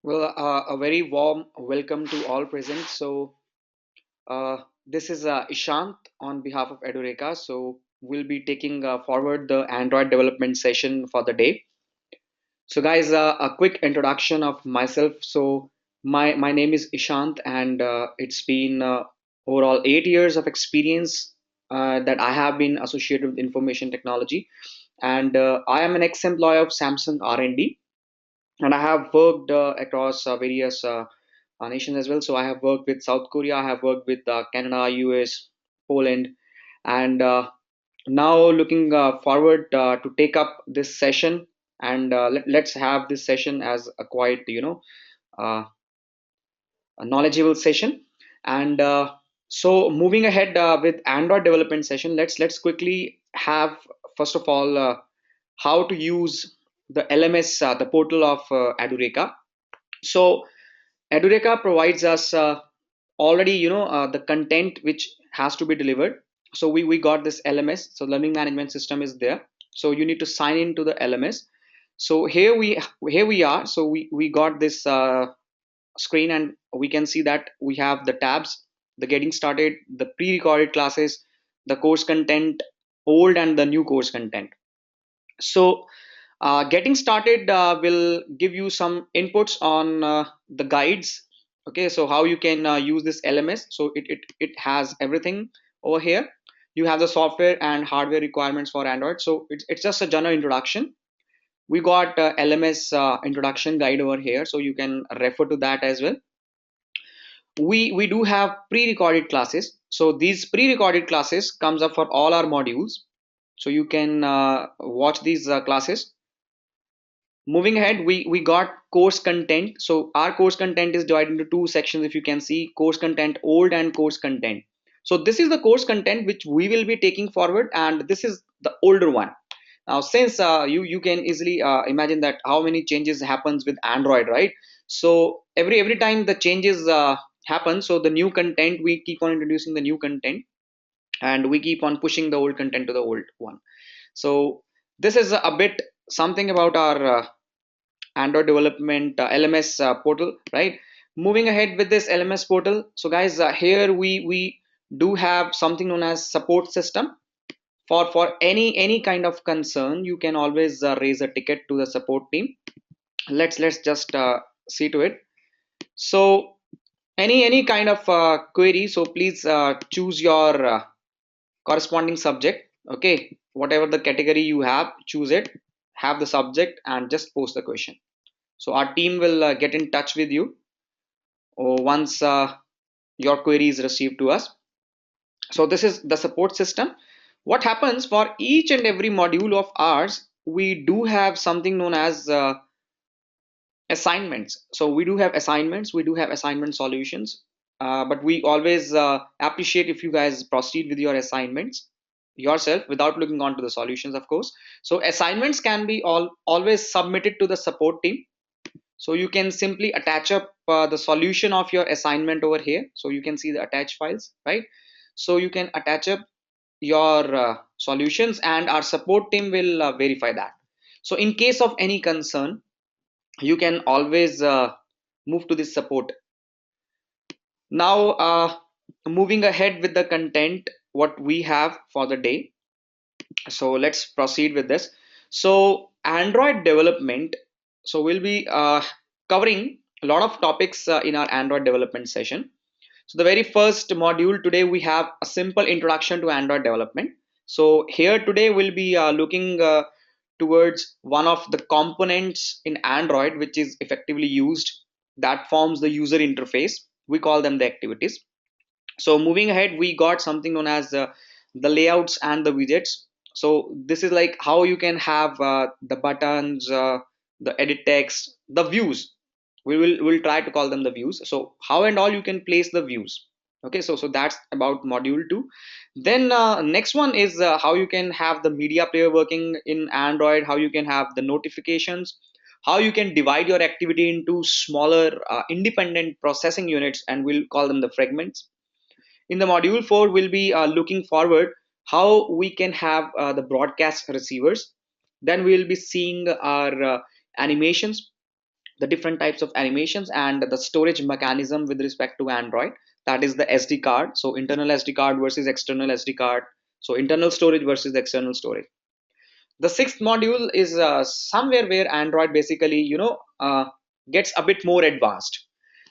A very warm welcome to all present. This is Ishant on behalf of Edureka. We'll be taking forward the Android development session for the day. Guys, a quick introduction of myself. My name is Ishant, and it's been overall 8 years of experience that I have been associated with information technology, and I am an ex-employee of Samsung R&D, and I have worked across various nations as well. So I have worked with South Korea, I have worked with Canada, US, Poland, and now looking forward to take up this session, and let's have this session as a quite uh, a knowledgeable session. And moving ahead with Android development session, let's quickly have first of all how to use the LMS, the portal of Edureka. So Edureka provides us already, the content which has to be delivered. So we got this LMS. So learning management system is there. So you need to sign into the LMS. So here we are. So we got this screen, and we can see that we have the tabs, the getting started, the pre-recorded classes, the course content, old and the new course content. So getting started will give you some inputs on the guides. Okay, so how you can use this LMS. So it has everything over here. You have the software and hardware requirements for Android. So it's just a general introduction. We got LMS introduction guide over here, so you can refer to that as well. We do have pre-recorded classes. So these pre-recorded classes comes up for all our modules. So you can watch these classes. Moving ahead, we got course content. So our course content is divided into two sections. If you can see, course content old and course content. So this is the course content which we will be taking forward, and this is the older one. Now since you can easily imagine that how many changes happens with Android, right? So every time the changes happen, so the new content, we keep on introducing the new content, and we keep on pushing the old content to the old one. So this is a bit something about our Android development LMS portal, right? Moving ahead with this LMS portal. So guys, here we do have something known as support system. For any kind of concern, you can always raise a ticket to the support team. Let's just see to it. So any kind of query, so please choose your corresponding subject. Okay, whatever the category you have, choose it, have the subject, and just post the question. So our team will get in touch with you once your query is received to us. So this is the support system. What happens for each and every module of ours, we do have something known as assignments. So we do have assignments, we do have assignment solutions, but we always appreciate if you guys proceed with your assignments yourself without looking onto the solutions, of course. So assignments can be always submitted to the support team. So you can simply attach up the solution of your assignment over here. So you can see the attached files, right? So you can attach up your solutions, and our support team will verify that. So in case of any concern, you can always move to this support. Now moving ahead with the content what we have for the day. So let's proceed with this. So Android development, so we'll be covering a lot of topics in our Android development session. So the very first module today, we have a simple introduction to Android development. So here today we'll be looking towards one of the components in Android which is effectively used, that forms the user interface. We call them the activities. So moving ahead, we got something known as the layouts and the widgets. So this is like how you can have the buttons, the edit text, the views. We'll try to call them the views. So how and all you can place the views. Okay, so that's about module 2. Then next one is how you can have the media player working in Android, how you can have the notifications, how you can divide your activity into smaller independent processing units, and we'll call them the fragments. In the module 4, we'll be looking forward how we can have the broadcast receivers. Then we'll be seeing our animations. the different types of animations and the storage mechanism with respect to Android. That is the SD card. So internal SD card versus external SD card. So internal storage versus external storage. The sixth module is somewhere where Android basically, gets a bit more advanced.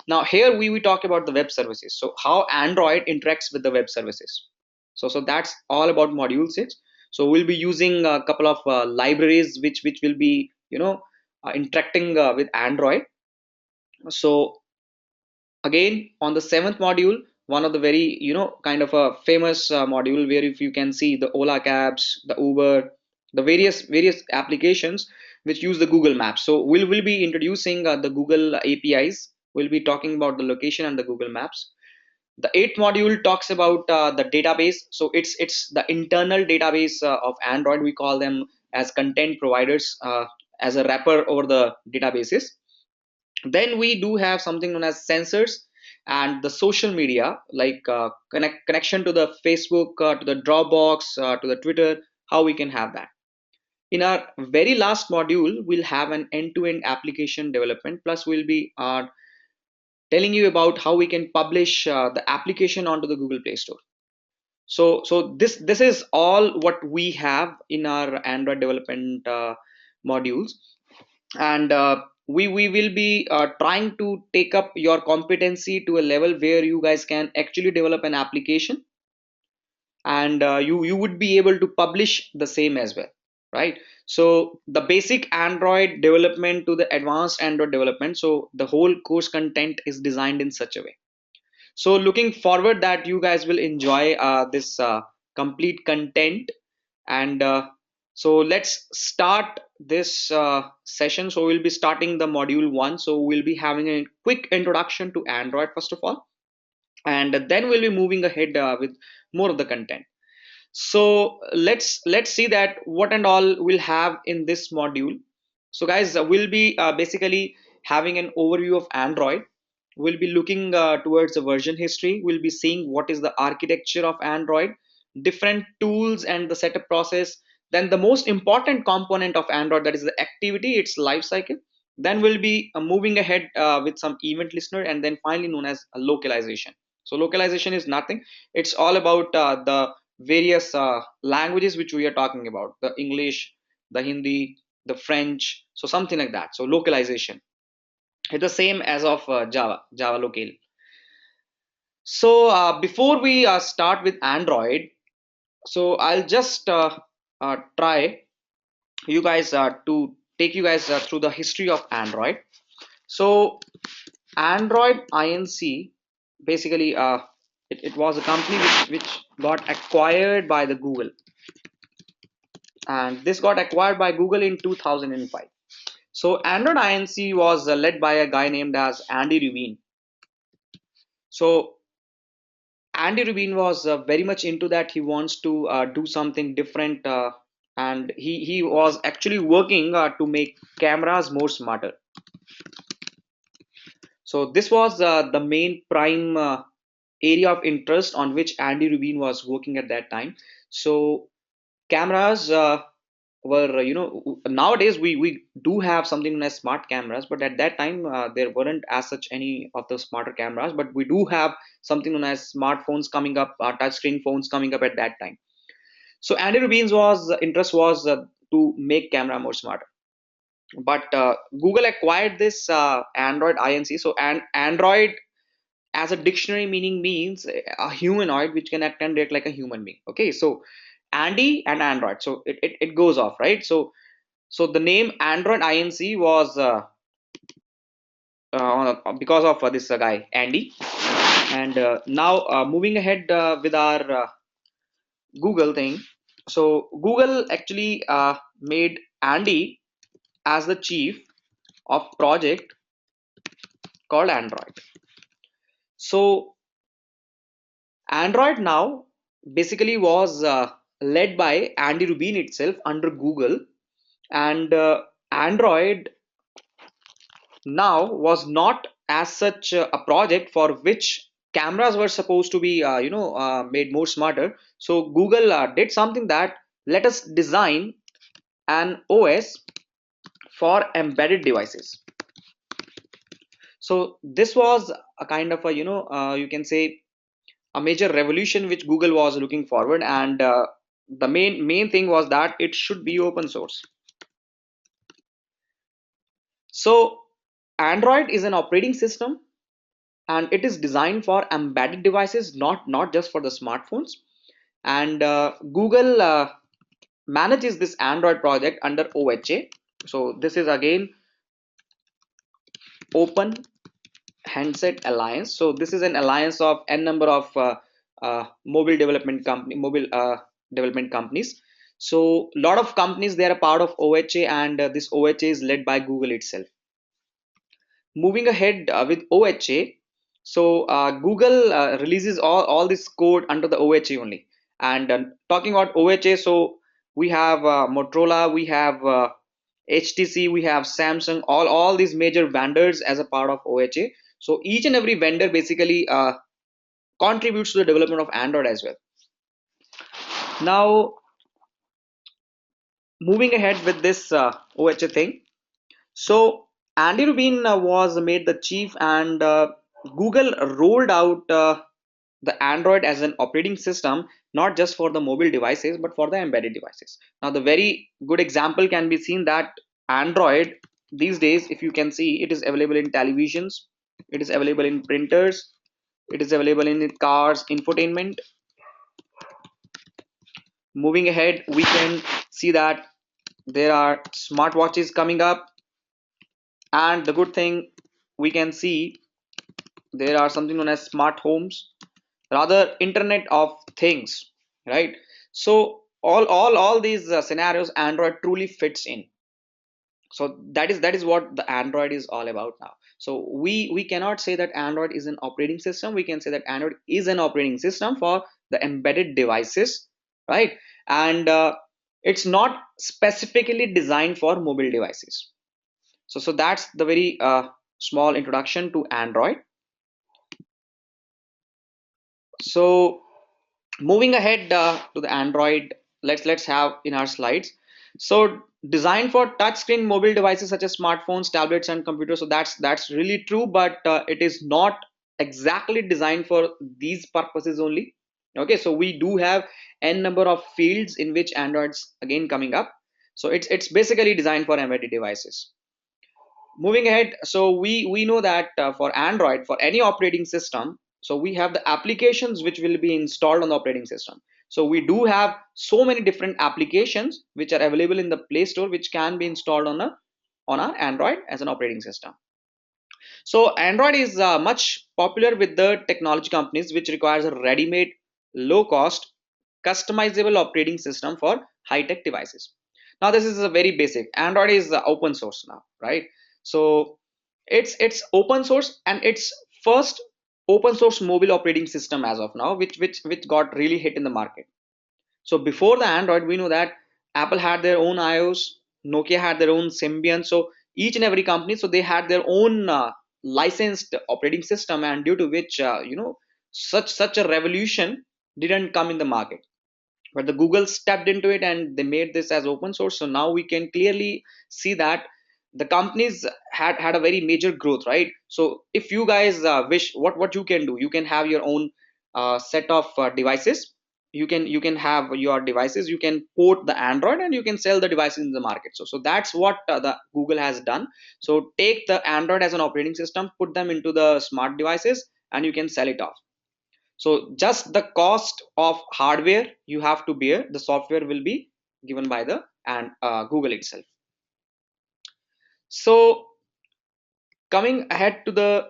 Now here we talk about the web services. So how Android interacts with the web services. So that's all about module 6. So we'll be using a couple of libraries which will be, interacting with Android. So again, on the seventh module, one of the very, kind of a famous module, where if you can see the Ola cabs, the Uber, the various applications which use the Google Maps. So we'll be introducing the Google APIs. We'll be talking about the location and the Google Maps. The eighth module talks about the database. So it's the internal database of Android. We call them as content providers, as a wrapper over the databases. Then we do have something known as sensors and the social media, like connection to the Facebook, to the Dropbox, to the Twitter, how we can have that. In our very last module, we'll have an end-to-end application development, plus we'll be telling you about how we can publish the application onto the Google Play Store. So this is all what we have in our Android development modules. And we will be trying to take up your competency to a level where you guys can actually develop an application, and you would be able to publish the same as well, right? So the basic Android development to the advanced Android development, so the whole course content is designed in such a way. So looking forward that you guys will enjoy this complete content. And so let's start this session. So we'll be starting the module 1. So we'll be having a quick introduction to Android first of all, and then we'll be moving ahead with more of the content. So let's see that what and all we'll have in this module. So guys, we'll be basically having an overview of Android. We'll be looking towards the version history. We'll be seeing what is the architecture of Android, different tools and the setup process. Then the most important component of Android, that is the activity, its life cycle. Then we'll be moving ahead with some event listener, and then finally known as a localization. So localization is nothing. It's all about the various languages which we are talking about: the English, the Hindi, the French, so something like that. So localization, it's the same as of Java local. So before we start with Android, so I'll just try you guys to take you guys through the history of Android. So Android Inc. basically it was a company which got acquired by the Google, and this got acquired by Google in 2005. So Android Inc. was led by a guy named as Andy Rubin. So Andy Rubin was very much into that. He wants to do something different, and he was actually working to make cameras more smarter. So this was the main prime area of interest on which Andy Rubin was working at that time. So cameras were, nowadays we do have something known as smart cameras, but at that time there weren't as such any of the smarter cameras, but we do have something known as smartphones coming up, touchscreen phones coming up at that time. So Andy Rubin's interest was to make camera more smarter, but Google acquired this Android Inc. So Android as a dictionary meaning means a humanoid which can act and react like a human being. Okay, so Andy and Android, so it goes off, right? So the name Android Inc. was because of this guy Andy. And now moving ahead with our Google thing. So Google actually made Andy as the chief of project called Android. So Android now basically was led by Andy Rubin itself under Google, and Android now was not as such a project for which cameras were supposed to be made more smarter. So Google did something that let us design an OS for embedded devices. So this was a kind of a, you can say a major revolution which Google was looking forward, and the main thing was that it should be open source. So Android is an operating system, and it is designed for embedded devices, not just for the smartphones. And Google manages this Android project under OHA. So this is again Open Handset Alliance. So this is an alliance of n number of mobile development companies. So a lot of companies, they are a part of OHA, and this OHA is led by Google itself. Moving ahead with OHA, so Google releases all this code under the OHA only. And talking about OHA, so we have Motorola, we have HTC, we have Samsung, all these major vendors as a part of OHA. So each and every vendor basically contributes to the development of Android as well. Now, moving ahead with this OHA thing. So Andy Rubin was made the chief, and Google rolled out the Android as an operating system, not just for the mobile devices, but for the embedded devices. Now, the very good example can be seen that Android these days, if you can see, it is available in televisions, it is available in printers, it is available in cars, infotainment. Moving ahead, we can see that there are smartwatches coming up, and the good thing we can see, there are something known as smart homes, rather Internet of Things, right? So all these scenarios Android truly fits in. So that is what the Android is all about now. So we cannot say that Android is an operating system. We can say that Android is an operating system for the embedded devices, right? And it's not specifically designed for mobile devices. So that's the very small introduction to Android. So moving ahead to the Android, let's have in our slides. So designed for touchscreen mobile devices such as smartphones, tablets, and computers. So that's really true, but it is not exactly designed for these purposes only. Okay, so we do have n number of fields in which Android's again coming up. So it's basically designed for embedded devices. Moving ahead, so we know that for Android, for any operating system, so we have the applications which will be installed on the operating system. So we do have so many different applications which are available in the Play Store, which can be installed on our Android as an operating system. So Android is much popular with the technology companies, which requires a ready-made, low-cost, customizable operating system for high-tech devices. Now this is a very basic. Android is open source now, right? So it's open source, and it's first open source mobile operating system as of now, which got really hit in the market. So before the Android, we know that Apple had their own iOS, Nokia had their own Symbian. So each and every company, so they had their own licensed operating system, and due to which such a revolution didn't come in the market. But the Google stepped into it, and they made this as open source. So now we can clearly see that the companies had a very major growth, right? So if you guys wish, what you can do, you can have your own set of devices. You can have your devices, you can port the Android, and you can sell the devices in the market. So that's what the Google has done. So take the Android as an operating system, put them into the smart devices, and you can sell it off. So just the cost of hardware you have to bear, the software will be given by the and Google itself. So coming ahead to the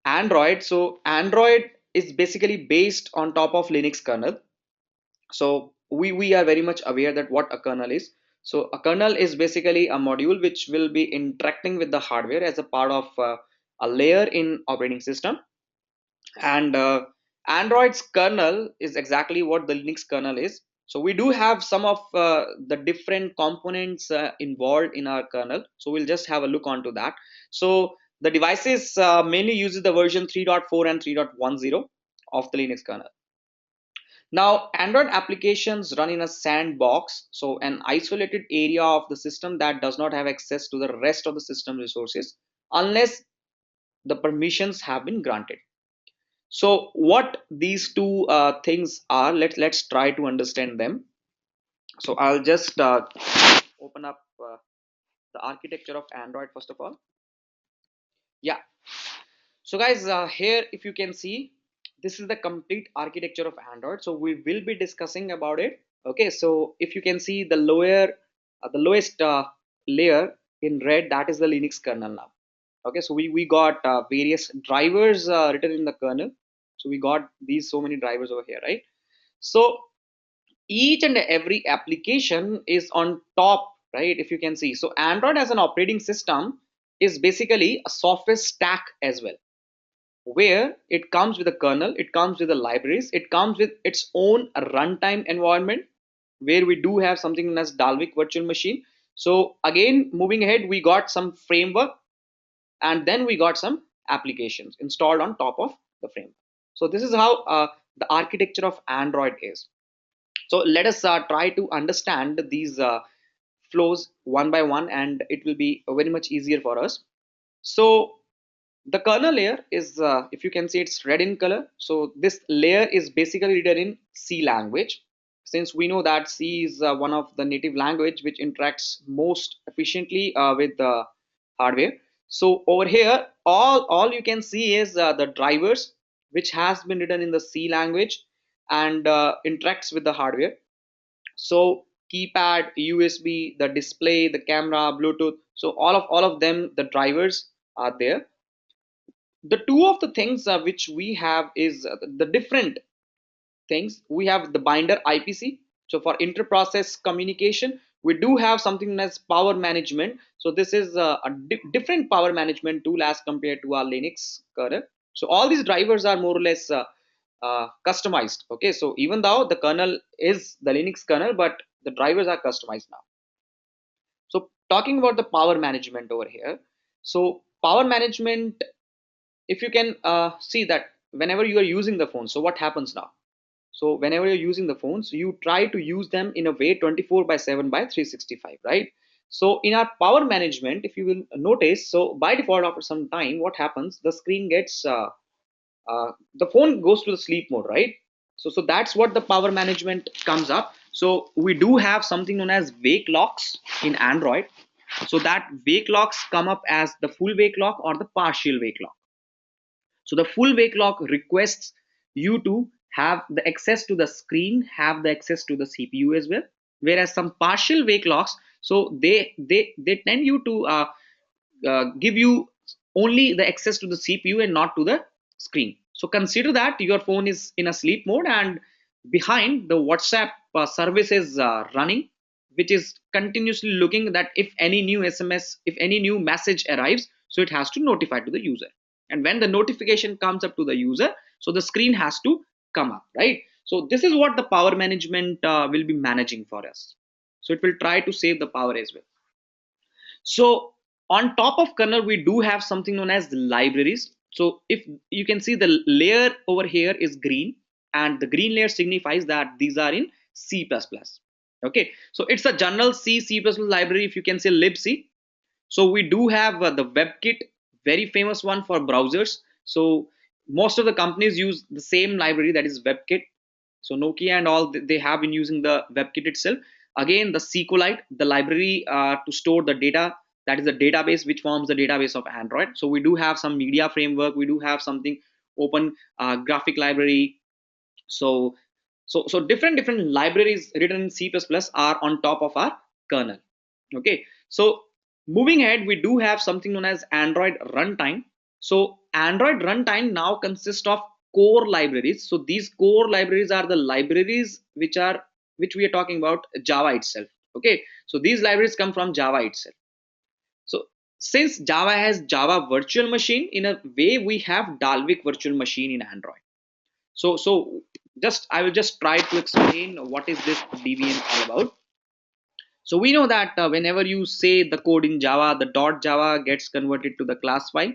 Android, so Android is basically based on top of Linux kernel. So we are very much aware that what a kernel is. So a kernel is basically a module which will be interacting with the hardware as a part of a layer in operating system. And Android's kernel is exactly what the Linux kernel is. So we do have some of the different components involved in our kernel, so we'll just have a look onto that. So the devices mainly uses the version 3.4 and 3.10 of the Linux kernel. Now Android applications run in a sandbox, so an isolated area of the system that does not have access to the rest of the system resources, unless the permissions have been granted. So what these two things are, let's try to understand them. So I'll just open up the architecture of Android first of all. Yeah. So guys, here if you can see, this is the complete architecture of Android. So we will be discussing about it. Okay. So if you can see the the lowest layer in red, that is the Linux kernel now. Okay. So we got various drivers written in the kernel. So we got these so many drivers over here, right? So each and every application is on top, right? If you can see, so Android as an operating system is basically a software stack as well, where it comes with a kernel, it comes with the libraries, it comes with its own runtime environment, where we do have something known as Dalvik virtual machine. So again, moving ahead, we got some framework, and then we got some applications installed on top of the framework. So this is how the architecture of Android is. So let us try to understand these flows one by one, and it will be very much easier for us. So the kernel layer is, if you can see, it's red in color. So this layer is basically written in C language, since we know that C is one of the native language which interacts most efficiently with the hardware. So over here, all you can see is the drivers which has been written in the C language and interacts with the hardware. So keypad, USB, the display, the camera, Bluetooth, so all of them, the drivers are there. The two of the things which we have is the different things. We have the binder IPC. So for inter-process communication, we do have something known as power management. So this is a different power management tool as compared to our Linux kernel. So all these drivers are more or less customized. Okay, so even though the kernel is the Linux kernel, but the drivers are customized now. So talking about the power management over here. So power management, if you can see that whenever you are using the phone, so what happens now? So whenever you're using the phones, you try to use them in a way 24 by 7 by 365, right? So in our power management, if you will notice, so by default after some time, what happens, the screen gets the phone goes to the sleep mode, right? So that's what the power management comes up. So we do have something known as wake locks in Android. So that wake locks come up as the full wake lock or the partial wake lock. So the full wake lock requests you to have the access to the screen, have the access to the CPU as well. Whereas some partial wake locks, so they tend you to give you only the access to the CPU and not to the screen. So consider that your phone is in a sleep mode, and behind the WhatsApp service is running, which is continuously looking that if any new SMS, if any new message arrives, so it has to notify to the user. And when the notification comes up to the user, so the screen has to come up, right? So this is what the power management will be managing for us. So it will try to save the power as well. So on top of kernel, we do have something known as the libraries. So if you can see, the layer over here is green, and the green layer signifies that these are in C++. Okay, so it's a general C++ library. If you can say libc. So we do have the WebKit, very famous one for browsers. So most of the companies use the same library, that is WebKit. So Nokia and all, they have been using the WebKit itself. Again, the SQLite, the library to store the data, that is the database which forms the database of Android. So we do have some media framework, we do have something open graphic library. So different libraries written in C++ are on top of our kernel. Okay, so moving ahead, we do have something known as Android runtime. So Android runtime now consists of core libraries. So these core libraries are the libraries which we are talking about Java itself. Okay, so these libraries come from Java itself. So since Java has Java virtual machine, in a way we have Dalvik virtual machine in Android. So just I will just try to explain what is this DVM all about. So we know that whenever you say the code in Java, the .java gets converted to the class file,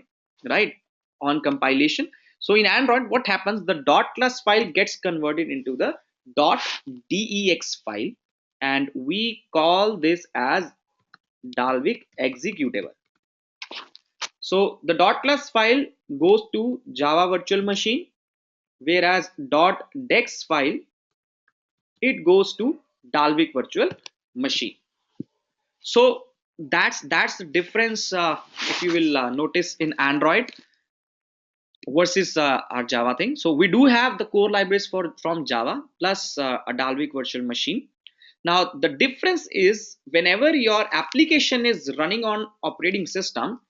right? On compilation. So in Android, what happens? The .class file gets converted into the .dex file, and we call this as Dalvik executable. So the .class file goes to Java virtual machine, whereas .dex file, it goes to Dalvik virtual machine. So that's the difference, if you will notice, in Android versus our Java thing. So we do have the core libraries for from Java plus a Dalvik virtual machine. Now the difference is whenever your application is running on operating system,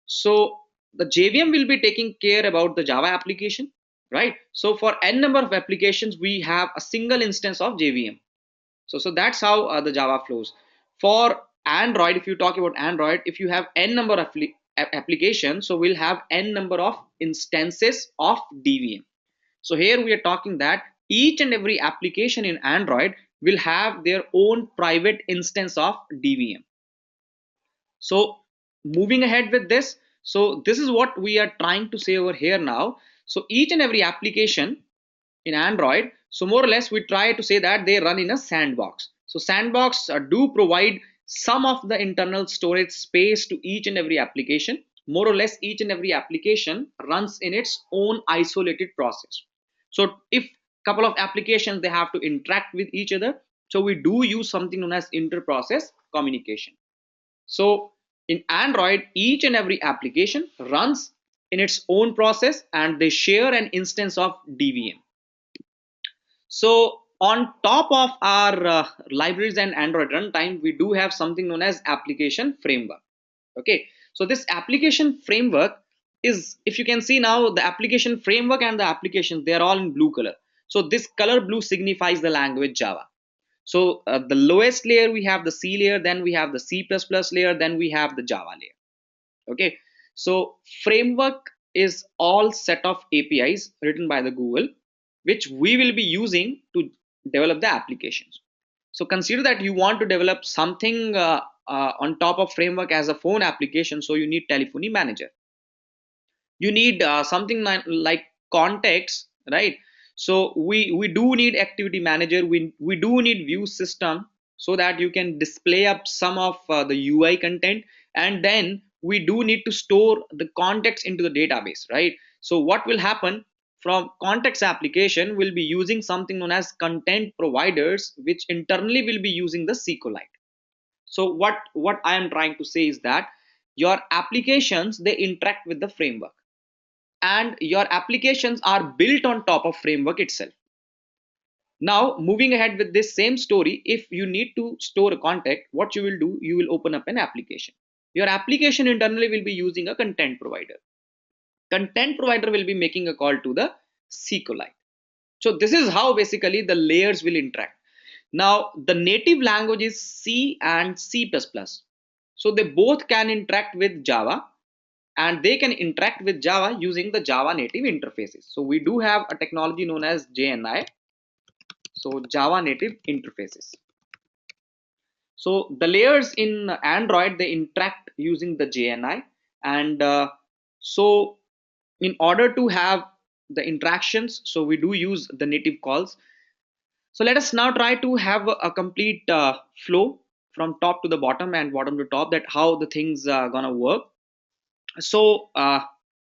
so the JVM will be taking care about the Java application, right? So for n number of applications, we have a single instance of JVM. So that's how the Java flows. For Android, if you talk about Android, if you have n number of applications, so we'll have n number of instances of DVM. So here we are talking that each and every application in Android will have their own private instance of DVM. So moving ahead with this, so this is what we are trying to say over here now. So each and every application in Android, so more or less we try to say that they run in a sandbox. So sandbox do provide some of the internal storage space to each and every application. More or less each and every application runs in its own isolated process. So if couple of applications, they have to interact with each other, so we do use something known as inter-process communication. So in Android, each and every application runs in its own process and they share an instance of DVM. So on top of our libraries and Android runtime, we do have something known as application framework. Okay, so this application framework is, if you can see now, the application framework and the applications, they are all in blue color. So this color blue signifies the language Java. So the lowest layer, we have the C layer, then we have the C++ layer, then we have the Java layer. Okay, so framework is all set of APIs written by the Google, which we will be using to develop the applications. So consider that you want to develop something on top of framework as a phone application. So you need telephony manager, you need something like context, right? So we do need activity manager, we do need view system, so that you can display up some of the UI content, and then we do need to store the context into the database, right? So what will happen, from context application will be using something known as content providers, which internally will be using the SQLite. So what I am trying to say is that your applications, they interact with the framework, and your applications are built on top of framework itself. Now moving ahead with this same story, if you need to store a content, what you will do, you will open up an application. Your application internally will be using a content provider. Content provider will be making a call to the SQLite. So this is how basically the layers will interact. Now the native language is C and C++. So they both can interact with Java, and they can interact with Java using the Java native interfaces. So we do have a technology known as JNI, so Java native interfaces. So the layers in Android, they interact using the JNI, and so in order to have the interactions, so we do use the native calls. So let us now try to have a complete flow from top to the bottom and bottom to top, that how the things are gonna work. So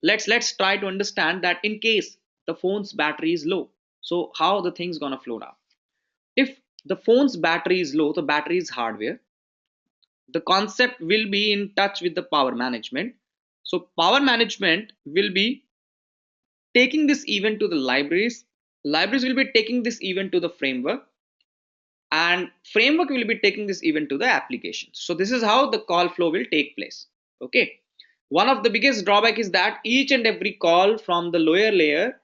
let's try to understand that in case the phone's battery is low, so how the thing's gonna flow now. If the phone's battery is low, the battery is hardware, the concept will be in touch with the power management. So power management will be taking this event to the libraries will be taking this event to the framework, and framework will be taking this event to the application. So this is how the call flow will take place. Okay, one of the biggest drawback is that each and every call from the lower layer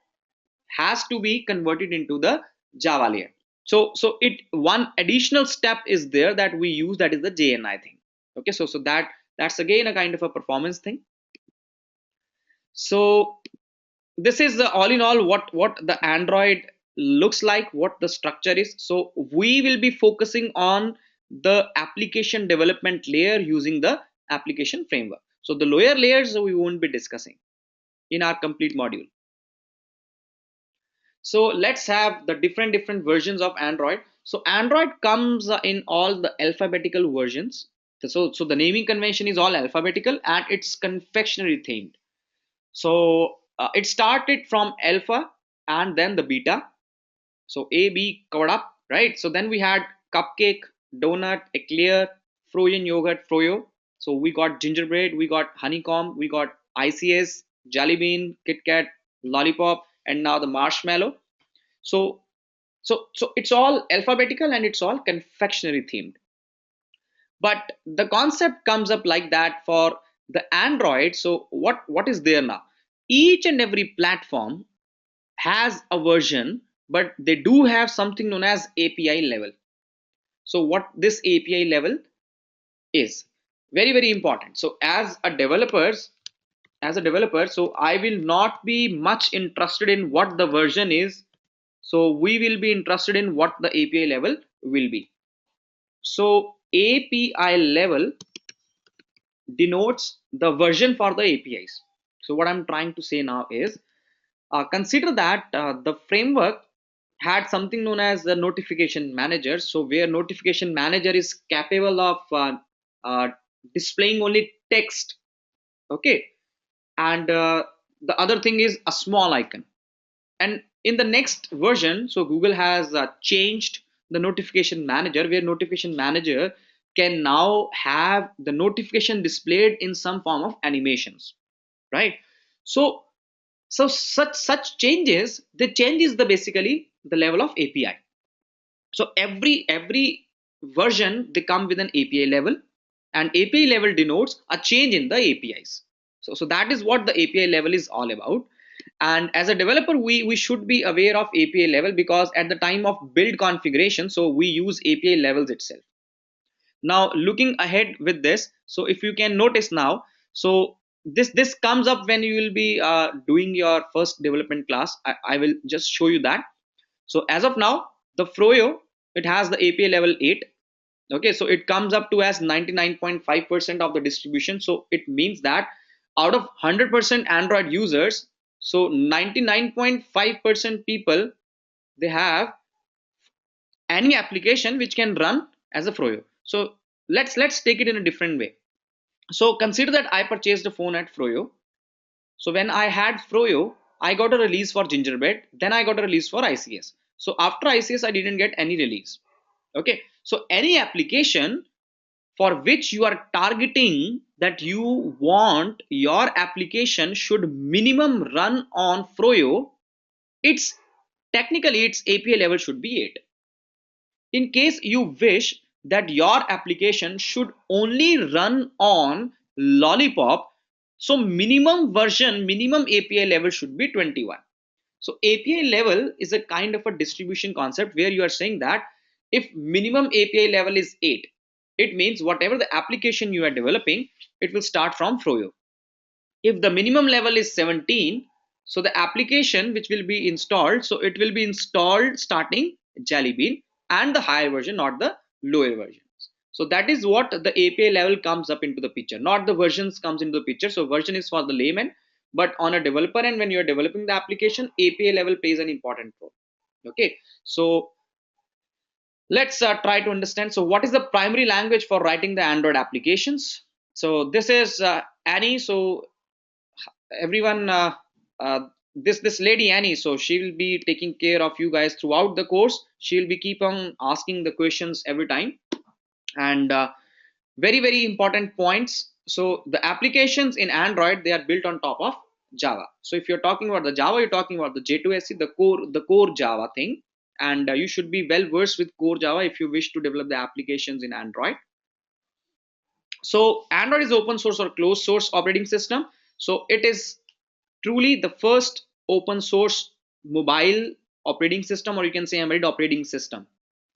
has to be converted into the Java layer. So it, one additional step is there that we use, that is the JNI thing. Okay, so that's again a kind of a performance thing. So this is all in all what the Android looks like, what the structure is. So we will be focusing on the application development layer using the application framework. So the lower layers we won't be discussing in our complete module. So let's have the different versions of Android. So Android comes in all the alphabetical versions. So the naming convention is all alphabetical, and it's confectionery themed. So it started from alpha and then the beta. So A, B covered up, right? So then we had cupcake, donut, eclair, frozen yogurt, froyo. So we got gingerbread, we got honeycomb, we got ICS, jelly bean, Kit Kat, lollipop, and now the marshmallow. So so it's all alphabetical and it's all confectionery themed. But the concept comes up like that for the Android. So what is there now? Each and every platform has a version, but they do have something known as API level. So what this API level is, very very important. So as a developer, so I will not be much interested in what the version is. So we will be interested in what the API level will be. So API level denotes the version for the APIs. So what I'm trying to say now is, consider that the framework had something known as the notification manager. So where notification manager is capable of uh, displaying only text, okay, and the other thing is a small icon. And in the next version, so Google has changed the notification manager, where notification manager can now have the notification displayed in some form of animations, right? So such changes, the change is the basically the level of API. So every version they come with an API level, and API level denotes a change in the APIs. So that is what the API level is all about. And as a developer, we should be aware of API level, because at the time of build configuration, so we use API levels itself. Now looking ahead with this, so if you can notice now, so this comes up when you will be doing your first development class. I will just show you that. So as of now, the Froyo, it has the API level 8. Okay, so it comes up to as 99.5% of the distribution. So it means that out of 100% Android users, so 99.5% people, they have any application which can run as a Froyo. So let's take it in a different way. So consider that I purchased a phone at Froyo. So when I had Froyo, I got a release for Gingerbread, then I got a release for ICS. So after ICS, I didn't get any release. Okay, so any application for which you are targeting that you want your application should minimum run on Froyo, it's technically its API level should be 8. In case you wish that your application should only run on Lollipop, so minimum version, minimum API level should be 21. So API level is a kind of a distribution concept where you are saying that if minimum API level is 8, it means whatever the application you are developing, it will start from Froyo. If the minimum level is 17, so the application which will be installed, so it will be installed starting Jelly Bean, and the higher version, not the lower versions. So that is what the API level comes up into the picture, not the versions comes into the picture. So version is for the layman, but on a developer, and when you are developing the application, API level plays an important role. Okay, so let's try to understand. So what is the primary language for writing the Android applications? So this is Annie. So everyone, this lady Annie, so she will be taking care of you guys throughout the course. She'll be keep on asking the questions every time. And very very important points. So the applications in Android, they are built on top of Java. So if you're talking about the Java, you're talking about the J2SE, the core Java thing. And you should be well versed with core Java if you wish to develop the applications in Android. So Android is open source or closed source operating system. So it is truly the first open source mobile operating system, or you can say embedded operating system.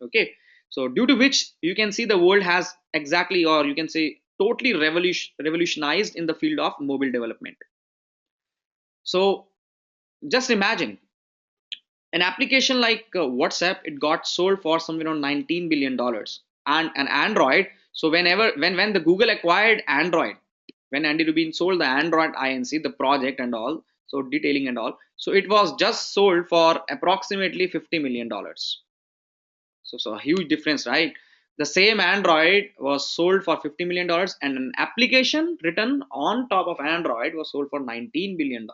Okay, so due to which you can see the world has exactly, or you can say totally revolutionized in the field of mobile development. So just imagine an application like WhatsApp, it got sold for somewhere around $19 billion. And an Android, so when the Google acquired Android, when Andy Rubin sold the Android Inc, the project and all, so detailing and all, so it was just sold for approximately $50 million. So a huge difference, right? The same Android was sold for $50 million, and an application written on top of Android was sold for $19 billion.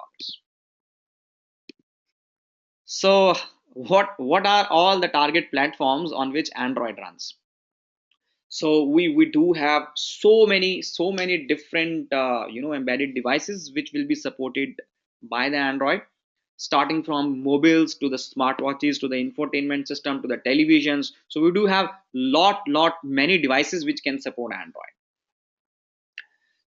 So what are all the target platforms on which Android runs? So we do have so many different embedded devices which will be supported by the Android, starting from mobiles to the smartwatches to the infotainment system to the televisions. So we do have lot many devices which can support Android.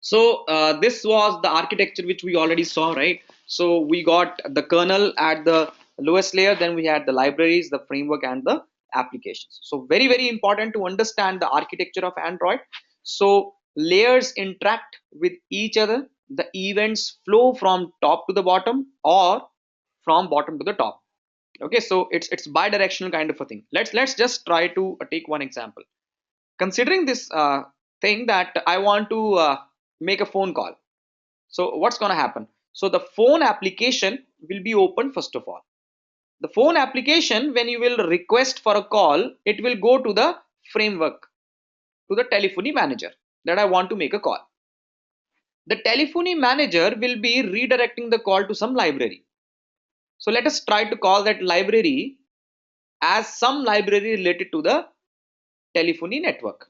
So this was the architecture which we already saw, right? So we got the kernel at the lowest layer, then we had the libraries, the framework, and the applications. So very important to understand the architecture of Android. So layers interact with each other. The events flow from top to the bottom or from bottom to the top. Okay, so it's bi-directional kind of a thing. Let's just try to take one example. Considering this thing that I want to make a phone call. So what's going to happen? So the phone application will be open first of all. The phone application, when you will request for a call, it will go to the framework, to the telephony manager that I want to make a call. The telephony manager will be redirecting the call to some library. So let us try to call that library as some library related to the telephony network.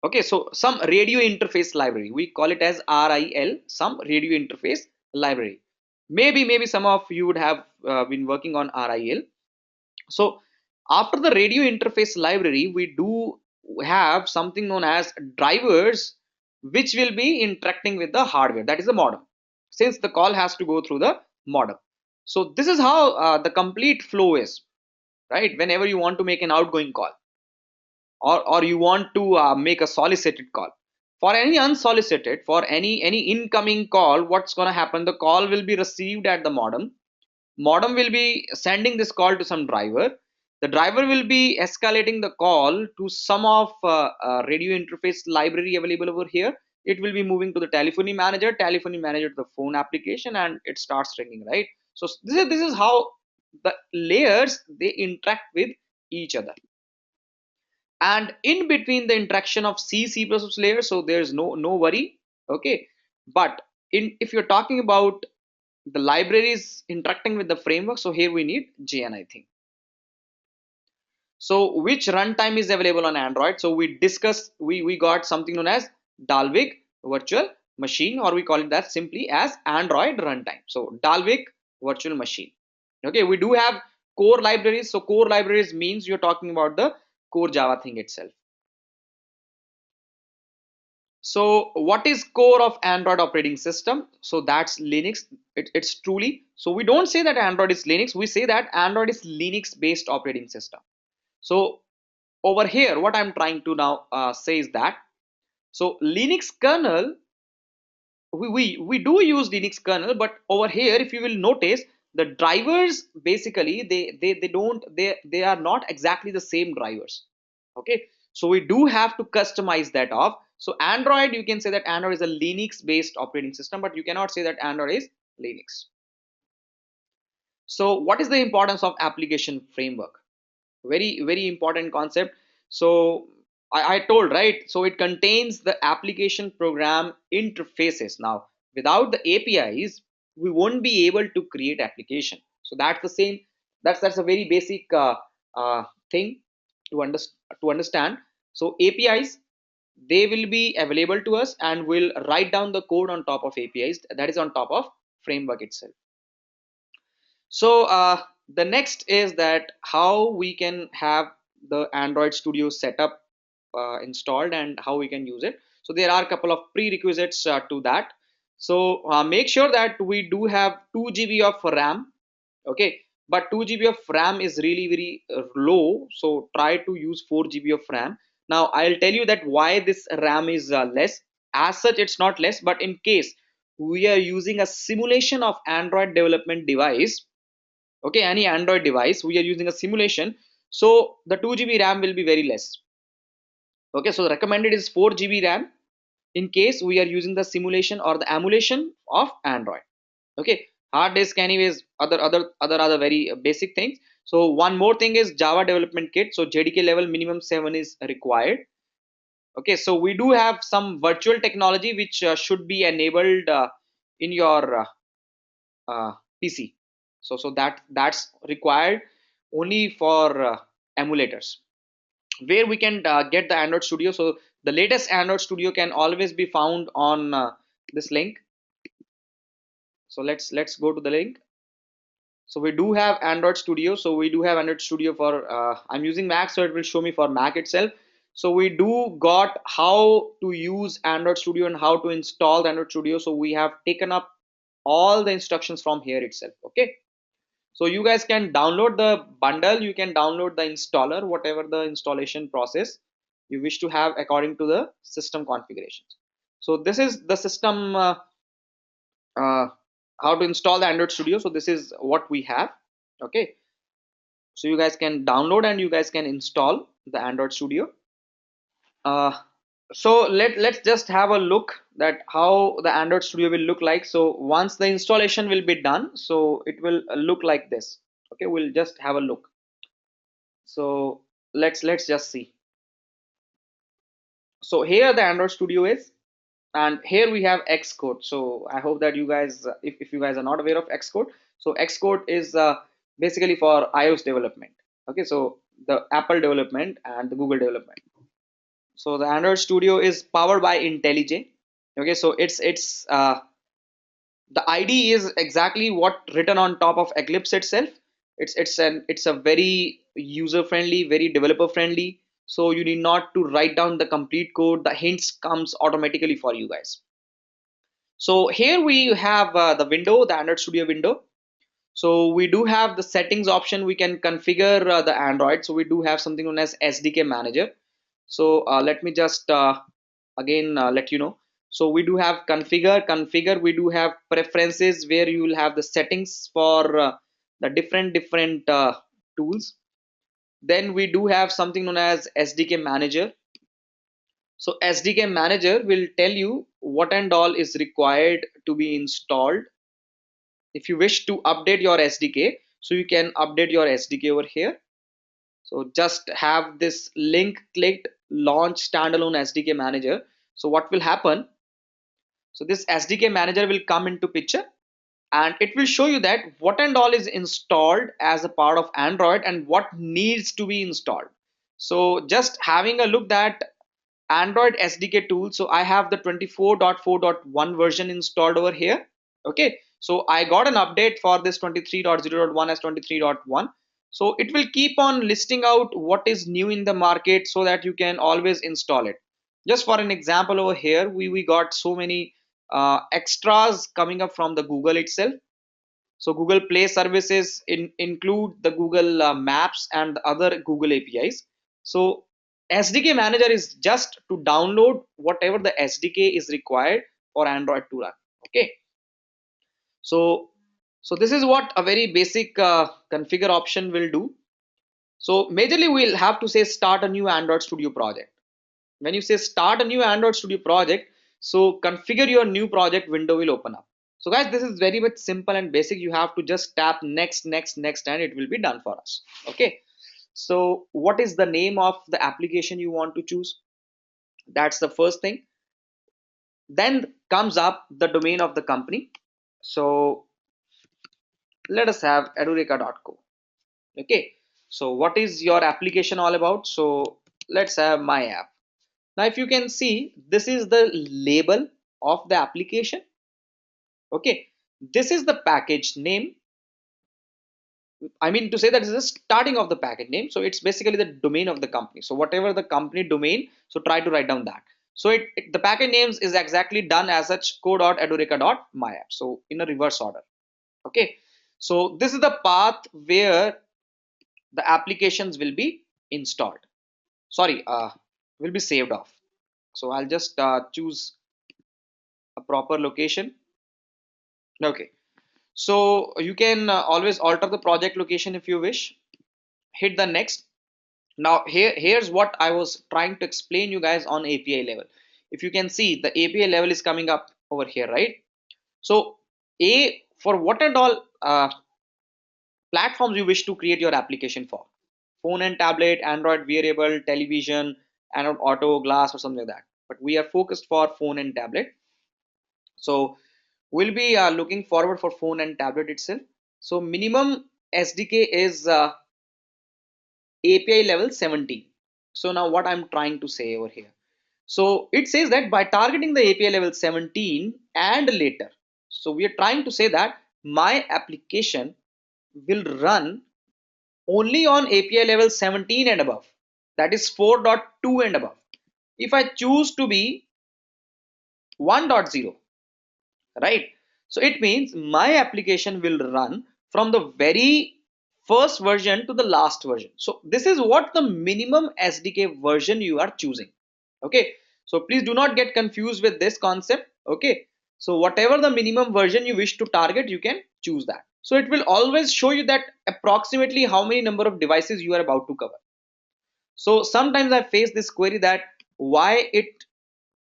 Okay, so some radio interface library, we call it as RIL, some radio interface library. Maybe some of you would have been working on RIL. So after the radio interface library, we do have something known as drivers, which will be interacting with the hardware, that is the modem, since the call has to go through the modem. So this is how the complete flow is, right? Whenever you want to make an outgoing call, or you want to make a solicited call, for any unsolicited, for any incoming call, what's going to happen? The call will be received at the modem will be sending this call to some driver. The driver will be escalating the call to some of radio interface library available over here. It will be moving to the telephony manager to the phone application, and it starts ringing, right? So this is how the layers they interact with each other. And in between the interaction of C++ layers, so there's no worry. Okay, but in if you're talking about the libraries interacting with the framework, so here we need JN, I think. So which runtime is available on Android? So we discussed, we got something known as Dalvik virtual machine, or we call it that simply as Android runtime. So Dalvik virtual machine. Okay, we do have core libraries. So core libraries means you're talking about the core Java thing itself. So what is core of Android operating system? So that's Linux. It's truly, so we don't say that Android is Linux, we say that Android is Linux based operating system. So over here what I'm trying to now say is that, so Linux kernel, we do use Linux kernel, but over here if you will notice, the drivers basically they are not exactly the same drivers. Okay, so we do have to customize that off. So Android, you can say that Android is a Linux based operating system, but you cannot say that Android is Linux. So what is the importance of application framework? Very important concept. So I told, right, so it contains the application program interfaces. Now without the APIs we won't be able to create application. So that's the same, that's a very basic thing to understand. So APIs, they will be available to us, and we'll write down the code on top of APIs, that is on top of framework itself. So the next is that how we can have the Android Studio setup installed and how we can use it. So there are a couple of prerequisites to that. So make sure that we do have 2 GB of RAM. Okay, but 2 GB of RAM is really very low, so try to use 4 GB of RAM. Now I'll tell you that why this RAM is less. As such it's not less, but in case we are using a simulation of Android development device, okay, any Android device, we are using a simulation, so the 2 GB RAM will be very less. Okay, so the recommended is 4 GB RAM in case we are using the simulation or the emulation of Android. Okay, hard disk anyways, other very basic things. So one more thing is Java development kit. So JDK level minimum 7 is required. Okay, so we do have some virtual technology which should be enabled in your PC. So that's required only for emulators, where we can get the Android Studio. So the latest Android Studio can always be found on this link. So let's go to the link. So we do have Android Studio. So we do have Android Studio for I'm using Mac, so it will show me for Mac itself. So we do got how to use Android Studio and how to install the Android Studio. So we have taken up all the instructions from here itself. Okay. So you guys can download the bundle, you can download the installer, whatever the installation process you wish to have according to the system configurations. So this is the system uh, how to install the Android Studio. So this is what we have. Okay, so you guys can download and you guys can install the Android Studio. uh, so let's just have a look that how the Android Studio will look like. So once the installation will be done, so it will look like this. Okay, we'll just have a look. So let's just see. So here the Android Studio is, and here we have Xcode. So I hope that you guys, if you guys are not aware of Xcode, so Xcode is basically for iOS development. Okay, so the Apple development and the Google development. So the Android Studio is powered by IntelliJ. Okay, so it's the IDE is exactly what written on top of Eclipse itself. It's a very user friendly, very developer friendly. So you need not to write down the complete code. The hints comes automatically for you guys. So here we have the window, the Android Studio window. So we do have the settings option. We can configure the Android. So we do have something known as SDK manager. So let me just again let you know. So we do have configure. We do have preferences where you will have the settings for the different tools. Then we do have something known as SDK manager. So SDK manager will tell you what and all is required to be installed. If you wish to update your SDK, so you can update your SDK over here. So just have this link clicked, launch standalone SDK manager. So what will happen? So this SDK manager will come into picture and it will show you that what and all is installed as a part of Android and what needs to be installed. So just having a look that Android SDK tool. So I have the 24.4.1 version installed over here. Okay, so I got an update for this 23.0.1 as 23.1. So it will keep on listing out what is new in the market so that you can always install it. Just for an example over here, we got so many extras coming up from the Google itself. So Google Play services include the Google Maps and other Google APIs. So SDK Manager is just to download whatever the SDK is required for Android to run. Okay. So this is what a very basic configure option will do. So majorly we'll have to say start a new Android Studio project. When you say start a new Android Studio project, so configure your new project window will open up. So guys, this is very much simple and basic. You have to just tap next and it will be done for us. Okay, so what is the name of the application you want to choose? That's the first thing. Then comes up the domain of the company. So let us have edureka.co. Okay, so what is your application all about? So let's have my app. Now if you can see, this is the label of the application. Okay, this is the package name. I mean to say that is the starting of the package name. So it's basically the domain of the company. So whatever the company domain, so try to write down that. So the package names is exactly done as such co.edureka.myapp. So in a reverse order. Okay, so this is the path where the applications will be installed. Sorry, will be saved off. So I'll just choose a proper location. Okay, so you can always alter the project location if you wish. Hit the next. Now here's what I was trying to explain you guys on API level. If you can see, the API level is coming up over here, right? So a for what and all platforms you wish to create your application for. Phone and tablet, Android wearable, television, Android Auto, glass, or something like that. But we are focused for phone and tablet. So we'll be looking forward for phone and tablet itself. So minimum SDK is API level 17. So now what I'm trying to say over here. So it says that by targeting the API level 17 and later, so we are trying to say that my application will run only on API level 17 and above, that is 4.2 and above. If I choose to be 1.0, right? So it means my application will run from the very first version to the last version. So this is what the minimum SDK version you are choosing. Okay, so please do not get confused with this concept. Okay, so whatever the minimum version you wish to target, you can choose that. So it will always show you that approximately how many number of devices you are about to cover. So sometimes I face this query that why it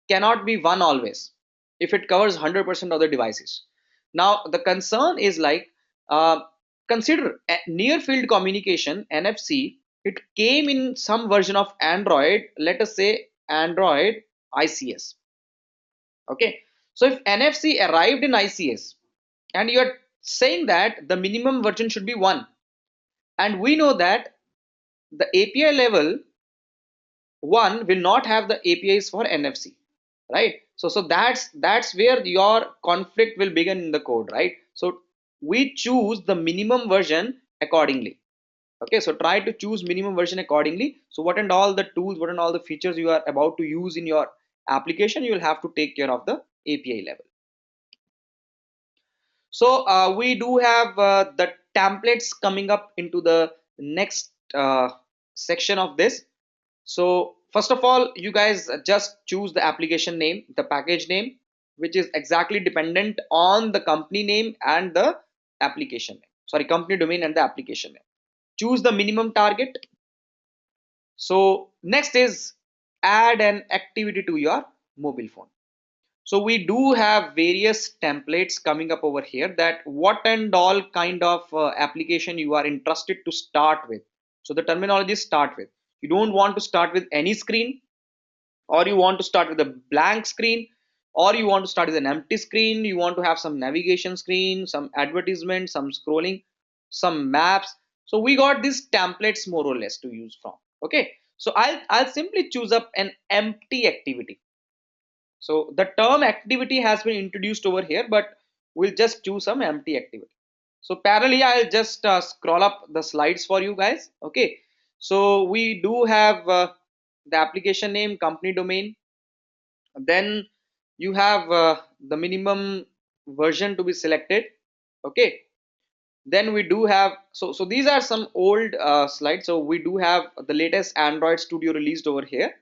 cannot be one always if it covers 100% of the devices. Now the concern is like, uh, consider near field communication NFC. It came in some version of Android, let us say Android ICS. Okay, so if NFC arrived in ICS and you are saying that the minimum version should be 1, and we know that the API level 1 will not have the APIs for NFC, right? So that's where your conflict will begin in the code, right? So we choose the minimum version accordingly. Okay, so try to choose minimum version accordingly. So what and all the tools, what and all the features you are about to use in your application, you will have to take care of the API level. So we do have the templates coming up into the next section of this. So first of all, you guys just choose the application name, the package name, which is exactly dependent on the company name and the application name. Sorry, company domain and the application name. Choose the minimum target. So next is add an activity to your mobile phone. So we do have various templates coming up over here, that what and all kind of application you are interested to start with. So the terminology is start with. You don't want to start with any screen, or you want to start with a blank screen, or you want to start with an empty screen. You want to have some navigation screen, some advertisement, some scrolling, some maps. So we got these templates more or less to use from. Okay, so I'll simply choose up an empty activity. So the term activity has been introduced over here, but we'll just choose some empty activity. So parallelly, I'll just scroll up the slides for you guys. Okay, so we do have the application name, company domain. Then you have the minimum version to be selected. Okay, then we do have, so these are some old slides. So we do have the latest Android Studio released over here.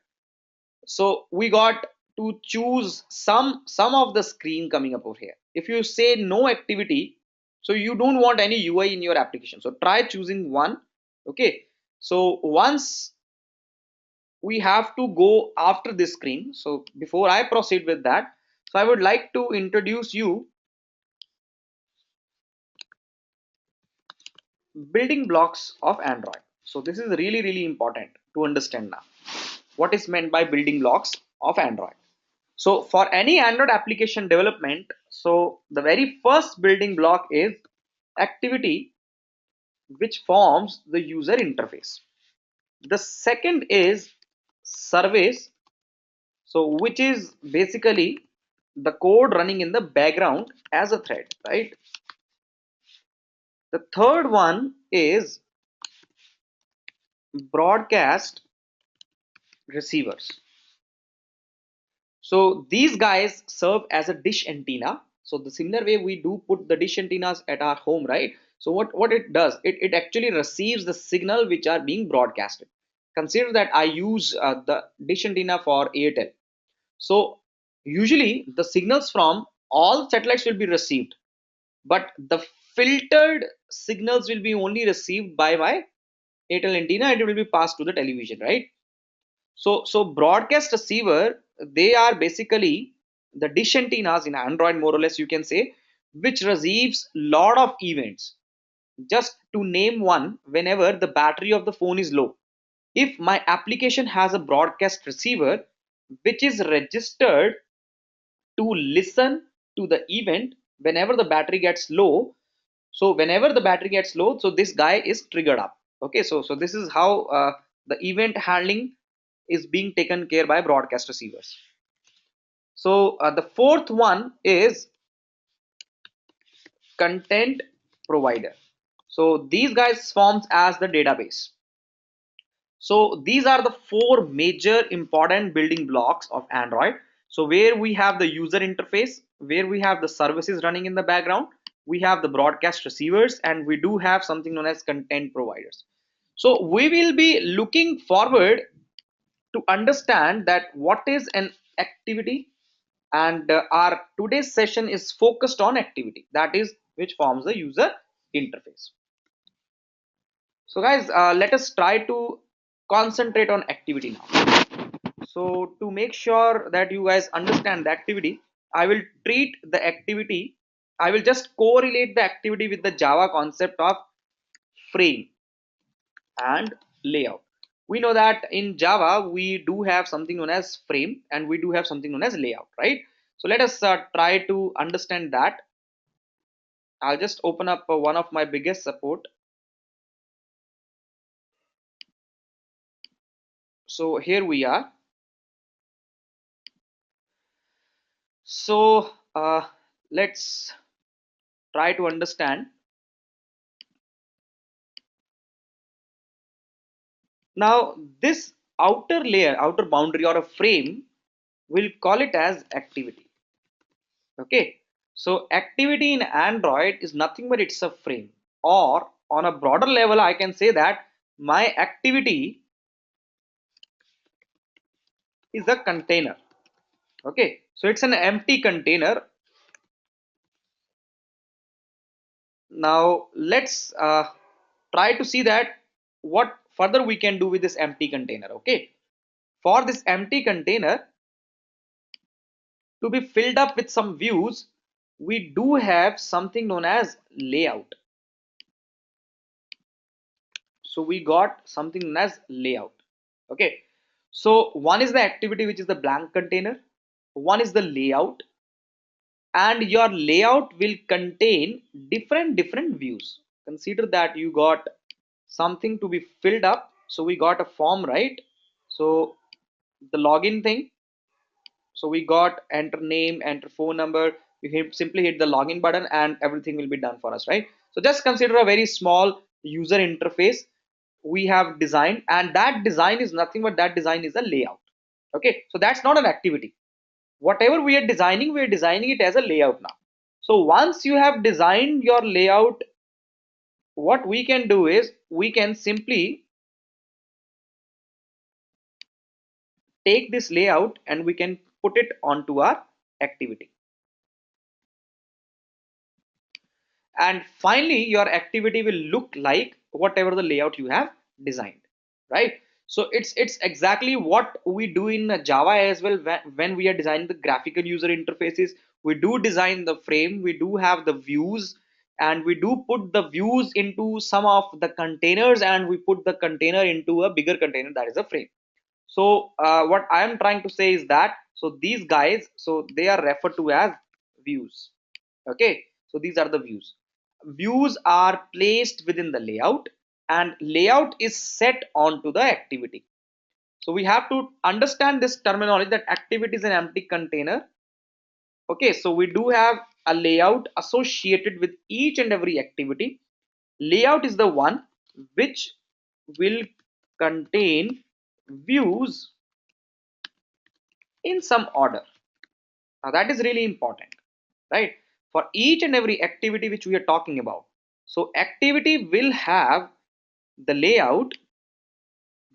So we got to choose some of the screen coming up over here. If you say no activity, so you don't want any UI in your application, so try choosing one. Okay, so once we have to go after this screen, so before I proceed with that, so I would like to introduce you building blocks of Android. So this is really important to understand now what is meant by building blocks of Android. So for any Android application development, so the very first building block is activity, which forms the user interface. The second is service, so which is basically the code running in the background as a thread, right? The third one is broadcast receivers. So these guys serve as a dish antenna. So the similar way we do put the dish antennas at our home, right? So what it does, it actually receives the signal which are being broadcasted. Consider that I use the dish antenna for Airtel. So usually the signals from all satellites will be received, but the filtered signals will be only received by my Airtel antenna, and it will be passed to the television, right? So broadcast receiver, they are basically the dish antennas in Android, more or less you can say, which receives lot of events. just to name one, whenever the battery of the phone is low. If my application has a broadcast receiver which is registered to listen to the event whenever the battery gets low, so whenever the battery gets low, so this guy is triggered up. Okay, so this is how the event handling is being taken care by broadcast receivers. So the fourth one is content provider. So these guys forms as the database. So these are the four major important building blocks of Android. So where we have the user interface, where we have the services running in the background, we have the broadcast receivers, and we do have something known as content providers. So we will be looking forward to understand that what is an activity, and our today's session is focused on activity, that is which forms the user interface. So guys, let us try to concentrate on activity now. So to make sure that you guys understand the activity, I will treat the activity, I will just correlate the activity with the Java concept of frame and layout. We know that in Java we do have something known as frame and we do have something known as layout, right? So let us try to understand that. I'll just open up one of my biggest support. So here we are. So let's try to understand. Now this outer layer, outer boundary or a frame, we'll call it as activity. Okay, so activity in Android is nothing but it's a frame, or on a broader level I can say that my activity is a container. Okay, so it's an empty container. Now let's try to see that what further we can do with this empty container. Okay, for this empty container to be filled up with some views, we do have something known as layout. So we got something known as layout. Okay, so one is the activity, which is the blank container, one is the layout, and your layout will contain different views. Consider that you got something to be filled up. So we got a form, right? So the login thing, so we got enter name, enter phone number, simply hit the login button and everything will be done for us, right? So just consider a very small user interface we have designed, and that design is nothing but that design is a layout. Okay, so that's not an activity. Whatever we are designing, we are designing it as a layout now. So once you have designed your layout, what we can do is we can simply take this layout and we can put it onto our activity. And finally your activity will look like whatever the layout you have designed, right? So it's exactly what we do in Java as well. When we are designing the graphical user interfaces, we do design the frame, we do have the views, and we do put the views into some of the containers, and we put the container into a bigger container, that is a frame. So what I am trying to say is that, so these guys, so they are referred to as views. Okay, so these are the views. Views are placed within the layout, and layout is set onto the activity. So we have to understand this terminology that activity is an empty container. Okay, so we do have a layout associated with each and every activity. Layout is the one which will contain views in some order. Now that is really important, right? For each and every activity which we are talking about. So activity will have the layout,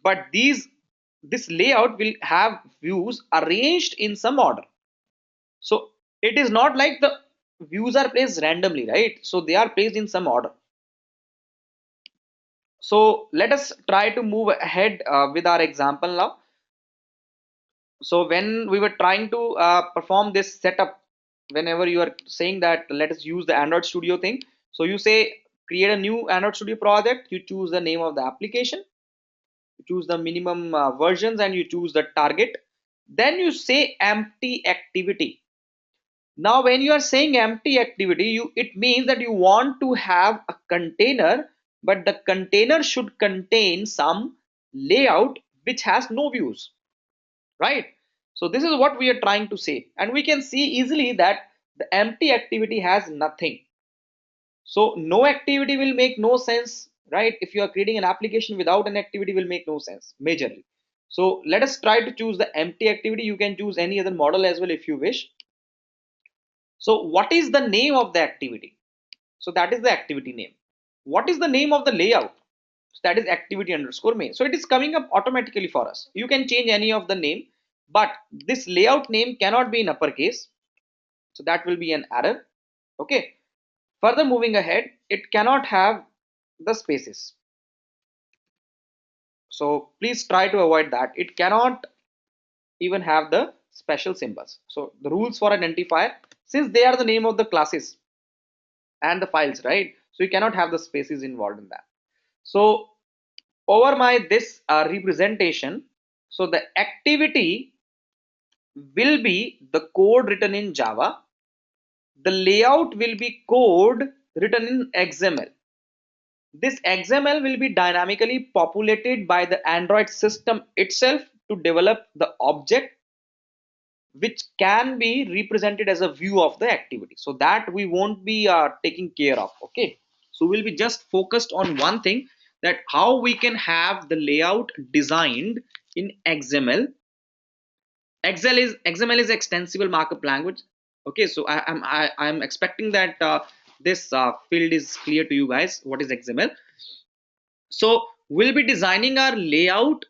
but this layout will have views arranged in some order. So it is not like the views are placed randomly, right? So they are placed in some order. So let us try to move ahead with our example now. So when we were trying to perform this setup, whenever you are saying that let us use the Android Studio thing, so you say create a new Android Studio project, you choose the name of the application, you choose the minimum versions, and you choose the target. Then you say empty activity. Now when you are saying empty activity, it means that you want to have a container, but the container should contain some layout which has no views, right? So this is what we are trying to say, and we can see easily that the empty activity has nothing. So no activity will make no sense, right? If you are creating an application without an activity will make no sense majorly. So let us try to choose the empty activity. You can choose any other model as well if you wish. So what is the name of the activity? So that is the activity name. What is the name of the layout? So that is activity underscore main. So it is coming up automatically for us. You can change any of the name, but this layout name cannot be in uppercase. So that will be an error. Okay. Further moving ahead, it cannot have the spaces. So please try to avoid that. It cannot even have the special symbols. So the rules for identifier, since they are the name of the classes and the files, right? So you cannot have the spaces involved in that. So over my this representation, so the activity will be the code written in Java. The layout will be code written in XML. This XML will be dynamically populated by the Android system itself to develop the object which can be represented as a view of the activity. So that we won't be taking care of. Okay, so we'll be just focused on one thing, that how we can have the layout designed in XML. XML is extensible markup language. Okay, so I'm expecting that this field is clear to you guys. What is XML? So we'll be designing our layout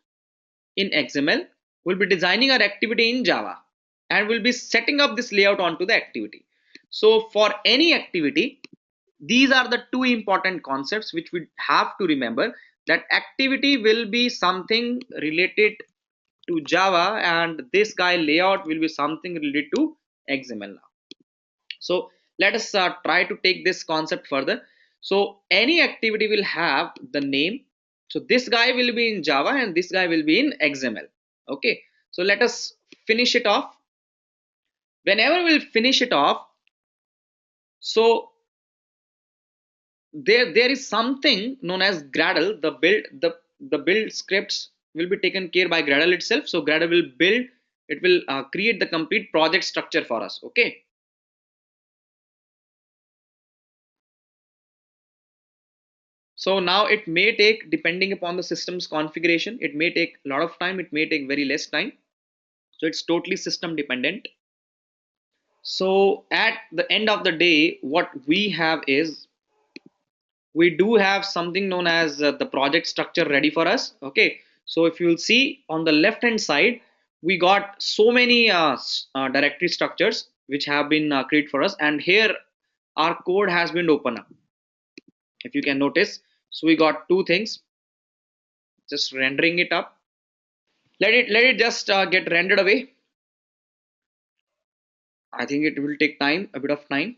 in XML, we'll be designing our activity in Java, and we'll be setting up this layout onto the activity. So for any activity, these are the two important concepts which we have to remember, that activity will be something related to Java and this guy layout will be something related to XML now. So let us try to take this concept further. So any activity will have the name. So this guy will be in Java and this guy will be in XML. Okay, so let us finish it off. Whenever we'll finish it off, so there is something known as Gradle. The build scripts will be taken care by Gradle itself. So Gradle will build, it will create the complete project structure for us. Okay, so now it may take, depending upon the system's configuration, it may take a lot of time, it may take very less time. So it's totally system dependent. So at the end of the day, what we have is, we do have something known as the project structure ready for us. Okay, so if you'll see on the left hand side, we got so many directory structures which have been created for us, and here our code has been opened up. If you can notice, so we got two things, just rendering it up. Let it just get rendered away. I think it will take time, a bit of time.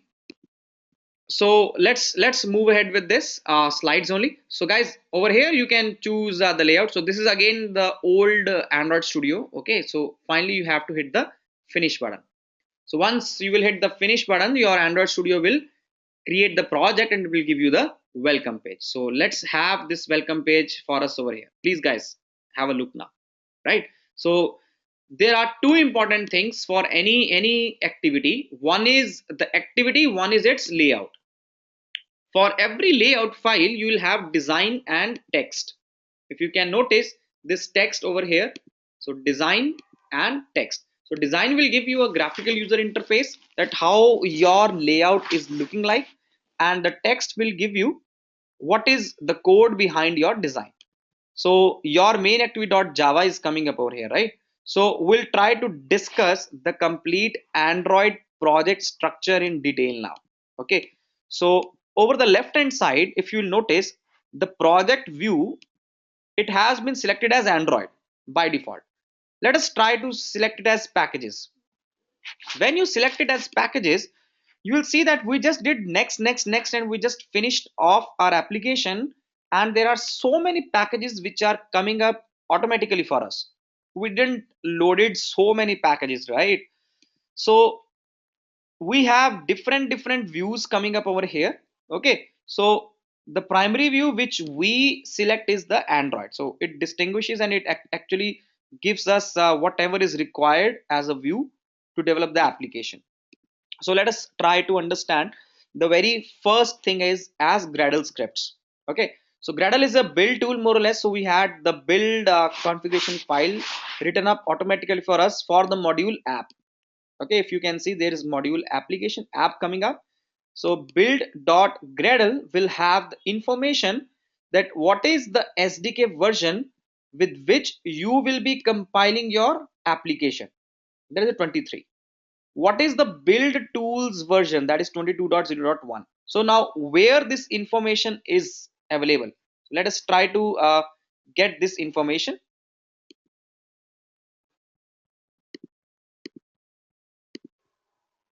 So let's move ahead with this slides only. So guys, over here you can choose the layout. So this is again the old Android Studio. Okay, so finally you have to hit the finish button. So once you will hit the finish button, your Android Studio will create the project and it will give you the welcome page. So let's have this welcome page for us over here. Please guys, have a look now, right? So there are two important things for any activity. One is the activity, one is its layout. For every layout file, you will have design and text. If you can notice this text over here, so design and text. So design will give you a graphical user interface, that how your layout is looking like, and the text will give you what is the code behind your design. So your main activity.java is coming up over here, right? So we'll try to discuss the complete Android project structure in detail now. Okay, so over the left hand side, if you notice the project view, it has been selected as Android by default. Let us try to select it as packages. When you select it as packages, you will see that we just did next, next, next, and we just finished off our application. And there are so many packages which are coming up automatically for us. We didn't loaded so many packages, right? So we have different views coming up over here. Okay, so the primary view which we select is the Android. So it distinguishes and it actually gives us whatever is required as a view to develop the application. So let us try to understand. The very first thing is as Gradle scripts. Okay, so Gradle is a build tool more or less. So we had the build configuration file written up automatically for us for the module app. Okay, if you can see, there is module application app coming up. So build.gradle will have the information that what is the SDK version with which you will be compiling your application. That is a 23. What is the build tools version? That is 22.0.1. So now where this information is available, let us try to get this information.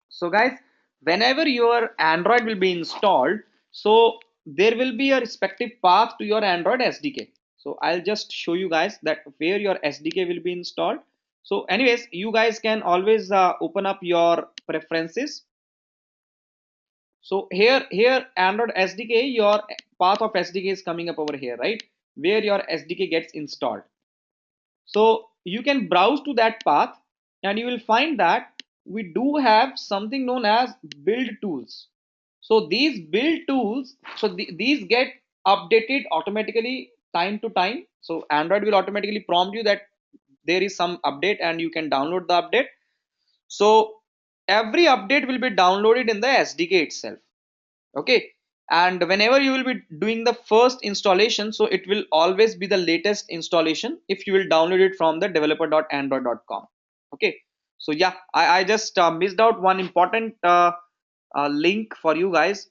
So guys, whenever your Android will be installed, so there will be a respective path to your Android SDK. So I'll just show you guys that where your SDK will be installed. So anyways, you guys can always open up your preferences. So here Android SDK, your path of SDK is coming up over here, right? Where your SDK gets installed. So you can browse to that path and you will find that we do have something known as build tools. So these build tools, so these get updated automatically time to time. So Android will automatically prompt you that there is some update and you can download the update. So every update will be downloaded in the SDK itself. Okay, and whenever you will be doing the first installation, so it will always be the latest installation if you will download it from the developer.android.com. Okay, so yeah, I just missed out one important link for you guys.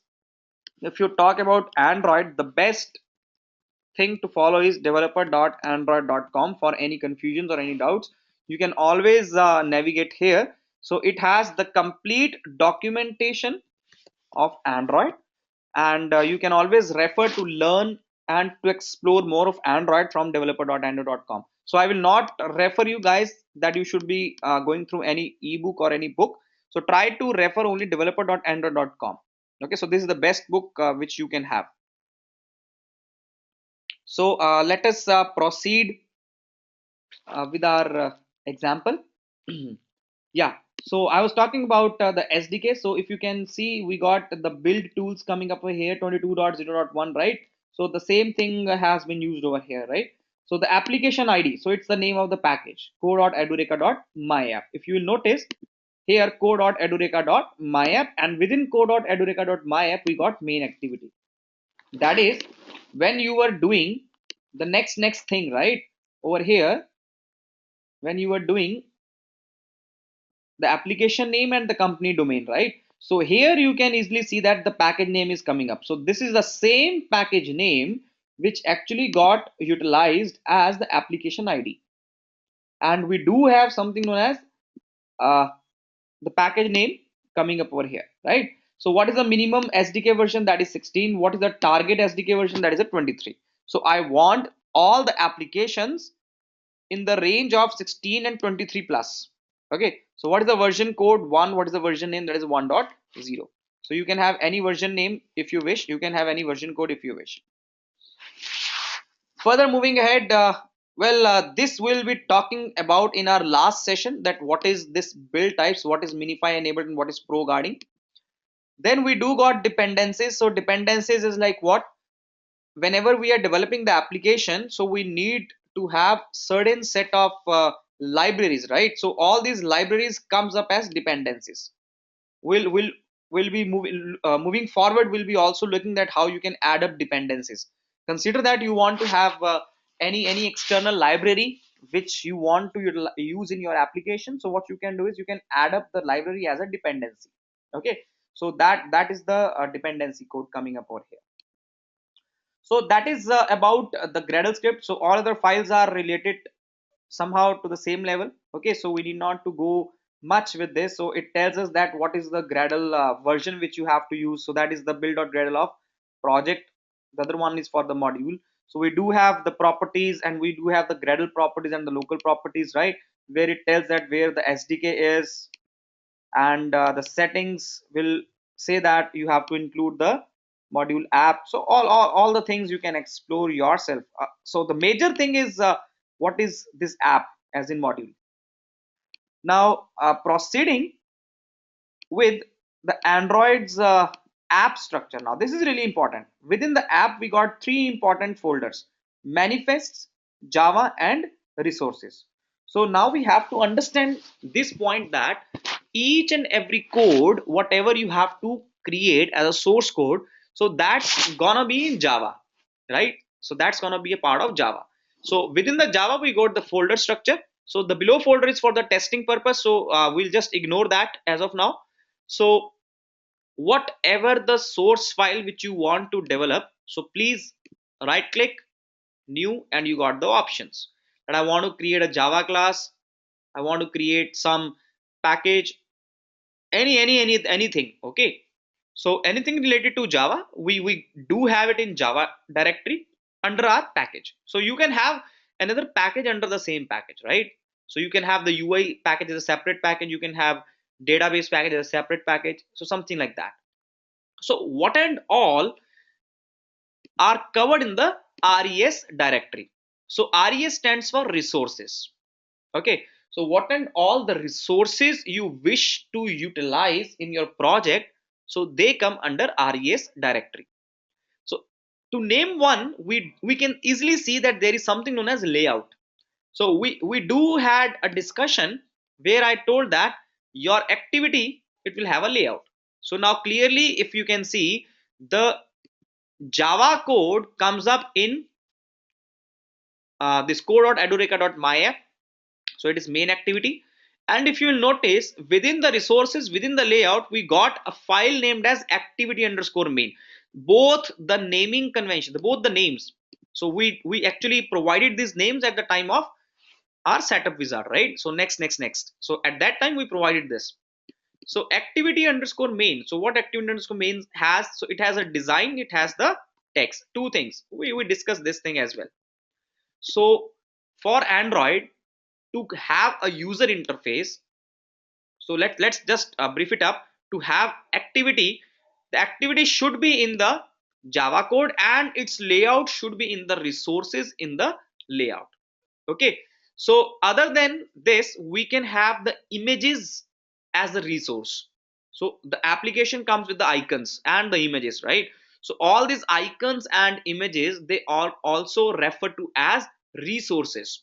If you talk about Android, the best thing to follow is developer.android.com. For any confusions or any doubts, you can always navigate here. So it has the complete documentation of Android, and you can always refer to learn and to explore more of Android from developer.android.com. So I will not refer you guys that you should be going through any ebook or any book. So try to refer only developer.android.com. Okay, so this is the best book which you can have. So let us proceed with our example. Yeah, so I was talking about the SDK. So if you can see, we got the build tools coming up over here, 22.0.1, right? So the same thing has been used over here, right? So the application ID, so it's the name of the package, co.edureka.myapp. If you will notice here, co.edureka.myapp, and within co.edureka.myapp, we got main activity. That is when you were doing the next thing, right? Over here, when you were doing the application name and the company domain, right? So here you can easily see that the package name is coming up. So this is the same package name which actually got utilized as the application ID. And we do have something known as uh, the package name coming up over here, right? So what is the minimum SDK version? That is 16. What is the target SDK version? That is a 23. So I want all the applications in the range of 16 and 23 plus. Okay, so what is the version code 1? What is the version name? That is 1.0. So you can have any version name if you wish. You can have any version code if you wish. Further moving ahead, this will be talking about in our last session, that what is this build types, what is minify enabled, and what is pro guarding. Then we do got dependencies. So dependencies is like what? Whenever we are developing the application, so we need to have certain set of libraries, right? So all these libraries comes up as dependencies. Will be moving forward, we'll be also looking at how you can add up dependencies. Consider that you want to have any external library which you want to use in your application. So what you can do is you can add up the library as a dependency. Okay, so that is the dependency code coming up over here. So that is about the Gradle script. So all other files are related somehow to the same level. Okay, so we need not to go much with this. So it tells us that what is the Gradle version which you have to use. So that is the build.gradle of project. The other one is for the module. So we do have the properties, and we do have the Gradle properties and the local properties, right? Where it tells that where the SDK is, and the settings will say that you have to include the module app. So all the things you can explore yourself. So the major thing is what is this app as in module. Now proceeding with the Android's app structure. Now this is really important. Within the app we got three important folders: manifests, Java, and resources. So now we have to understand this point, that each and every code whatever you have to create as a source code, so that's gonna be in Java, right? So that's gonna be a part of Java. So within the Java we got the folder structure. So the below folder is for the testing purpose, so we'll just ignore that as of now. So whatever the source file which you want to develop, so please right click, new, and you got the options that I want to create a Java class, I want to create some package, anything. Okay, so anything related to Java, we do have it in Java directory under our package. So you can have another package under the same package, right? So you can have the UI package as a separate package, you can have database package as a separate package, so something like that. So what and all are covered in the res directory. So res stands for resources. Okay, so what and all the resources you wish to utilize in your project, so they come under res directory. So to name one, we can easily see that there is something known as layout. So we do had a discussion where I told that your activity, it will have a layout. So now clearly if you can see, the Java code comes up in this code.edureka.myapp. So it is main activity. And if you will notice, within the resources, within the layout, we got a file named as activity underscore main. Both the naming convention, both the names. So we actually provided these names at the time of our setup wizard, right? So next. So at that time we provided this. So activity underscore main. So what activity underscore main has? So it has a design, it has the text. Two things. We discussed this thing as well. So for Android to have a user interface, so let's just brief it up. To have activity, the activity should be in the Java code, and its layout should be in the resources in the layout. Okay, so other than this, we can have the images as a resource. So the application comes with the icons and the images, right? So all these icons and images, they are also referred to as resources.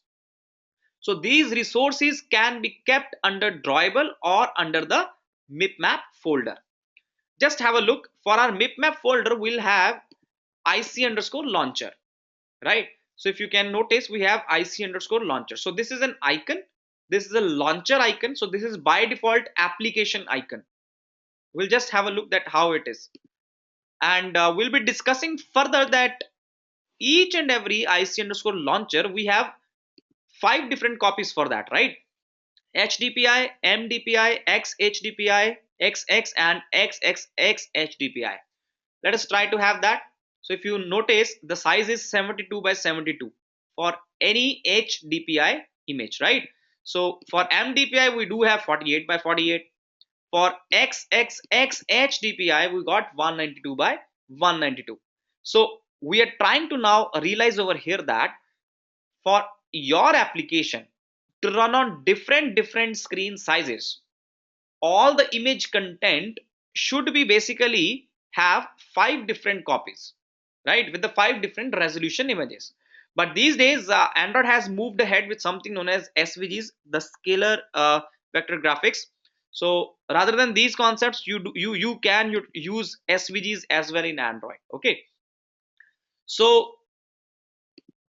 So these resources can be kept under drawable or under the mipmap folder. Just have a look. For our mipmap folder, we'll have IC underscore launcher, right? So if you can notice, we have IC underscore launcher. So this is an icon. This is a launcher icon. So this is by default application icon. We'll just have a look at how it is. And we'll be discussing further that each and every IC underscore launcher, we have 5 different copies for that, right? HDPI, MDPI, XHDPI, XX, and XXX HDPI. Let us try to have that. So if you notice, the size is 72 by 72 for any HDPI image, right? So for MDPI, we do have 48 by 48. For XXX HDPI, we got 192 by 192. So we are trying to now realize over here that for your application to run on different screen sizes, all the image content should be basically have 5 different copies, right, with the 5 different resolution images. But these days Android has moved ahead with something known as SVGs, the scalar vector graphics. So rather than these concepts, you can use SVGs as well in Android. Okay, so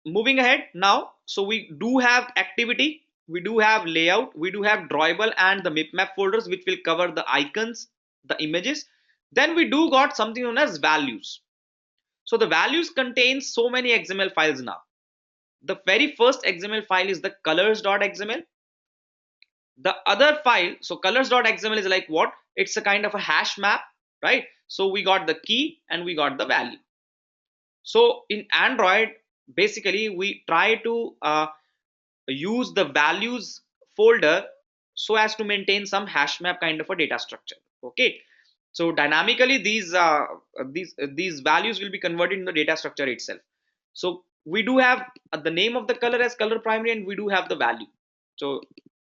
moving ahead now, so we do have activity, we do have layout, we do have drawable and the mipmap folders which will cover the icons, the images. Then we do got something known as values. So the values contain so many XML files. Now the very first XML file is the colors.xml. The other file, so colors.xml is like what? It's a kind of a hash map, right? So we got the key and we got the value. So in Android, basically we try to use the values folder so as to maintain some hash map kind of a data structure. Okay, so dynamically these values will be converted in the data structure itself. So we do have the name of the color as color primary, and we do have the value. So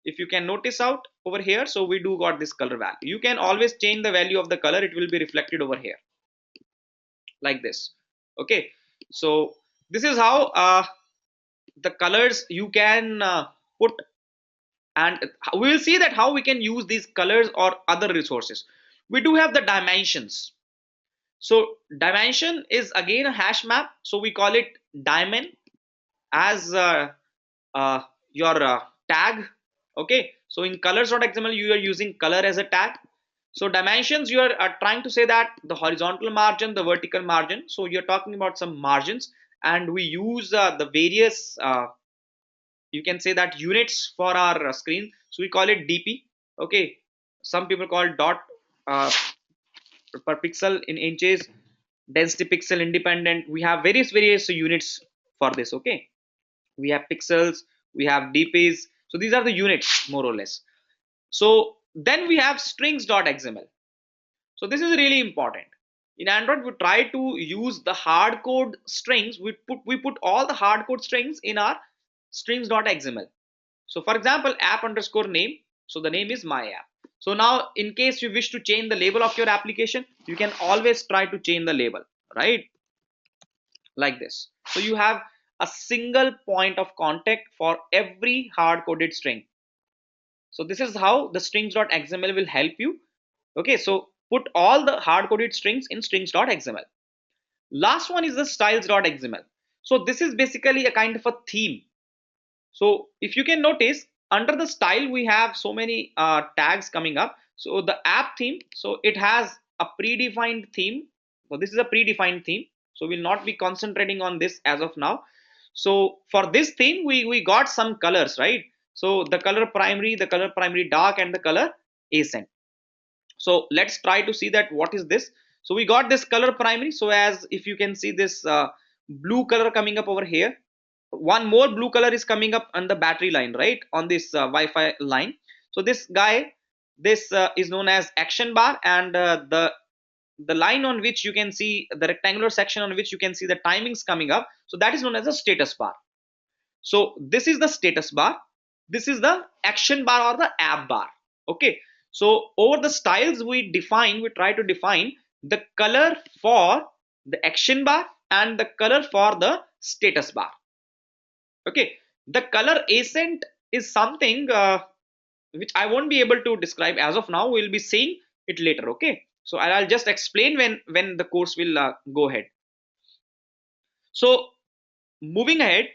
if you can notice out over here, so we do got this color value. You can always change the value of the color, it will be reflected over here like this. Okay, so this is how the colors you can put, and we will see that how we can use these colors or other resources. We do have the dimensions. So dimension is again a hash map, so we call it diamond as uh, your tag. Okay, so in colors.xml you are using color as a tag. So dimensions, you are trying to say that the horizontal margin, the vertical margin, so you're talking about some margins, and we use the various you can say that units for our screen, so we call it dp. Okay, some people call dot uh, per pixel in inches, density pixel independent. We have various units for this. Okay, we have pixels, we have dps, so these are the units more or less. So then we have strings.xml. so this is really important. In Android we try to use the hard code strings. We put all the hard code strings in our strings.xml. So for example, app underscore name. So the name is my app. So now in case you wish to change the label of your application, you can always try to change the label, right? Like this. So you have a single point of contact for every hard coded string. So this is how the strings.xml will help you. Okay, so put all the hard coded strings in strings.xml. Last one is the styles.xml. So this is basically a kind of a theme. So if you can notice, under the style we have so many tags coming up. So the app theme, so it has a predefined theme. So this is a predefined theme, so we'll not be concentrating on this as of now. So for this theme we got some colors, right? So the color primary dark, and the color accent. So let's try to see that what is this. So we got this color primary. So as if you can see this blue color coming up over here, one more blue color is coming up on the battery line, right, on this Wi-Fi line. So this guy, this is known as action bar, and the line on which you can see the rectangular section on which you can see the timings coming up, so that is known as a status bar. So this is the status bar, this is the action bar or the app bar. Okay, so over the styles we try to define the color for the action bar and the color for the status bar. Okay, the color accent is something which I won't be able to describe as of now. We'll be seeing it later. Okay, so I'll just explain when the course will go ahead. So moving ahead,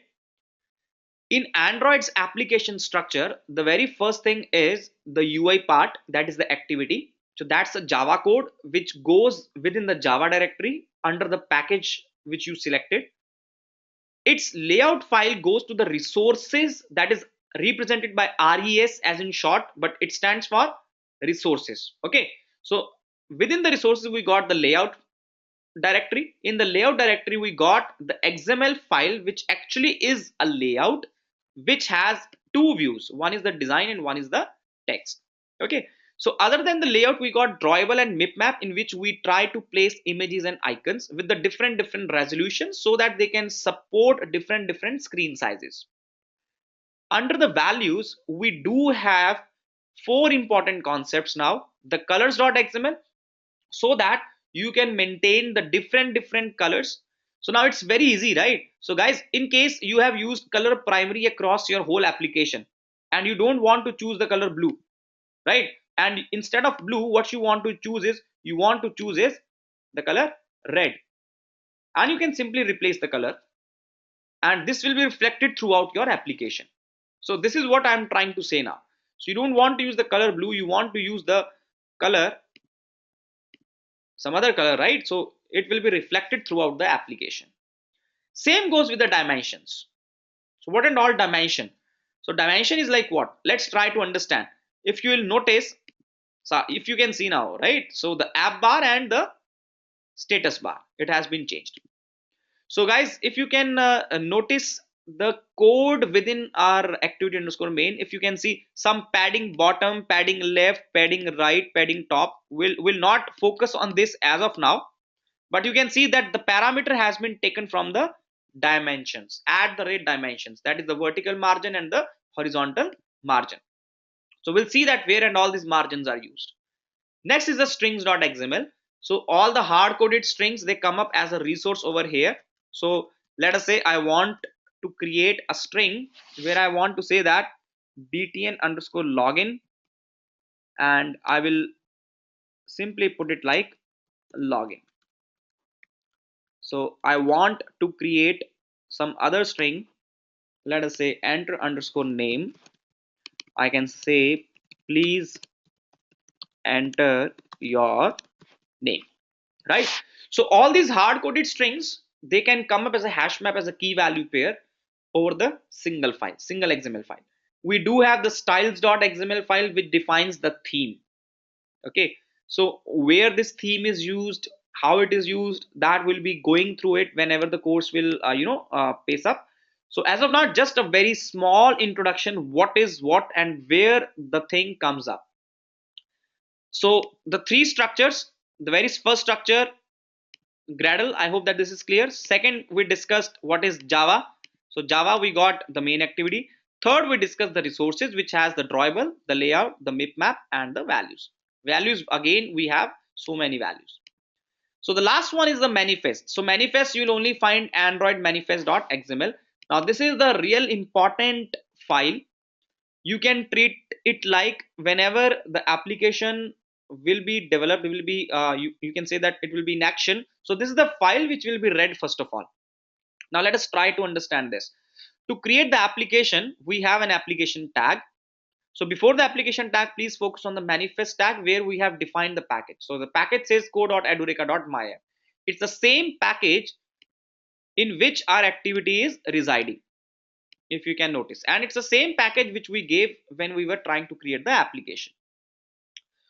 in Android's application structure, the very first thing is the UI part, that is the activity. So that's a Java code which goes within the Java directory under the package which you selected. Its layout file goes to the resources, that is represented by res as in short, but it stands for resources. Okay, so within the resources we got the layout directory. In the layout directory we got the xml file, which actually is a layout which has two views, one is the design and one is the text. Okay, so other than the layout we got drawable and mipmap, in which we try to place images and icons with the different resolutions so that they can support different screen sizes. Under the values we do have four important concepts now: the colors.xml, so that you can maintain the different colors. So now it's very easy, right? So guys, in case you have used color primary across your whole application and you don't want to choose the color blue, right, and instead of blue what you want to choose is the color red, and you can simply replace the color, and this will be reflected throughout your application. So this is what I am trying to say now. So you don't want to use the color blue, you want to use the color, some other color, right? So it will be reflected throughout the application. Same goes with the dimensions. So what and all dimension? So dimension is like what? Let's try to understand. if you will notice, so if you can see now, right? So the app bar and the status bar, it has been changed. So guys, if you can notice the code within our activity underscore main, if you can see some padding bottom, padding left, padding right, padding top, will not focus on this as of now, but you can see that the parameter has been taken from the dimensions, at the rate dimensions, that is the vertical margin and the horizontal margin. So we'll see that where and all these margins are used. Next is the strings.xml. So all the hard coded strings, they come up as a resource over here. So let us say I want to create a string where I want to say that btn underscore login, and I will simply put it like login. So I want to create some other string, let us say enter underscore name. I can say please enter your name, right? So all these hard coded strings, they can come up as a hash map as a key value pair over the single file, single xml file. We do have the styles.xml file which defines the theme. Okay, so where this theme is used, how it is used, that will be going through it whenever the course will pace up. So as of now, just a very small introduction, what is what and where the thing comes up. So the three structures, the very first structure, Gradle, I hope that this is clear. Second, we discussed what is Java. So Java, we got the main activity. Third, we discussed the resources, which has the drawable, the layout, the map, and the values. Values, again, we have so many values. So the last one is the manifest. So manifest, you'll only find Android manifest.xml. Now this is the real important file. You can treat it like whenever the application will be developed, will be you can say that it will be in action. So this is the file which will be read first of all. Now let us try to understand this. To create the application, we have an application tag. So before the application tag, please focus on the manifest tag where we have defined the package. So the package says co.edureka.my. It's the same package in which our activity is residing, if you can notice, and it's the same package which we gave when we were trying to create the application.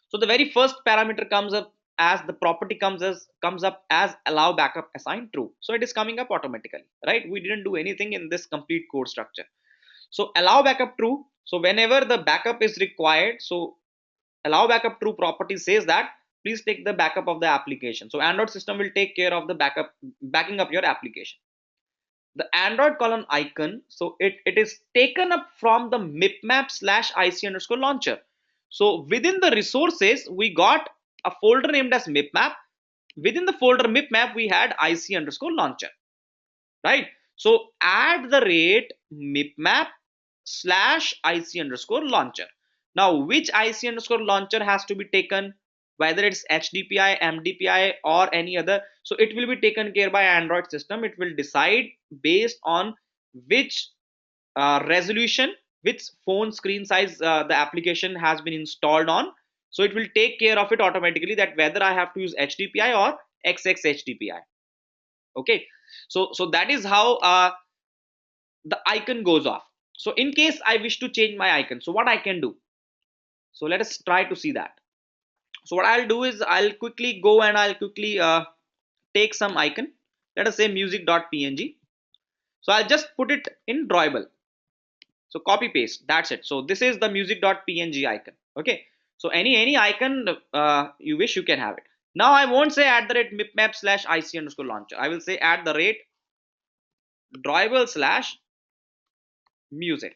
So the very first parameter comes up as the property comes up as allow backup assign true. So it is coming up automatically, right? We didn't do anything in this complete code structure. So allow backup true. So whenever the backup is required, so allow backup true property says that please take the backup of the application. So Android system will take care of the backing up your application. The Android colon icon, so it is taken up from the mipmap slash ic underscore launcher. So within the resources, we got a folder named as mipmap. Within the folder mipmap, we had ic underscore launcher, right? So add the rate mipmap slash ic underscore launcher. Now which ic underscore launcher has to be taken, whether it's hdpi, mdpi, or any other, so it will be taken care by Android system. It will decide based on which resolution, which phone screen size the application has been installed on. So it will take care of it automatically, that whether I have to use hdpi or xx hdpi. Okay, so that is how the icon goes off. So in case I wish to change my icon, so what I can do, so let us try to see that. So what I'll do is I'll quickly go and I'll quickly take some icon, let us say music.png. So I'll just put it in drawable. So copy paste, that's it. So this is the music.png icon. Okay, so any icon you wish, you can have it. Now I won't say at the rate mipmap slash ic underscore launcher. I will say at the rate drawable slash music,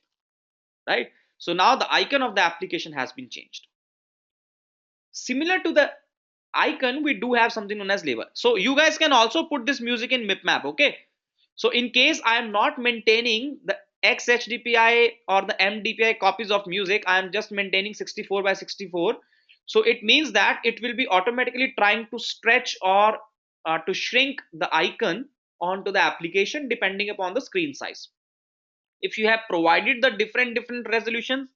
right? So now the icon of the application has been changed. Similar to the icon, we do have something known as label. So you guys can also put this music in mipmap. Okay, so in case I am not maintaining the xhdpi or the mdpi copies of music, I am just maintaining 64 by 64. So it means that it will be automatically trying to stretch or to shrink the icon onto the application depending upon the screen size. If you have provided the different resolutions,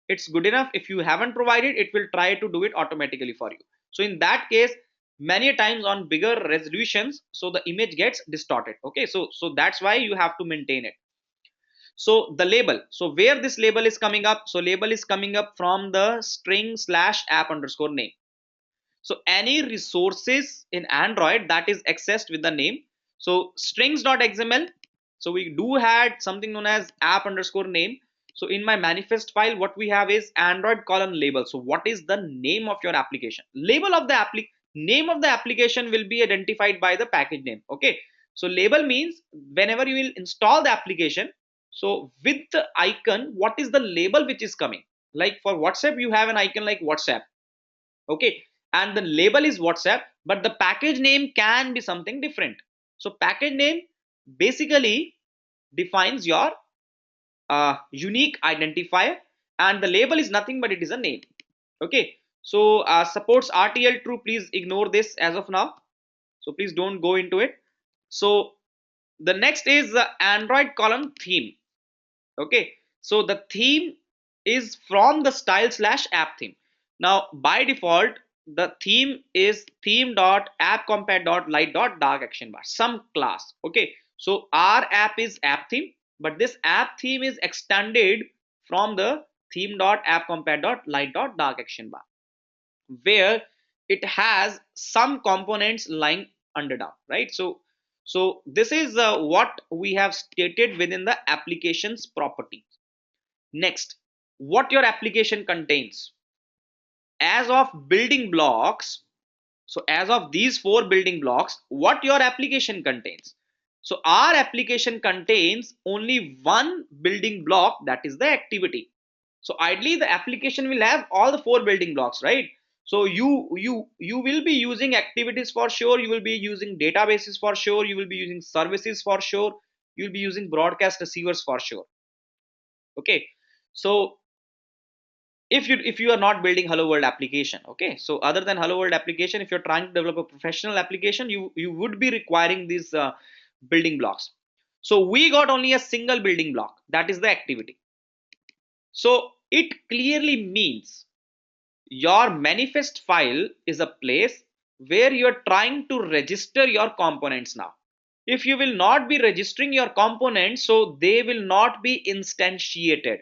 it's good enough. If you haven't provided, it will try to do it automatically for you. So in that case, many times on bigger resolutions, so the image gets distorted. Okay, so that's why you have to maintain it. So the label, so where this label is coming up, so label is coming up from the string slash app underscore name. So any resources in Android that is accessed with the name. So strings.xml. So we do had something known as app underscore name. So in my manifest file, what we have is Android colon label. So what is the name of your application? Label of the name of the application will be identified by the package name. Okay. So label means whenever you will install the application, so with the icon, what is the label which is coming? Like for WhatsApp, you have an icon like WhatsApp. Okay, and the label is WhatsApp, but the package name can be something different. So package name basically defines your unique identifier, and the label is nothing but it is a name. Okay, so supports RTL true, please ignore this as of now, so please don't go into it. So the next is the Android column theme. Okay, so the theme is from the style slash app theme. Now by default the theme is theme.appcompat.light.dark action bar, some class. Okay, so our app is app theme, but this app theme is extended from the theme.appcompat.light.dark action bar, where it has some components lying under down, right? So this is what we have stated within the applications property. Next, what your application contains as of building blocks. So as of these four building blocks, what your application contains? So our application contains only one building block, that is the activity. So ideally the application will have all the four building blocks, right? So you will be using activities for sure, you will be using databases for sure, you will be using services for sure, you will be using broadcast receivers for sure. Okay, so if you are not building hello world application, okay, so other than hello world application, if you're trying to develop a professional application, you would be requiring these building blocks. So we got only a single building block, that is the activity. So it clearly means your manifest file is a place where you're trying to register your components. Now if you will not be registering your components, so they will not be instantiated.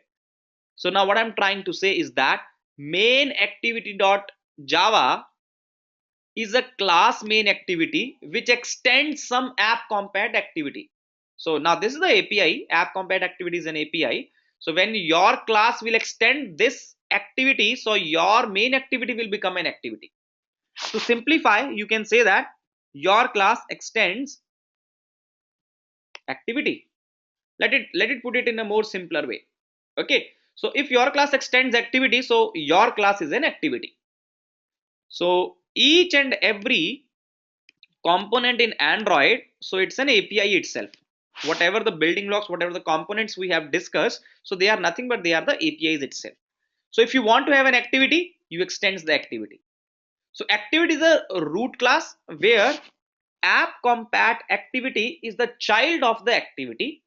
So now what I'm trying to say is that main activity.java is a class main activity which extends some app compat activity. So now this is the API, app compat activity is an API. So when your class will extend this activity, so your main activity will become an activity. To simplify, you can say that your class extends activity. Let it put it in a more simpler way. Okay, so if your class extends activity, so your class is an activity. So each and every component in Android, so it's an API itself. Whatever the building blocks, whatever the components we have discussed, so they are nothing but they are the APIs itself. So if you want to have an activity, you extends the activity. So activity is a root class where app compat activity is the child of the activity.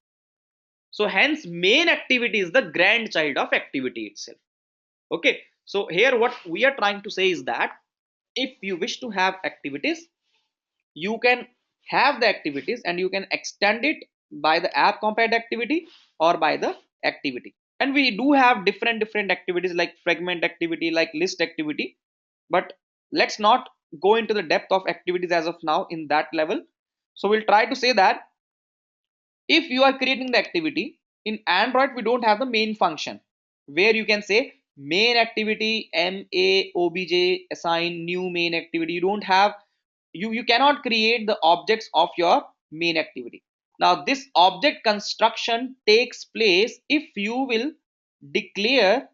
So hence main activity is the grandchild of activity itself. Okay, so here what we are trying to say is that if you wish to have activities, you can have the activities and you can extend it by the app compat activity or by the activity. And we do have different activities like fragment activity, like list activity, but let's not go into the depth of activities as of now in that level. So we'll try to say that if you are creating the activity in Android, we don't have the main function where you can say main activity obj assign new main activity. You don't have, you cannot create the objects of your main activity. Now this object construction takes place if you will declare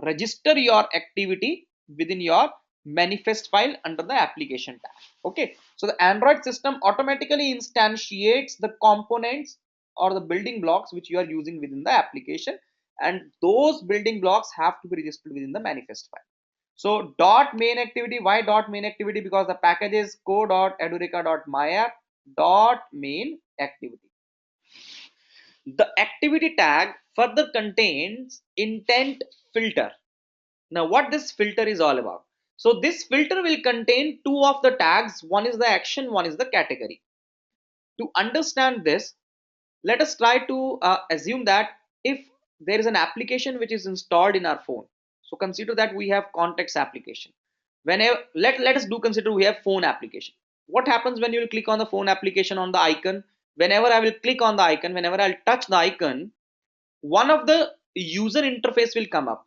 register your activity within your manifest file under the application tab. Okay, so the Android system automatically instantiates the components or the building blocks which you are using within the application, and those building blocks have to be registered within the manifest file. So dot main activity, why dot main activity? Because the package is co.edureka.myapp dot main activity. The activity tag further contains intent filter. Now what this filter is all about? So this filter will contain two of the tags, one is the action, one is the category. To understand this, let us try to assume that if there is an application which is installed in our phone. So consider that we have contacts application. Whenever let us do consider we have phone application. What happens when you will click on the phone application on the icon? Whenever I will click on the icon, whenever I'll touch the icon, one of the user interface will come up,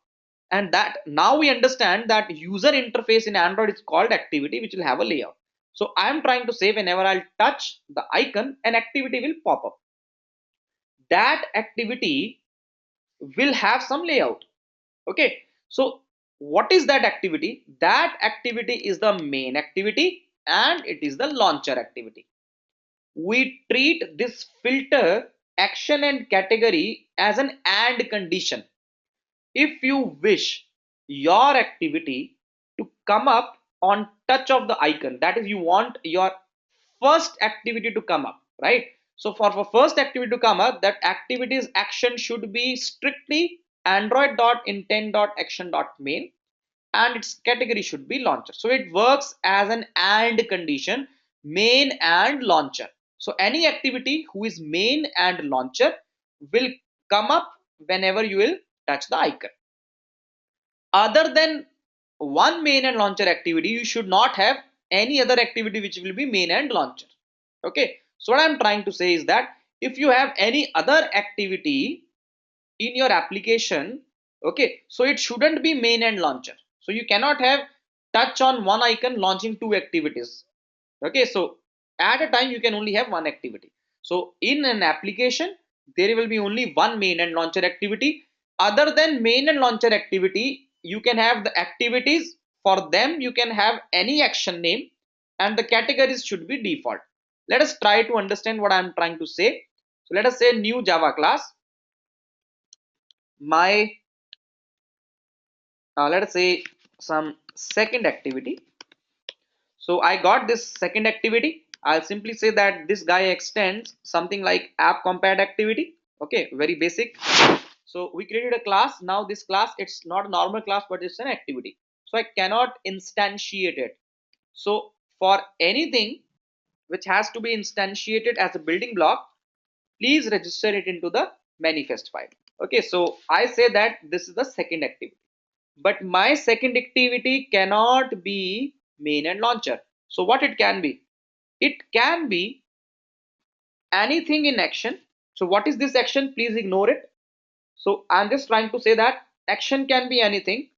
and that now we understand that user interface in Android is called activity, which will have a layout. So I am trying to say whenever I'll touch the icon, an activity will pop up. That activity will have some layout. Okay, so what is that activity? That activity is the main activity and it is the launcher activity. We treat this filter action and category as an and condition. If you wish your activity to come up on touch of the icon, that is you want your first activity to come up, right? So for first activity to come up, that activity's action should be strictly android.intent.action.main and its category should be launcher. So it works as an and condition, main and launcher. So any activity who is main and launcher will come up whenever you will touch the icon. Other than one main and launcher activity, you should not have any other activity which will be main and launcher. Okay, so what I'm trying to say is that if you have any other activity in your application, okay, so it shouldn't be main and launcher. So you cannot have touch on one icon launching two activities. Okay, so at a time you can only have one activity. So in an application there will be only one main and launcher activity. Other than main and launcher activity, you can have the activities. For them you can have any action name and the categories should be default. Let us try to understand what I am trying to say. So let us say new Java class, my let us say some second activity. So I got this second activity. I'll simply say that this guy extends something like app compared activity. Okay, very basic. So we created a class. Now this class, it's not a normal class, but it's an activity. So I cannot instantiate it. So for anything which has to be instantiated as a building block, please register it into the manifest file. Okay, so I say that this is the second activity, but my second activity cannot be main and launcher. So what it can be? It can be anything in action. So what is this action? Please ignore it. So I'm just trying to say that action can be anything,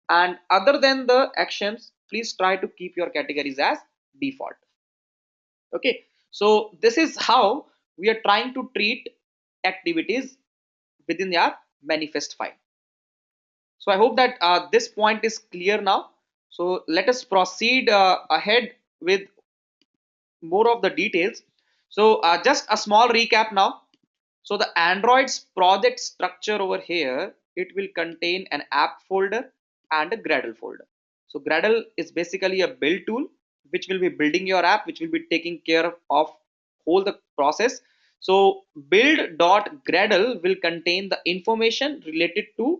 and other than the actions, please try to keep your categories as default. Okay, so this is how we are trying to treat activities within your manifest file. So I hope that this point is clear now. So let us proceed ahead with more of the details. So just a small recap now. So the Android's project structure over here, it will contain an app folder and a Gradle folder. So Gradle is basically a build tool which will be building your app, which will be taking care of whole the process. So build.gradle will contain the information related to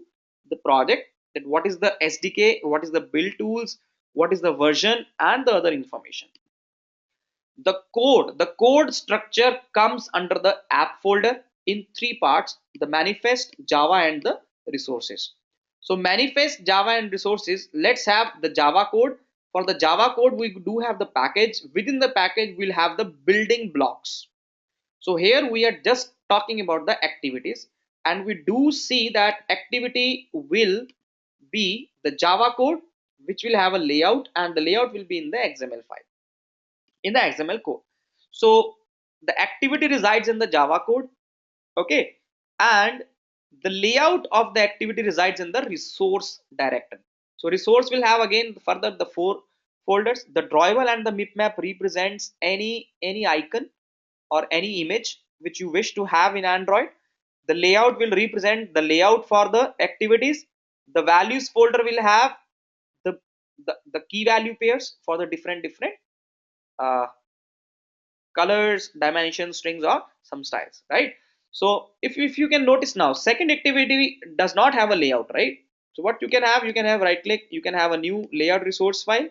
the project, that what is the SDK, what is the build tools, what is the version and the other information. The code structure comes under the app folder in three parts: the manifest, Java and the resources. So manifest, Java and resources, let's have the Java code. For the Java code we do have the package. Within the package we'll have the building blocks. So here we are just talking about the activities, and we do see that activity will be the Java code, which will have a layout, and the layout will be in the XML file, in the XML code. So the activity resides in the Java code, okay, and the layout of the activity resides in the resource directory. So resource will have again further the four folders. The drawable and the mipmap represents any icon or any image which you wish to have in Android. The layout will represent the layout for the activities. The values folder will have the the key value pairs for the different uh, colors, dimensions, strings, or some styles, right? So if you can notice now, second activity does not have a layout, right? So what you can have right click, you can have a new layout resource file,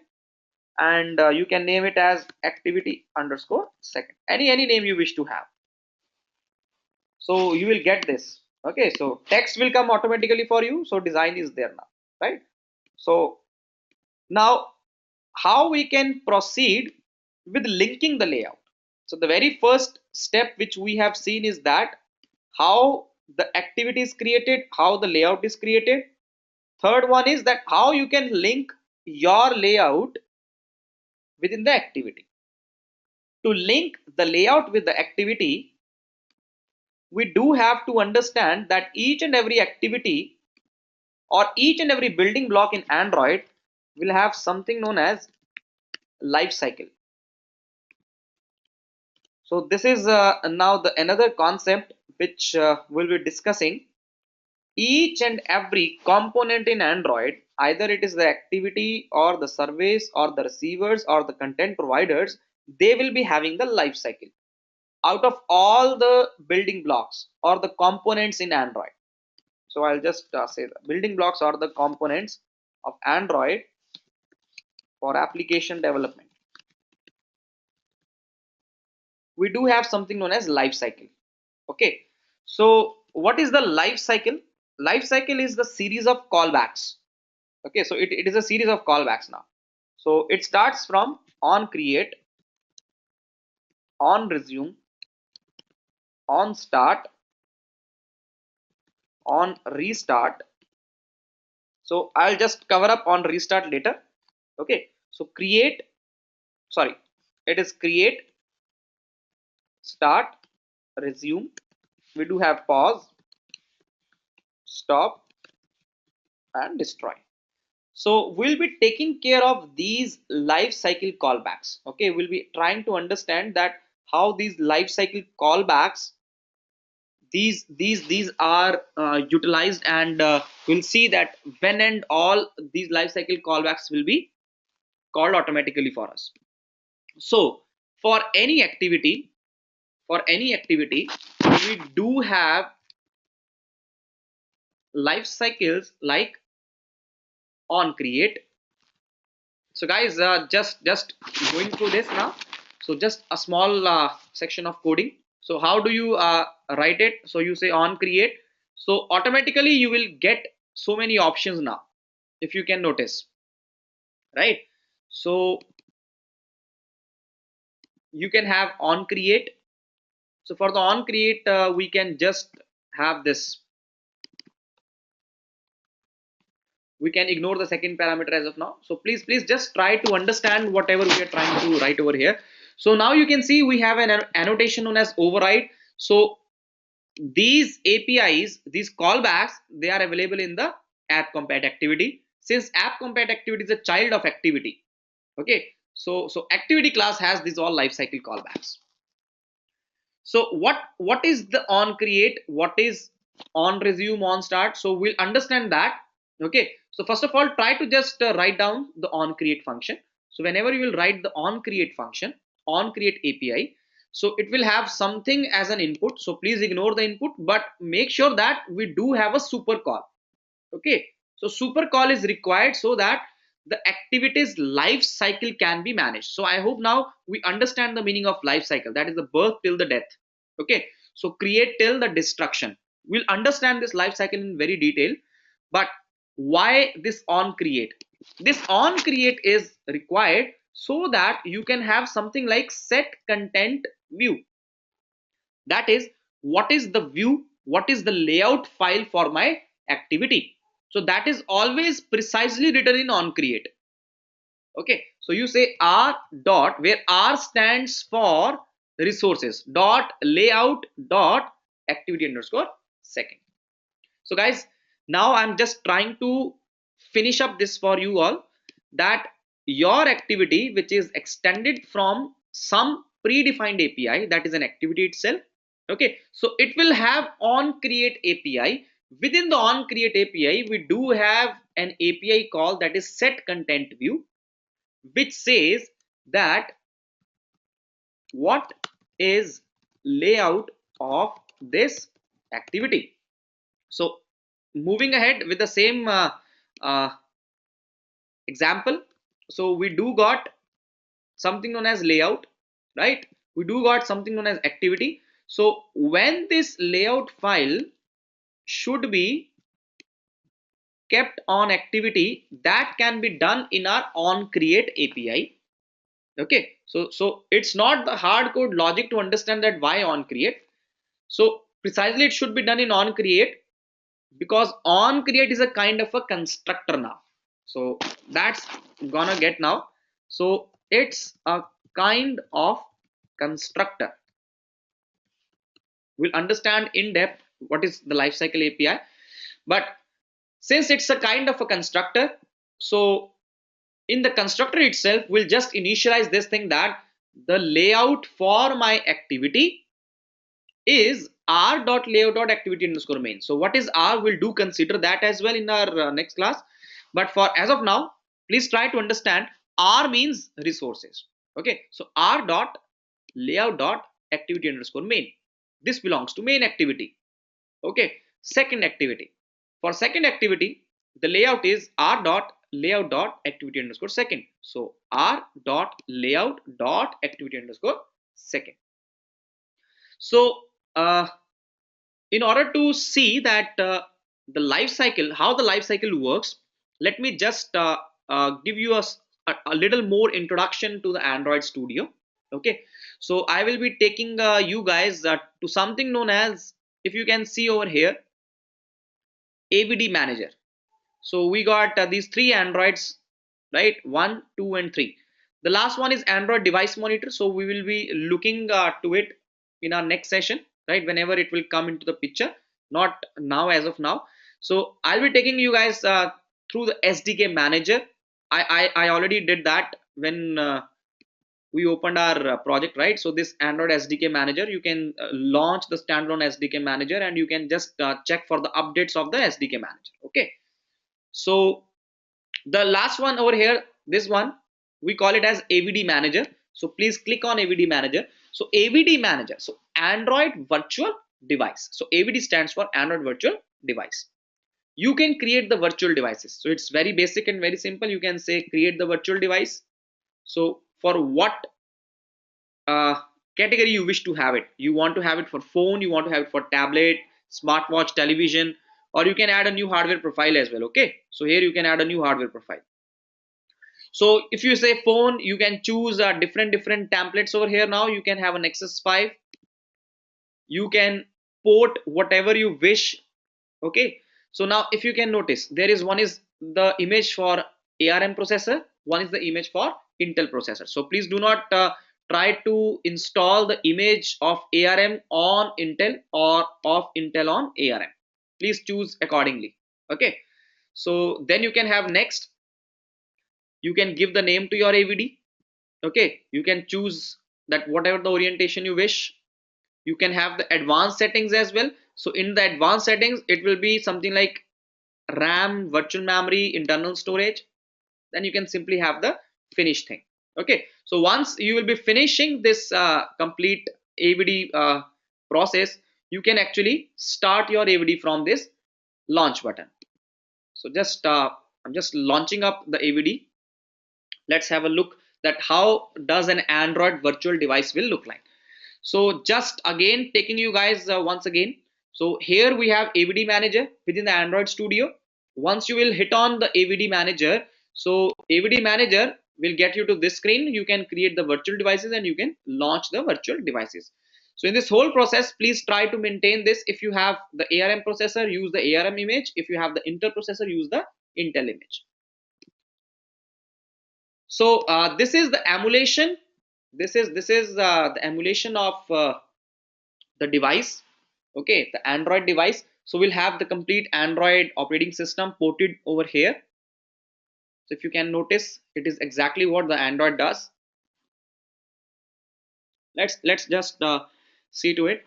and you can name it as activity underscore second, any name you wish to have. So you will get this. Okay, so text will come automatically for you, so design is there now, right? So now how we can proceed with linking the layout. So the very first step which we have seen is that how the activity is created, how the layout is created. Third one is that how you can link your layout within the activity. To link the layout with the activity, we do have to understand that each and every activity or each and every building block in Android will have something known as life cycle. So this is now the another concept which we'll be discussing. Each and every component in Android, either it is the activity or the service or the receivers or the content providers, they will be having the life cycle out of all the building blocks or the components in Android. So I'll just say the building blocks or the components of Android for application development. We do have something known as life cycle. Okay, so what is the life cycle? Life cycle is the series of callbacks. Okay, so it is a series of callbacks now. So it starts from on create, on resume, on start, on restart. So I'll just cover up on restart later. Okay, so create, sorry, it is create, start, resume. We do have pause, stop, and destroy. So we'll be taking care of these life cycle callbacks. Okay, we'll be trying to understand that how these life cycle callbacks, these are utilized, and we'll see that when and all these life cycle callbacks will be called automatically for us. So for any activity, we do have life cycles like on create. So guys, just going through this now. So just a small section of coding. So how do you write it? So you say on create, so automatically you will get so many options now, if you can notice, right? So you can have on create. So for the on create, we can just have this. We can ignore the second parameter as of now. So please just try to understand whatever we are trying to write over here. So now you can see we have an annotation known as override. So these APIs, these callbacks, they are available in the app compat activity. Since app compat activity is a child of activity, okay, so activity class has these all lifecycle callbacks. So what is the on create, what is on resume, on start? So we'll understand that. Okay, so first of all, try to just write down the on create function. So whenever you will write the on create function, on create API, so it will have something as an input. So please ignore the input, but make sure that we do have a super call. Okay, so super call is required so that the activities life cycle can be managed. So I hope now we understand the meaning of life cycle, that is the birth till the death. Okay, so create till the destruction. We'll understand this life cycle in very detail. But why this on create? This on create is required so that you can have something like set content view. That is, what is the view, what is the layout file for my activity? So that is always precisely written in on create. Okay, so you say r dot, where r stands for resources, dot layout dot activity underscore second. So guys, now I'm just trying to finish up this for you all, that your activity which is extended from some predefined API, that is an activity itself. Okay, so it will have on create API. Within the on create API, we do have an API call that is set content view, which says that what is layout of this activity. So moving ahead with the same uh, example, so we do got something known as layout, right? We do got something known as activity. So when this layout file should be kept on activity that can be done in our on create API. Okay, so it's not the hard code logic to understand that why on create. So precisely it should be done in on create, because on create is a kind of a constructor now. So that's gonna get now. So it's a kind of constructor. We'll understand in depth what is the lifecycle API, but since it's a kind of a constructor, so in the constructor itself we'll just initialize this thing that the layout for my activity is r.layout.activity underscore main. So what is r, we'll do consider that as well in our next class, but for as of now please try to understand r means resources. Okay, so r dot layout dot activity underscore main, this belongs to main activity. Okay, second activity, for second activity the layout is r dot layout dot activity underscore second. So r dot layout dot activity underscore second. So in order to see that the life cycle, how the life cycle works, let me just give you a little more introduction to the Android Studio. Okay, so I will be taking you guys to something known as, if you can see over here, AVD manager. So we got these three Androids, right? 1, 2, and 3. The last one is Android device monitor. So we will be looking to it in our next session, right? Whenever it will come into the picture, not now as of now. So I'll be taking you guys through the SDK manager. I already did that when we opened our project, right? So this Android SDK manager, you can launch the standalone SDK manager and you can just check for the updates of the SDK manager. Okay, so the last one over here, this one, we call it as AVD manager. So please click on AVD manager. So AVD manager, so Android virtual device. So AVD stands for Android virtual device. You can create the virtual devices. So it's very basic and very simple. You can say create the virtual device. So for what uh, category you wish to have it, you want to have it for phone, you want to have it for tablet, smartwatch, television, or you can add a new hardware profile as well. Okay, so here you can add a new hardware profile. So if you say phone, you can choose different templates over here. Now you can have an Nexus 5, you can port whatever you wish. Okay, so now if you can notice, there is one is the image for ARM processor, one is the image for Intel processor. So please do not try to install the image of ARM on Intel or of Intel on ARM. Please choose accordingly. Okay, so then you can have next, you can give the name to your AVD. Okay, you can choose that whatever the orientation you wish. You can have the advanced settings as well. So in the advanced settings it will be something like RAM, virtual memory, internal storage. Then you can simply have the finish thing. Okay, so once you will be finishing this complete AVD process, you can actually start your AVD from this launch button. So just I'm just launching up the AVD. Let's have a look that how does an Android virtual device will look like. So just again taking you guys once again. So here we have AVD manager within the Android Studio. Once you will hit on the AVD manager, so AVD manager will get you to this screen. You can create the virtual devices and you can launch the virtual devices. So in this whole process, please try to maintain this. If you have the ARM processor, use the ARM image. If you have the Intel processor, use the Intel image. So this is the emulation. This is the emulation of the device. Okay, the Android device. So we'll have the complete Android operating system ported over here. So if you can notice, it is exactly what the Android does. Let's just see to it.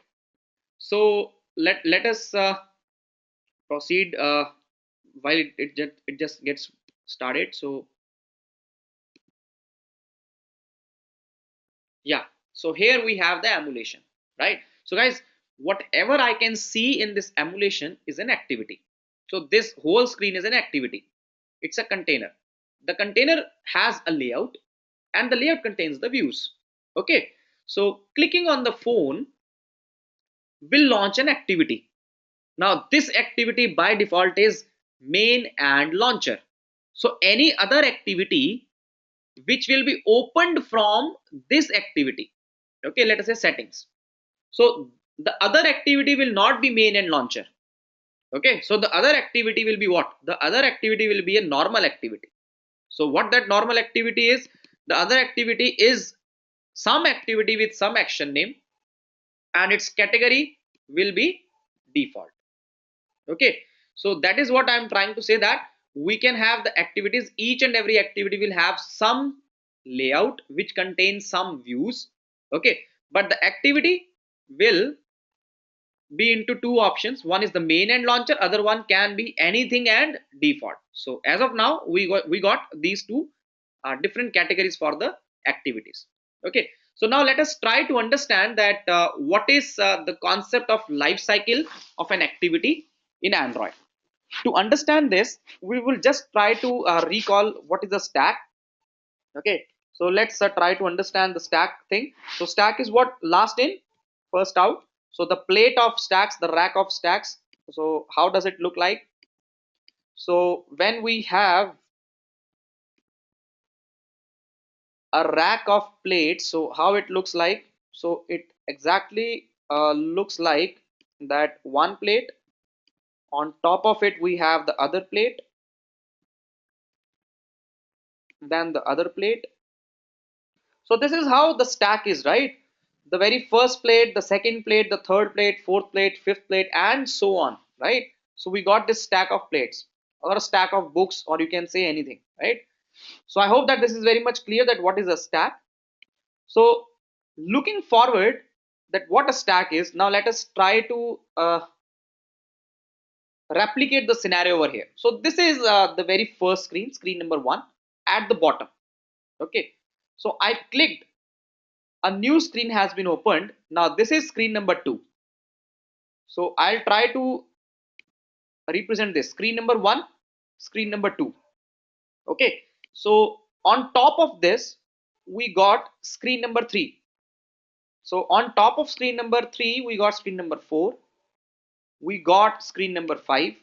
So let us proceed while it just gets started. So yeah, so here we have the emulation, right? So guys, whatever I can see in this emulation is an activity. So this whole screen is an activity. It's a container. The container has a layout and the layout contains the views. Okay, so clicking on the phone will launch an activity. Now this activity by default is main and launcher. So any other activity which will be opened from this activity, okay, let us say settings. So the other activity will not be main and launcher. Okay, so the other activity will be what? The other activity will be a normal activity. So what that normal activity is? The other activity is some activity with some action name, and its category will be default. Okay, so that is what I am trying to say, that we can have the activities, each and every activity will have some layout which contains some views. Okay, but the activity will be into two options. One is the main and launcher, other one can be anything and default. So as of now we got these two different categories for the activities. Okay, so now let us try to understand that what is the concept of life cycle of an activity in Android. To understand this, we will just try to recall what is the stack. Okay, so let's try to understand the stack thing. So stack is what? Last in, first out. So the plate of stacks, the rack of stacks. So how does it look like? So when we have a rack of plates, so how it looks like? So it exactly looks like that one plate, on top of it we have the other plate, then the other plate. So this is how the stack is, right? The very first plate, the second plate, the third plate, fourth plate, fifth plate, and so on, right? So we got this stack of plates, or a stack of books, or you can say anything, right? So I hope that this is very much clear that what is a stack. So looking forward, that what a stack is, now let us try to replicate the scenario over here. So this is the very first screen, screen number one at the bottom. Okay, so I clicked, a new screen has been opened. Now this is screen number two. So I'll try to represent this screen number one, screen number two. Okay, so on top of this we got screen number three. So on top of screen number three we got screen number four, we got screen number five,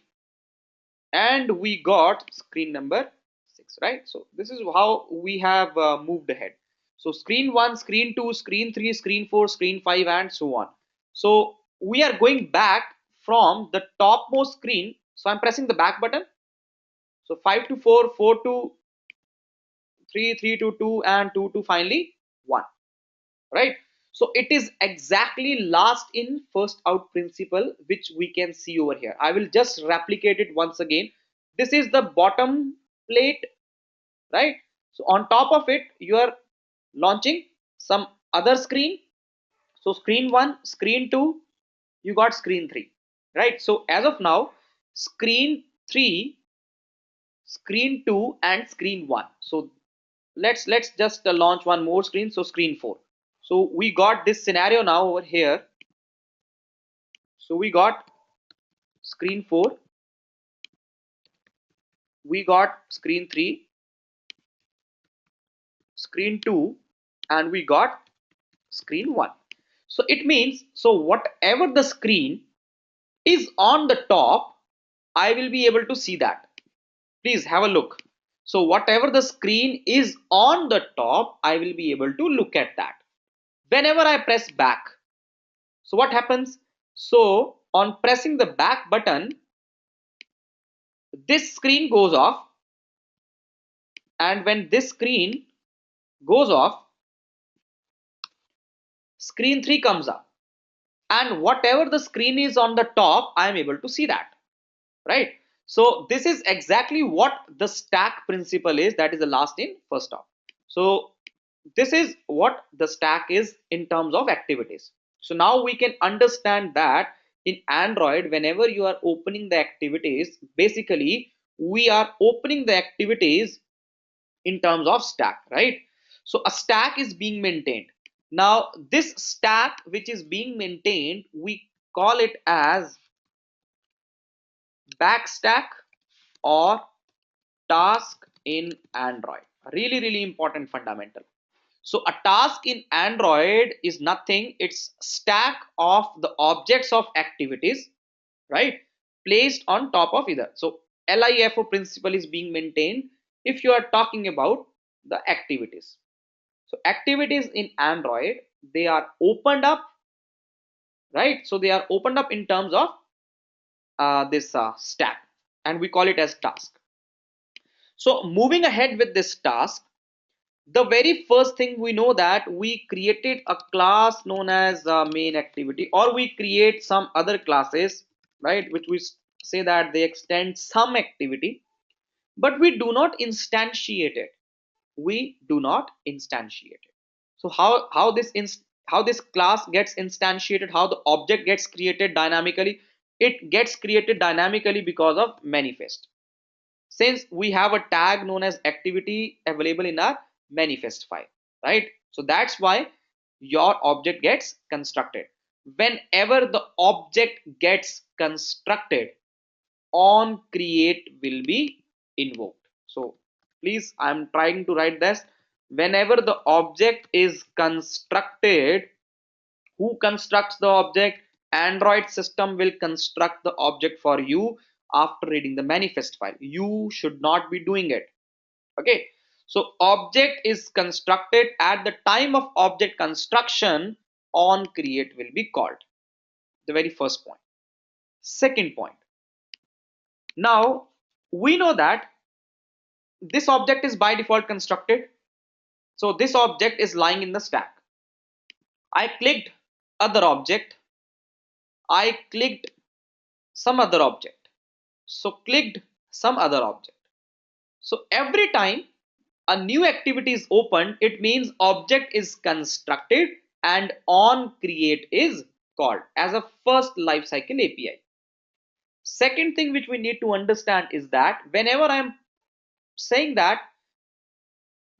and we got screen number six, right? So this is how we have moved ahead. So screen one, screen two, screen three, screen four, screen five, and so on. So we are going back from the topmost screen. So I'm pressing the back button. So 5 to 4, 4 to 3, 3 to 2, and 2 to finally 1, right? So it is exactly last in first out principle which we can see over here. I will just replicate it once again. This is the bottom plate, right? So on top of it you are launching some other screen. So screen 1, screen 2, you got screen 3, right? So as of now, screen 3, screen 2, and screen 1. So let's just launch one more screen. So screen 4. So we got this scenario now over here. So we got screen 4, we got screen 3, screen 2, and we got screen 1. So it means, so whatever the screen is on the top, I will be able to see that. Please have a look. So whatever the screen is on the top, I will be able to look at that. Whenever I press back, so what happens? So on pressing the back button, this screen goes off, and when this screen goes off, screen 3 comes up, and whatever the screen is on the top, I am able to see that, right? So this is exactly what the stack principle is, that is the last in first out. So this is what the stack is in terms of activities. So now we can understand that in Android, whenever you are opening the activities, basically we are opening the activities in terms of stack, right? So a stack is being maintained. Now this stack which is being maintained, we call it as backstack or task in Android. Really important fundamental. So a task in Android is nothing, it's stack of the objects of activities, right? Placed on top of either. So LIFO principle is being maintained if you are talking about the activities. So activities in Android, they are opened up, right? So they are opened up in terms of this stack, and we call it as task. So moving ahead with this task, the very first thing we know that we created a class known as main activity, or we create some other classes, right, which we say that they extend some activity, but we do not instantiate it. We do not instantiate it. So how this class gets instantiated, how the object gets created dynamically? It gets created dynamically because of manifest, since we have a tag known as activity available in our manifest file, right? So that's why your object gets constructed. Whenever the object gets constructed, on create will be invoked. So please, I'm trying to write this. Whenever the object is constructed, who constructs the object? Android system will construct the object for you after reading the manifest file. You should not be doing it. Okay, so object is constructed. At the time of object construction, on create will be called. The very first point. Second point, now we know that this object is by default constructed. So this object is lying in the stack. I clicked other object, I clicked some other object, so clicked some other object. So every time a new activity is opened, it means object is constructed and on create is called as a first lifecycle API. Second thing which we need to understand is that whenever I am saying that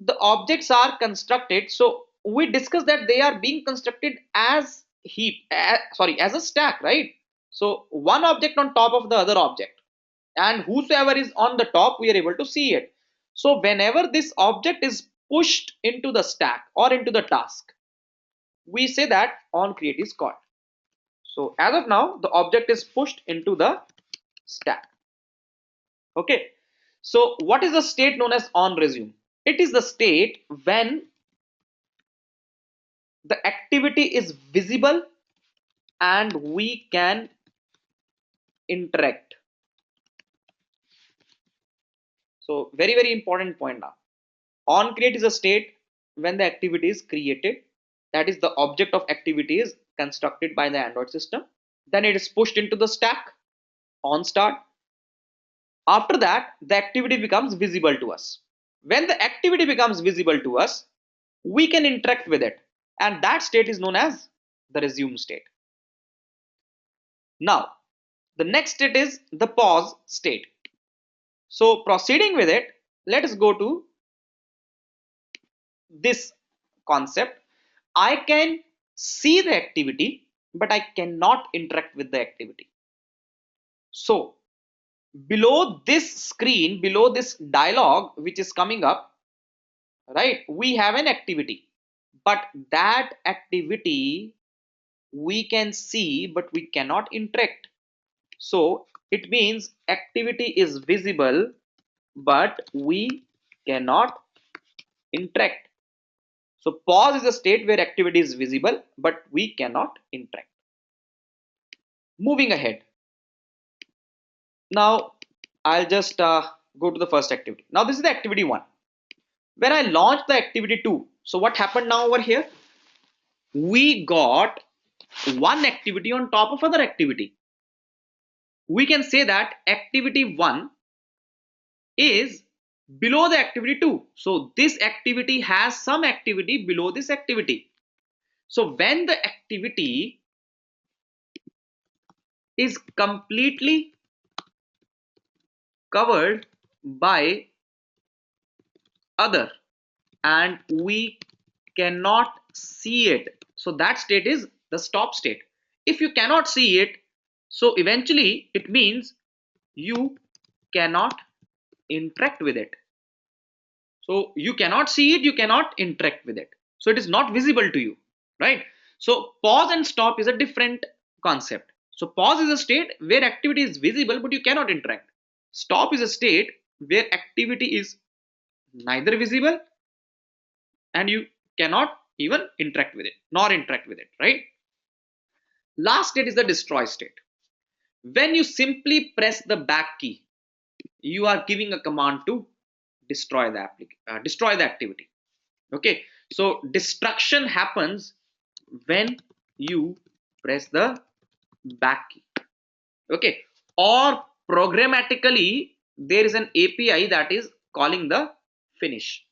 the objects are constructed, so we discussed that they are being constructed as heap, as a stack, right? So one object on top of the other object, and whosoever is on the top, we are able to see it. So whenever this object is pushed into the stack or into the task, we say that on create is called. So as of now, the object is pushed into the stack. Okay, so what is the state known as on resume? It is the state when the activity is visible and we can interact. So very important point. Now on create is a state when the activity is created, that is the object of activity is constructed by the Android system, then it is pushed into the stack on start. After that, the activity becomes visible to us. When the activity becomes visible to us, we can interact with it, and that state is known as the resume state. Now the next state is the pause state. So proceeding with it, let us go to this concept. I can see the activity, but I cannot interact with the activity. So below this screen, below this dialog which is coming up, right, we have an activity, but that activity we can see but we cannot interact. So it means activity is visible but we cannot interact. So pause is a state where activity is visible but we cannot interact. Moving ahead, now I'll just go to the first activity. Now this is the activity 1. When I launched the activity 2, so what happened now over here? We got one activity on top of other activity. We can say that activity 1 is below the activity 2. So this activity has some activity below this activity. So when the activity is completely covered by other and we cannot see it, so that state is the stop state. If you cannot see it, so eventually it means you cannot interact with it. So you cannot see it, you cannot interact with it, so it is not visible to you, right? So pause and stop is a different concept. So pause is a state where activity is visible but you cannot interact. Stop is a state where activity is neither visible and you cannot even interact with it, nor interact with it, right? Last state is the destroy state. When you simply press the back key, you are giving a command to destroy the destroy the activity. Okay, so destruction happens when you press the back key. Okay, or programmatically there is an API that is calling the finish.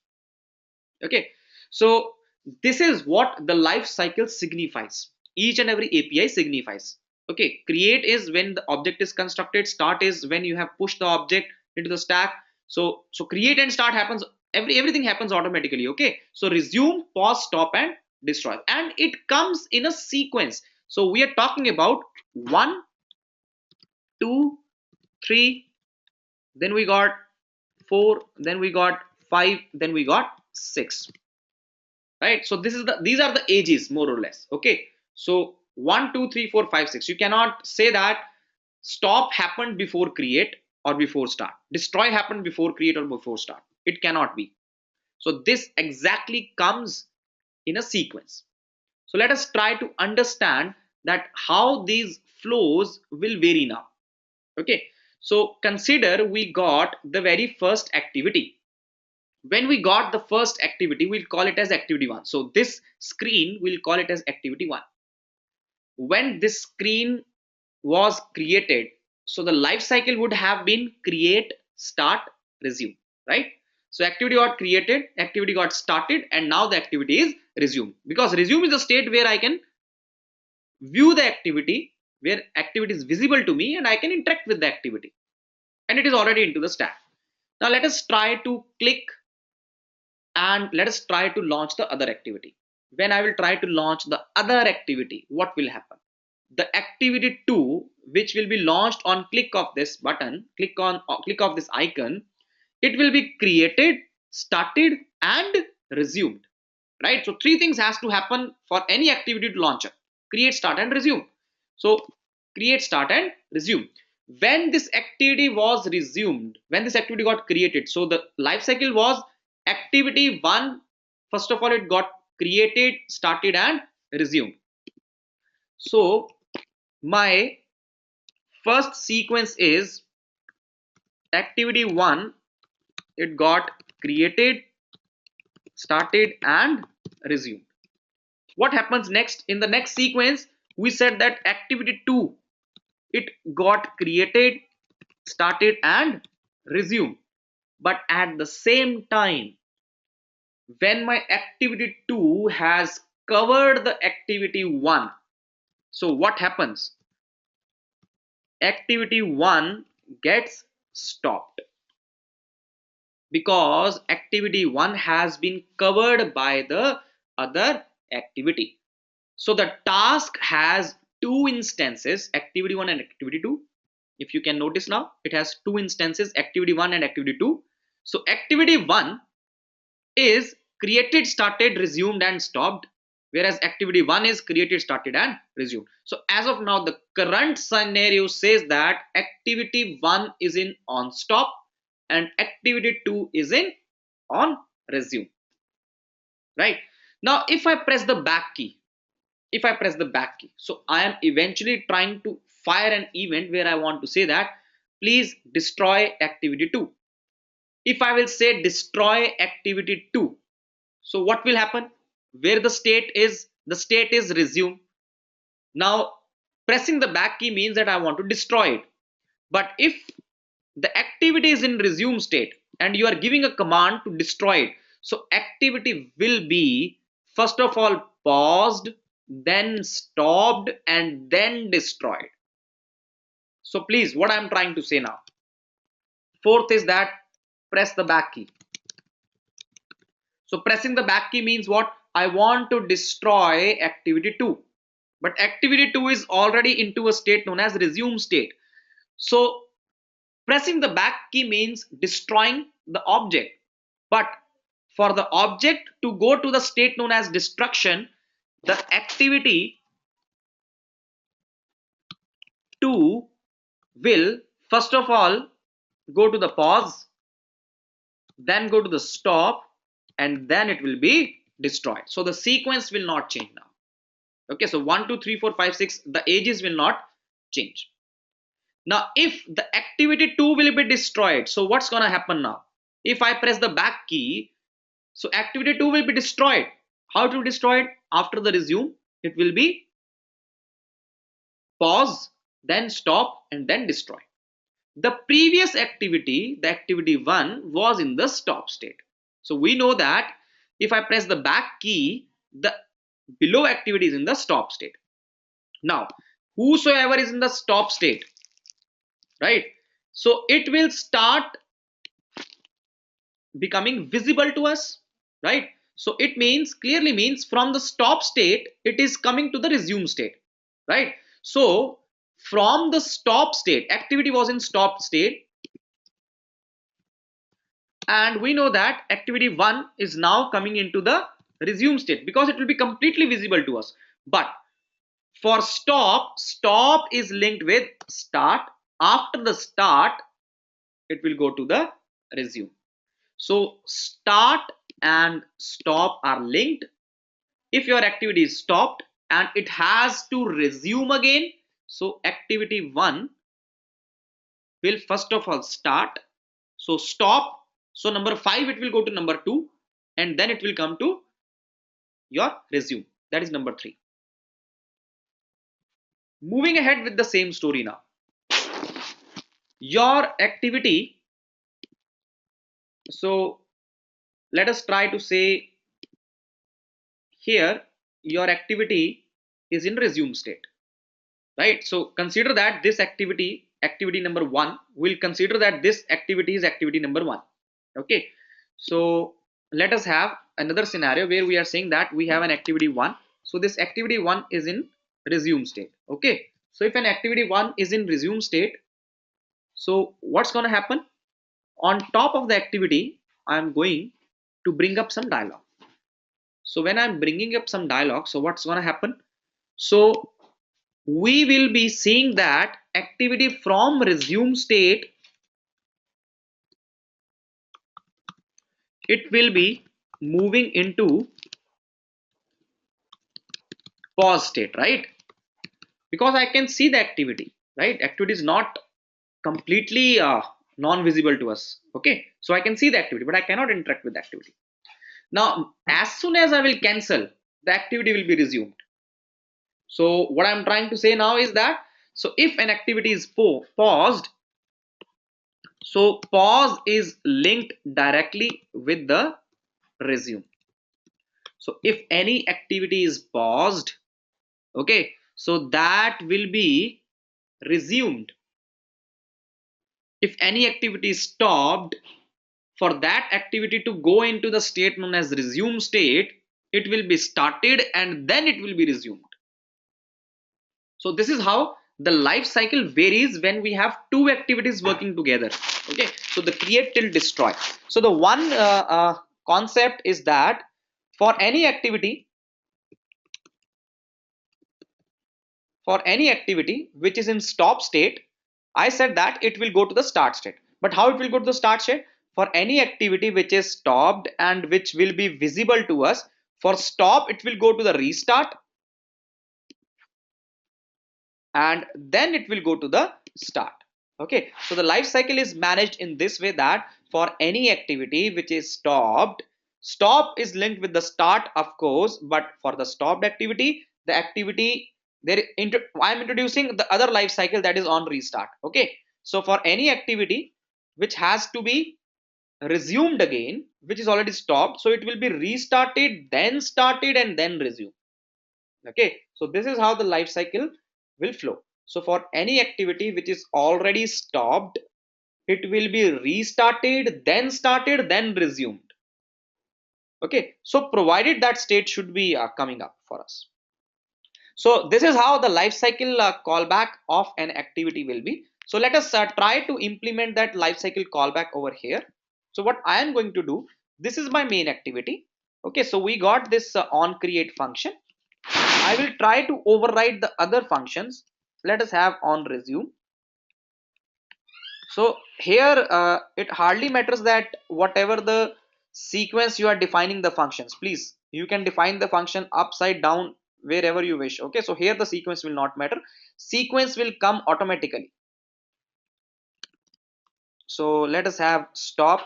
Okay, so this is what the life cycle signifies. Each and every API signifies. Okay, create is when the object is constructed, start is when you have pushed the object into the stack. So create and start happens, everything happens automatically. Okay, so resume, pause, stop, and destroy, and it comes in a sequence. So we are talking about 1, 2, 3, then we got 4, then we got 5, then we got 6, right? So these are the ages more or less. Okay, so 1, 2, 3, 4, 5, 6. You cannot say that stop happened before create or before start, destroy happened before create or before start. It cannot be. So this exactly comes in a sequence. So let us try to understand that how these flows will vary now. Okay, so consider we got the very first activity. When we got the first activity, we'll call it as activity 1. So this screen, we'll call it as activity 1. When this screen was created, so the life cycle would have been create, start, resume, right? So activity got created, activity got started, and now the activity is resume, because resume is a state where I can view the activity, where activity is visible to me and I can interact with the activity, and it is already into the stack. Now let us try to click and let us try to launch the other activity. When I will try to launch the other activity, what will happen? The activity 2, which will be launched on click of this button, click of this icon, it will be created, started, and resumed, right? So three things has to happen for any activity to launch: create, start, and resume. So create, start, and resume. When this activity was resumed, when this activity got created, so the life cycle was activity 1. First of all, it got created, started, and resumed. So my first sequence is activity 1, it got created, started, and resumed. What happens next? In the next sequence, we said that activity 2, it got created, started, and resumed. But at the same time, when my activity 2 has covered the activity 1, so what happens? Activity 1 gets stopped, because activity 1 has been covered by the other activity. So the task has two instances, activity 1 and activity 2. If you can notice now, it has two instances, activity 1 and activity 2. So activity 1 is created, started, resumed, and stopped, whereas activity 1 is created, started, and resumed. So as of now, the current scenario says that activity 1 is in on stop and activity 2 is in on resume, right? Now if I press the back key, so I am eventually trying to fire an event where I want to say that please destroy activity 2. If I will say destroy activity 2, so what will happen? Where the state is resume. Now pressing the back key means that I want to destroy it. But if the activity is in resume state and you are giving a command to destroy it, so activity will be first of all paused, then stopped, and then destroyed. So please, what I'm trying to say now, fourth is that press the back key. So pressing the back key means what? I want to destroy activity 2, but activity 2 is already into a state known as resume state. So pressing the back key means destroying the object, but for the object to go to the state known as destruction, the activity 2 will first of all go to the pause, then go to the stop, and then it will be destroyed. So the sequence will not change now. Okay, so 1 2 3 4 5 6, the ages will not change. Now if the activity 2 will be destroyed, so what's going to happen now? If I press the back key, so activity 2 will be destroyed. How to destroy it? After the resume, it will be pause, then stop, and then destroy. The previous activity, the activity 1, was in the stop state. So we know that if I press the back key, the below activity is in the stop state. Now whosoever is in the stop state, right, so it will start becoming visible to us, right? So it means, clearly means, from the stop state it is coming to the resume state, right? So from the stop state, activity was in stop state, and we know that activity 1 is now coming into the resume state because it will be completely visible to us. But for stop, stop is linked with start. After the start, it will go to the resume. So start and stop are linked. If your activity is stopped and it has to resume again, so activity 1 will first of all start, so stop, so number 5 it will go to number 2, and then it will come to your resume, that is number 3. Moving ahead with the same story now, your activity, so let us try to say here your activity is in resume state, right? So consider that this activity number 1, will consider that this activity is activity number 1. Okay, so let us have another scenario where we are saying that we have an activity 1, so this activity 1 is in resume state. Okay, so if an activity 1 is in resume state, so what's going to happen? On top of the activity, I'm going to bring up some dialogue. So when I'm bringing up some dialogue, so what's going to happen? So we will be seeing that activity from resume state, it will be moving into pause state, right? Because I can see the activity, right? Activity is not completely non-visible to us. Okay, so I can see the activity, but I cannot interact with the activity. Now as soon as I will cancel, the activity will be resumed. So what I'm trying to say now is that, so if an activity is paused, so pause is linked directly with the resume. So if any activity is paused, okay, so that will be resumed. If any activity is stopped, for that activity to go into the state known as resume state, it will be started and then it will be resumed. So this is how the life cycle varies when we have two activities working together. Okay, so the create till destroy. So the one concept is that for any activity which is in stop state, I said that it will go to the start state. But how it will go to the start state? For any activity which is stopped and which will be visible to us, for stop it will go to the restart, and then it will go to the start. Okay, so the life cycle is managed in this way that for any activity which is stopped, stop is linked with the start, of course, but for the stopped activity, the activity there I'm introducing the other life cycle, that is on restart. Okay, so for any activity which has to be resumed again, which is already stopped, so it will be restarted, then started, and then resumed. Okay, so this is how the life cycle will flow. So for any activity which is already stopped, it will be restarted, then started, then resumed. Okay, so provided that state should be coming up for us. So this is how the life cycle callback of an activity will be. So let us try to implement that life cycle callback over here. So what I am going to do, this is my main activity. Okay, so we got this on create function. I will try to override the other functions. let us have on resume. So here it hardly matters that whatever the sequence you are defining the functions, please you can define the function upside down wherever you wish. Okay, so here the sequence will not matter, sequence will come automatically. So let us have stop,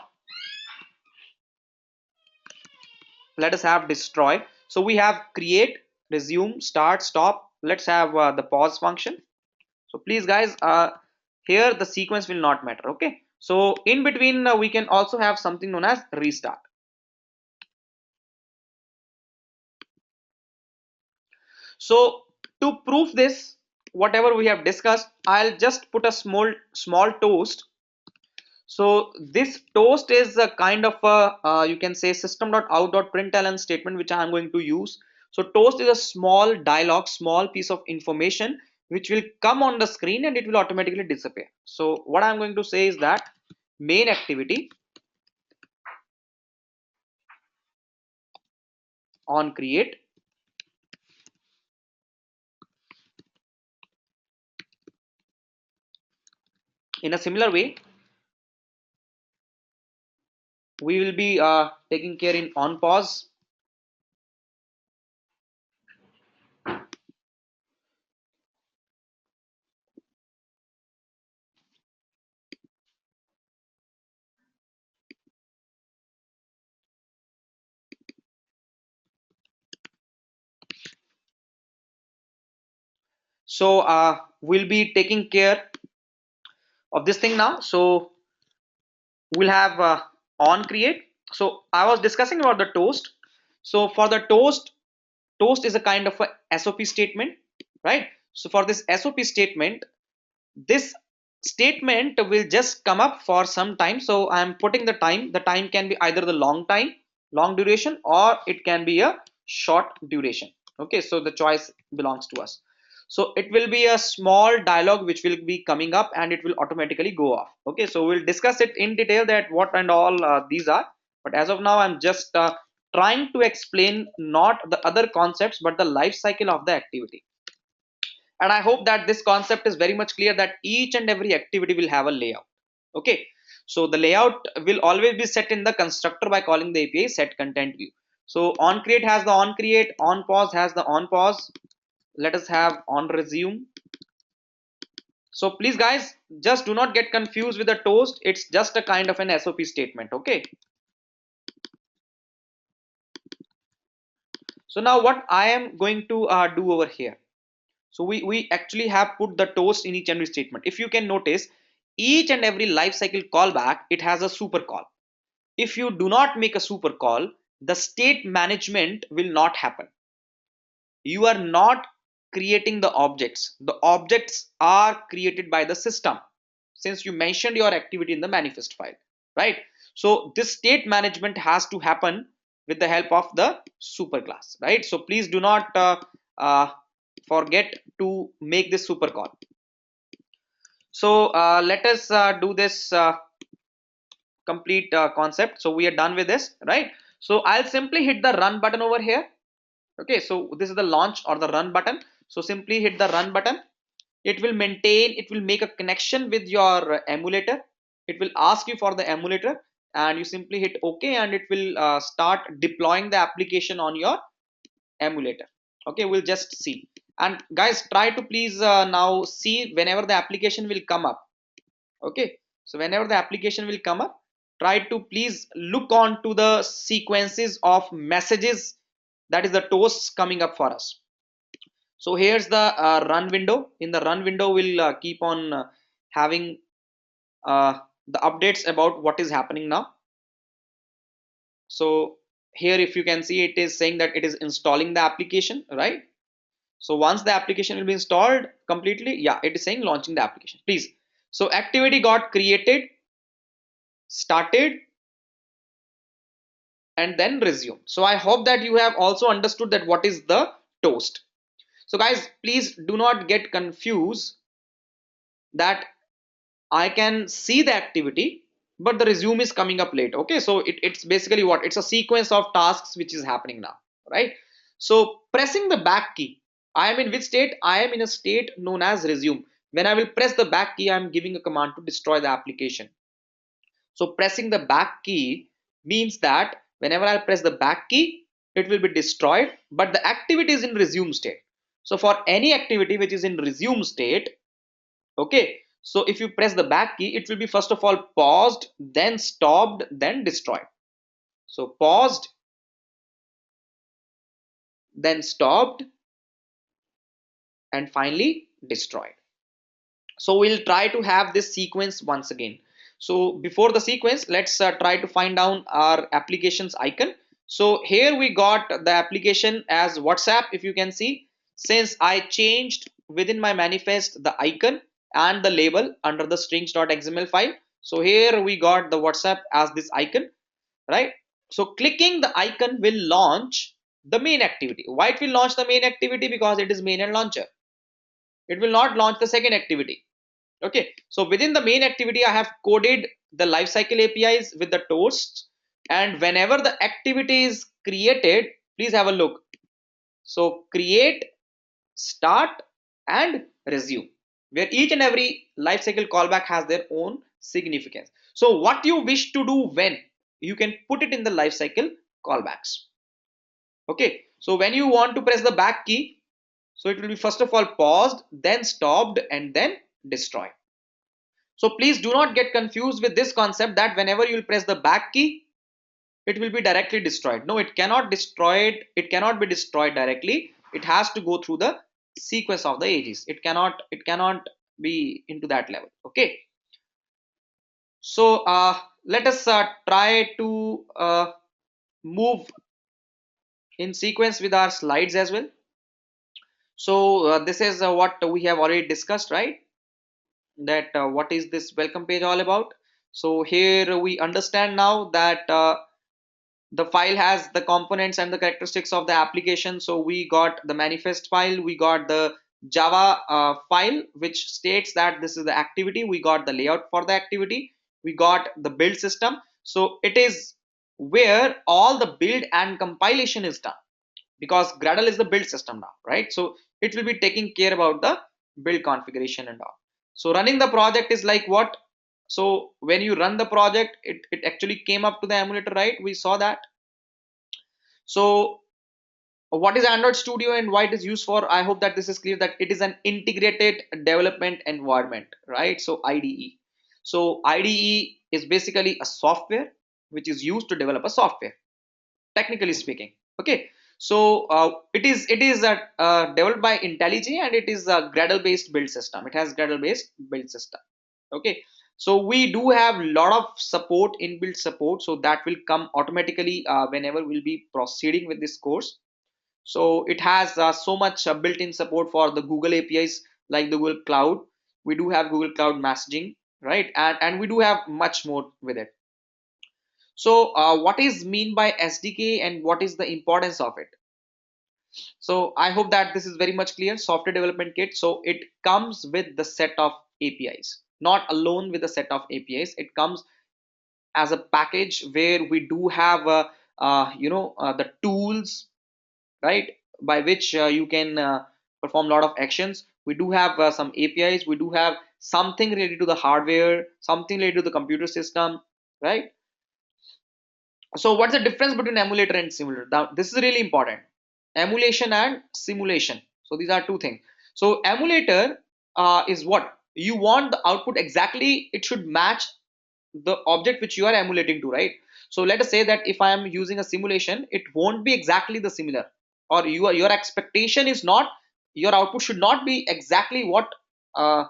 let us have destroy. So we have create, resume, start, stop. Let's have the pause function. So please guys, here the sequence will not matter. Okay, so in between we can also have something known as restart. So to prove this, whatever we have discussed, I'll just put a small toast. So this toast is a kind of a you can say system.out.println statement which I am going to use. So toast is a small dialog, small piece of information which will come on the screen and it will automatically disappear. So what I'm going to say is that main activity on create. In a similar way, we will be taking care in on pause. So we'll be taking care of this thing now. So we'll have on create. So I was discussing about the toast. So for the toast is a kind of a SOP statement, right? So for this SOP statement, this statement will just come up for some time. So I'm putting the time. The time can be either the long time, long duration, or it can be a short duration. Okay, so the choice belongs to us. So it will be a small dialogue which will be coming up and it will automatically go off. Okay, so we'll discuss it in detail that what and all these are. But as of now, I'm just trying to explain not the other concepts but the life cycle of the activity. And I hope that this concept is very much clear that each and every activity will have a layout. Okay, so the layout will always be set in the constructor by calling the API set content view. So on create has the on create, on pause has the on pause. Let us have on resume. So please guys, just do not get confused with the toast, it's just a kind of an SOP statement. Okay, so now what I am going to do over here. So we actually have put the toast in each and every statement. If you can notice, each and every lifecycle callback, it has a super call. If you do not make a super call, the state management will not happen. You are not creating the objects. The objects are created by the system since you mentioned your activity in the manifest file, right? So this state management has to happen with the help of the superclass, right? So please do not forget to make this super call. So let us do this complete concept. So we are done with this, right? So I'll simply hit the run button over here. Okay, so this is the launch or the run button. So simply hit the run button. It will maintain, it will make a connection with your emulator. It will ask you for the emulator and you simply hit OK and it will start deploying the application on your emulator. Okay, we'll just see. And guys, try to please now see whenever the application will come up. Okay, so whenever the application will come up, try to please look on to the sequences of messages, that is the toasts coming up for us. So here's the run window. In the run window, we'll keep on having uh, the updates about what is happening now. So here, if you can see, it is saying that it is installing the application, right? So once the application will be installed completely, yeah, it is saying launching the application, please. So activity got created, started, and then resume. So I hope that you have also understood that what is the toast. So guys, please do not get confused that I can see the activity, but the resume is coming up late. Okay, so it's basically what? It's a sequence of tasks which is happening now, right? So pressing the back key. I am in which state? I am in a state known as resume. When I will press the back key, I am giving a command to destroy the application. So pressing the back key means that whenever I press the back key, it will be destroyed, but the activity is in resume state. So for any activity which is in resume state, okay, so if you press the back key, it will be first of all paused, then stopped, then destroyed. So paused, then stopped, and finally destroyed. So we'll try to have this sequence once again. So before the sequence, let's try to find down our applications icon. So here we got the application as WhatsApp. If you can see, since I changed within my manifest the icon and the label under the strings.xml file, so here we got the WhatsApp as this icon, right? So clicking the icon will launch the main activity. Why it will launch the main activity? Because it is main and launcher. It will not launch the second activity. Okay, so within the main activity, I have coded the lifecycle APIs with the toasts, and whenever the activity is created, please have a look. So create, start, and resume, where each and every lifecycle callback has their own significance. So what you wish to do when you can put it in the lifecycle callbacks. Okay, so when you want to press the back key, so it will be first of all paused, then stopped, and then destroyed. So please do not get confused with this concept that whenever you will press the back key, it will be directly destroyed. No, it cannot destroyed. It cannot be destroyed directly. It has to go through the sequence of the edges. It cannot. It cannot be into that level. Okay. So let us try to move in sequence with our slides as well. So this is what we have already discussed, right? That what is this welcome page all about? So here we understand now that the file has the components and the characteristics of the application. So we got the manifest file, we got the Java file which states that this is the activity, we got the layout for the activity, we got the build system. So it is where all the build and compilation is done, because Gradle is the build system now, right? So it will be taking care about the build configuration and all. So running the project is like what? So when you run the project, it actually came up to the emulator, right? We saw that. So what is Android Studio and why it is used for? I hope that this is clear, that it is an integrated development environment, right? So IDE. So IDE is basically a software which is used to develop a software, technically speaking. Okay. So it is developed by IntelliJ, and it is a Gradle based build system. It has Gradle based build system. Okay, so we do have a lot of support, inbuilt support, so that will come automatically whenever we'll be proceeding with this course. So it has so much built-in support for the Google APIs, like the Google Cloud. We do have Google Cloud messaging, right? And we do have much more with it. So what is mean by SDK and what is the importance of it? So I hope that this is very much clear. Software development kit. So it comes with the set of APIs, not alone with a set of APIs. It comes as a package where we do have the tools, right, by which you can perform a lot of actions. We do have some APIs. We do have something related to the hardware, something related to the computer system, right? So what's the difference between emulator and simulator? Now this is really important. Emulation and simulation. So these are two things. So emulator is what you want the output exactly. It should match the object which you are emulating to, right? So let us say that if I am using a simulation, it won't be exactly the similar, or your expectation is not, your output should not be exactly what uh,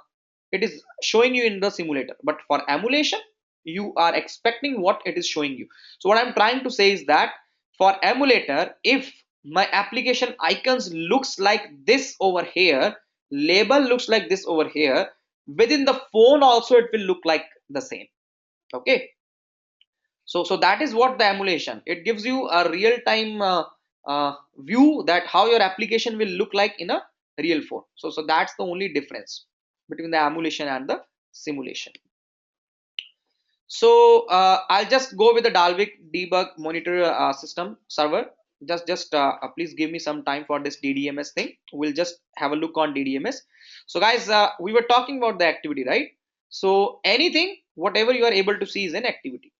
it is showing you in the simulator. But for emulation, you are expecting what it is showing you. So what I'm trying to say is that for emulator, if my application icons looks like this over here, label looks like this over here, within the phone also it will look like the same. Okay, so that is what the emulation, it gives you a real time view that how your application will look like in a real phone. So that's the only difference between the emulation and the simulation. So I'll just go with the Dalvik debug monitor system server. Just please give me some time for this DDMS thing. We'll just have a look on DDMS. So guys, we were talking about the activity, right? So anything, whatever you are able to see is an activity.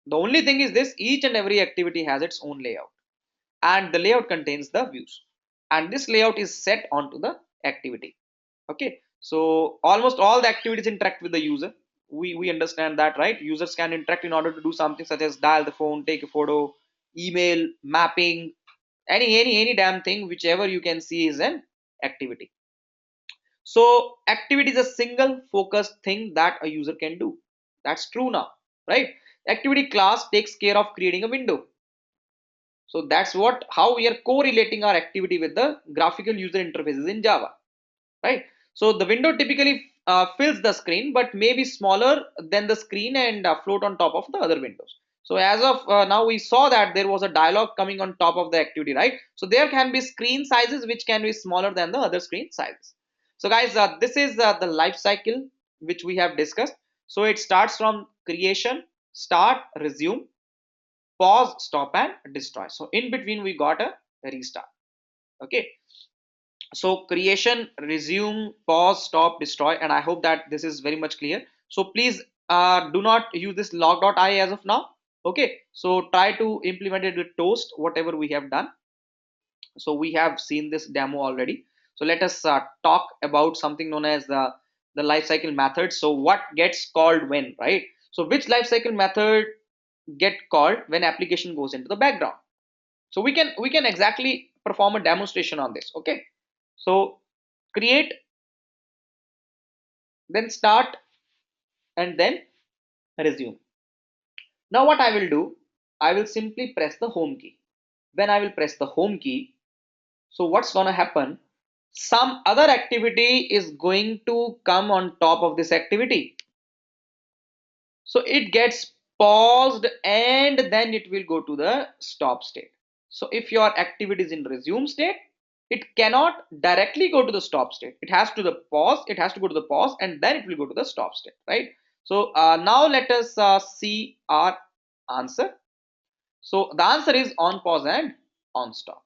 The only thing is this: each and every activity has its own layout, and the layout contains the views, and this layout is set onto the activity. Okay, so almost all the activities interact with the user. We understand that, right? Users can interact in order to do something such as dial the phone, take a photo, email, mapping, any damn thing, whichever you can see is an activity. So activity is a single focused thing that a user can do. That's true now, right? Activity class takes care of creating a window. So that's what how we are correlating our activity with the graphical user interfaces in Java, right? So the window typically fills the screen, but may be smaller than the screen and float on top of the other windows. So as of now, we saw that there was a dialog coming on top of the activity, right? So there can be screen sizes which can be smaller than the other screen sizes. So guys, this is the life cycle which we have discussed. So it starts from creation, start, resume, pause, stop, and destroy. So in between we got a restart. Okay, so creation, resume, pause, stop, destroy, and I hope that this is very much clear. So please do not use this log.i as of now. Okay, so try to implement it with toast, whatever we have done. So we have seen this demo already. So let us talk about something known as the lifecycle method. So what gets called when, right? So which lifecycle method get called when application goes into the background? So we can exactly perform a demonstration on this. Okay, so create, then start, and then resume. Now what I will do, I will simply press the home key. When I will press the home key, so what's gonna happen, some other activity is going to come on top of this activity. So it gets paused and then it will go to the stop state. So if your activity is in resume state, it cannot directly go to the stop state. It has to the pause, it has to go to the pause, and then it will go to the stop state, right? So now let us see our answer. So the answer is on pause and on stop,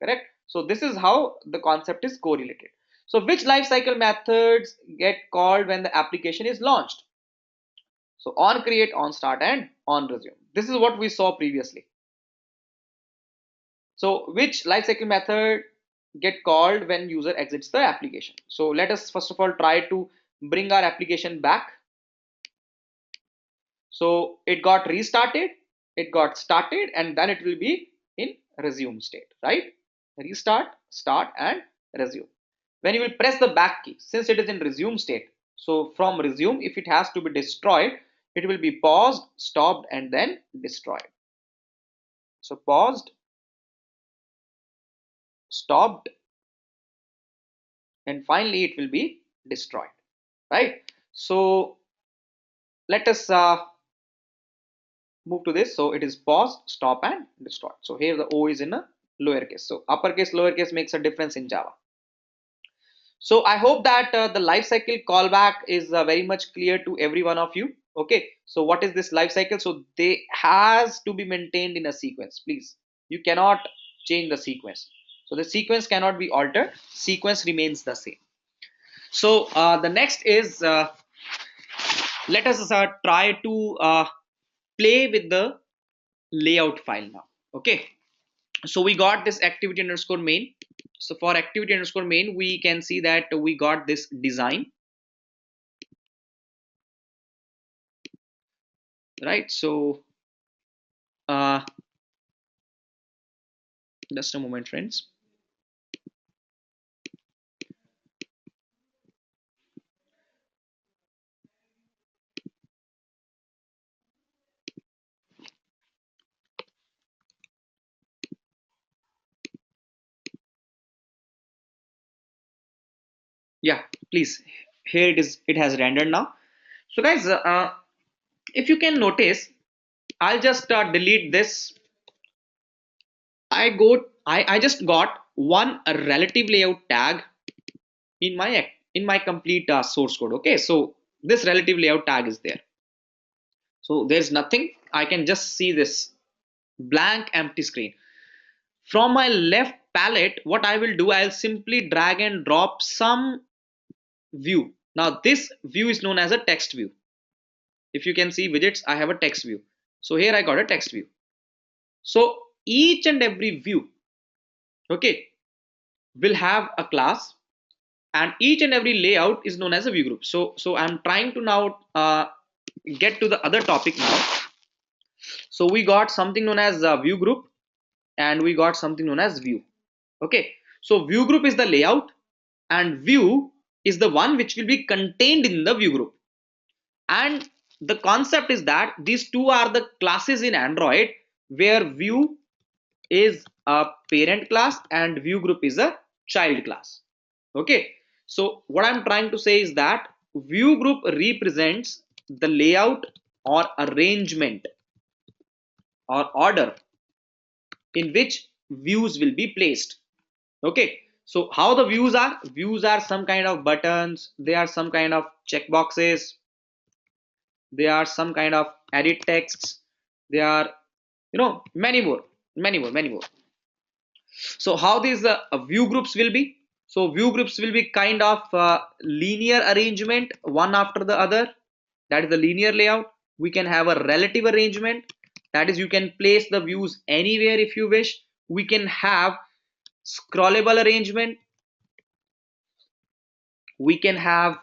correct? So this is how the concept is correlated. So which lifecycle methods get called when the application is launched? So on create, on start, and on resume. This is what we saw previously. So which lifecycle method get called when user exits the application? So let us first of all try to bring our application back. So it got restarted, it got started, and then it will be in resume state, right? Restart, start, and resume. When you will press the back key, since it is in resume state, so from resume, if it has to be destroyed, it will be paused, stopped, and then destroyed. So paused, stopped, and finally it will be destroyed, right? So let us move to this. So it is pause, stop, and destroy. So here the O is in a lowercase. So uppercase, lowercase makes a difference in Java. So I hope that the life cycle callback is very much clear to every one of you. Okay, so what is this life cycle? So they has to be maintained in a sequence. Please, you cannot change the sequence. So the sequence cannot be altered. Sequence remains the same. So the next is let us try to play with the layout file now. Okay, so we got this activity underscore main. So for activity underscore main, we can see that we got this design, right? So uh, just a moment, friends. Yeah, please. Here it is. It has rendered now. So guys, if you can notice, I'll just delete this. I just got one relative layout tag in my complete source code. Okay, so this relative layout tag is there. So there's nothing. I can just see this blank empty screen. From my left palette, what I will do, I'll simply drag and drop some view. Now this view is known as a text view. If you can see widgets, I have a text view. So here I got a text view. So each and every view, okay, will have a class, and each and every layout is known as a view group. So I'm trying to now get to the other topic now. So we got something known as a view group, and we got something known as view. Okay, so view group is the layout, and view is the one which will be contained in the view group. And the concept is that these two are the classes in Android, where view is a parent class and view group is a child class. Okay, so what I'm trying to say is that view group represents the layout or arrangement or order in which views will be placed. Okay, so how the views are some kind of buttons, they are some kind of checkboxes, they are some kind of edit texts, they are, many more, many more. So how these view groups will be? So view groups will be kind of linear arrangement, one after the other. That is the linear layout. We can have a relative arrangement. That is, you can place the views anywhere if you wish. We can have scrollable arrangement. We can have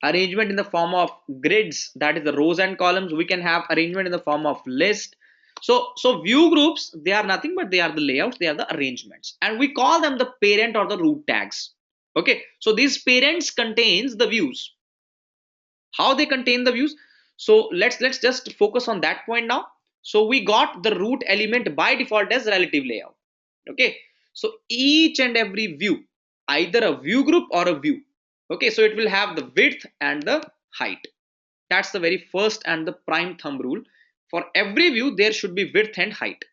arrangement in the form of grids, that is the rows and columns. We can have arrangement in the form of list. So view groups, they are nothing but they are the layouts, they are the arrangements, and we call them the parent or the root tags. Okay, so these parents contains the views. How they contain the views? So let's just focus on that point now. So we got the root element by default as relative layout. Okay, so each and every view, either a view group or a view, okay, so it will have the width and the height. That's the very first and the prime thumb rule. For every view there should be width and height.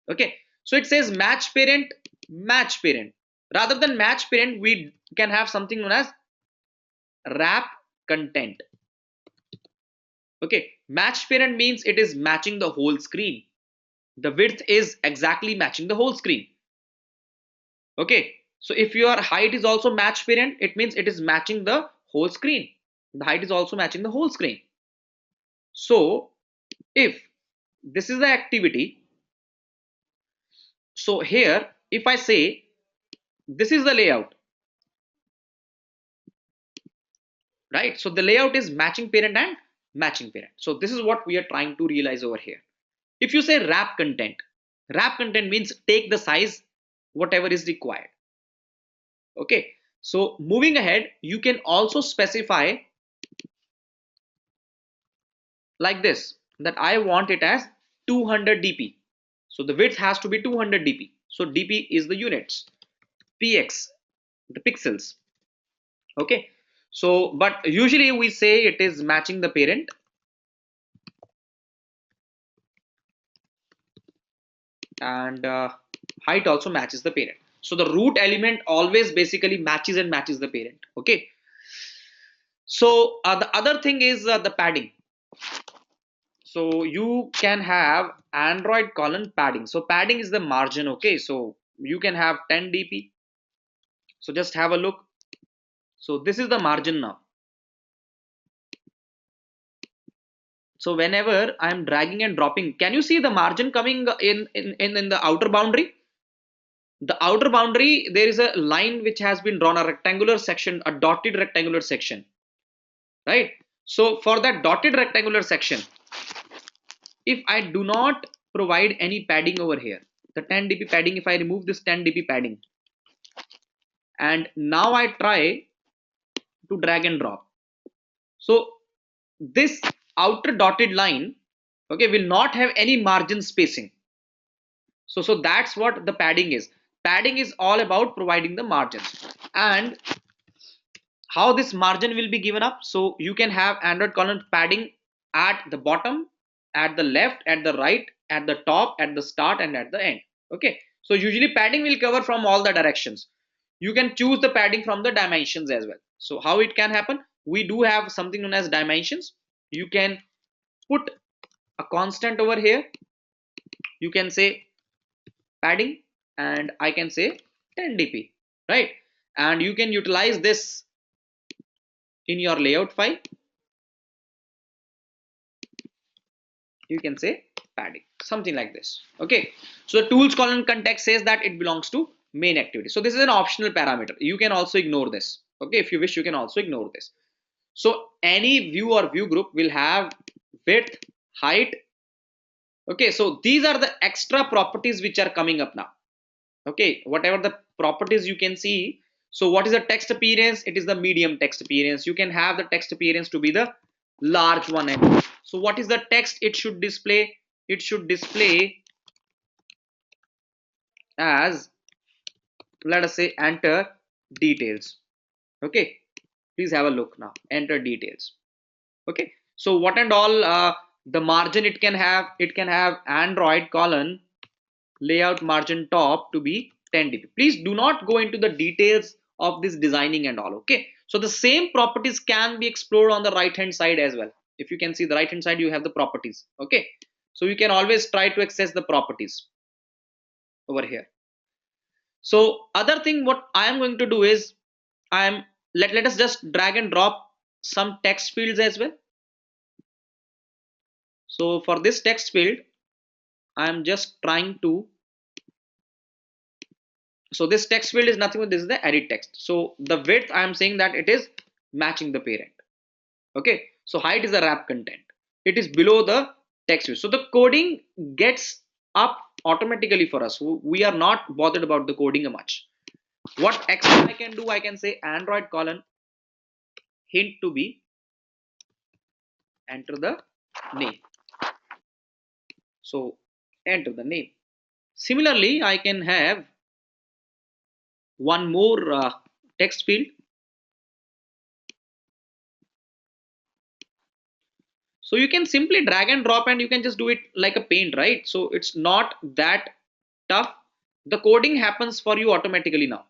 Okay, so it says match parent, match parent. Rather than match parent, we can have something known as wrap content. Okay, match parent means it is matching the whole screen. The width is exactly matching the whole screen. Okay, so if your height is also match parent, it means it is matching the whole screen. The height is also matching the whole screen. So if this is the activity, so here if I say this is the layout, right? So the layout is matching parent and matching parent. So this is what we are trying to realize over here. If you say wrap content means take the size whatever is required. Okay, so moving ahead, you can also specify like this, that I want it as 200 dp. So the width has to be 200 dp. So dp is the units, px the pixels. Okay, so but usually we say it is matching the parent, and height also matches the parent. So the root element always basically matches and matches the parent. Okay, so the other thing is the padding. So you can have Android colon padding. So padding is the margin. Okay, so you can have 10 dp. So just have a look. So this is the margin now. So whenever I am dragging and dropping, can you see the margin coming in the outer boundary? The outer boundary, there is a line which has been drawn, a rectangular section, a dotted rectangular section, right? So for that dotted rectangular section, if I do not provide any padding over here, the 10 dp padding, if I remove this 10 dp padding, and now I try to drag and drop, so this outer dotted line, okay, will not have any margin spacing. So that's what the padding is. Padding is all about providing the margins. And how this margin will be given up? So you can have Android colon padding at the bottom, at the left, at the right, at the top, at the start, and at the end. Okay, so usually padding will cover from all the directions. You can choose the padding from the dimensions as well. So how it can happen? We do have something known as dimensions. You can put a constant over here. You can say padding, and I can say 10 dp, right? And you can utilize this in your layout file. You can say padding, something like this. Okay, so the tools colon context says that it belongs to main activity. So this is an optional parameter, you can also ignore this. Okay, if you wish, you can also ignore this. So any view or view group will have width, height. Okay, so these are the extra properties which are coming up now. Okay, whatever the properties you can see. So what is the text appearance? It is the medium text appearance. You can have the text appearance to be the large one. And so what is the text it should display? It should display as, let us say, enter details. Okay, please have a look now, enter details. Okay, so what and all the margin it can have? It can have Android colon layout margin top to be 10 dp. Please do not go into the details of this designing and all. Okay, so the same properties can be explored on the right hand side as well. If you can see the right hand side, you have the properties. Okay, so you can always try to access the properties over here. So other thing what I am going to do is, let us just drag and drop some text fields as well. So for this text field, I am just trying to, so this text field is nothing but this is the edit text. So the width, I am saying that it is matching the parent. Okay, so height is the wrap content, it is below the text field. So the coding gets up automatically for us. We are not bothered about the coding much. What extra I can do, I can say Android colon hint to be enter the name. So enter the name. Similarly, I can have one more text field. So you can simply drag and drop and you can just do it like a paint, right? So it's not that tough. The coding happens for you automatically now.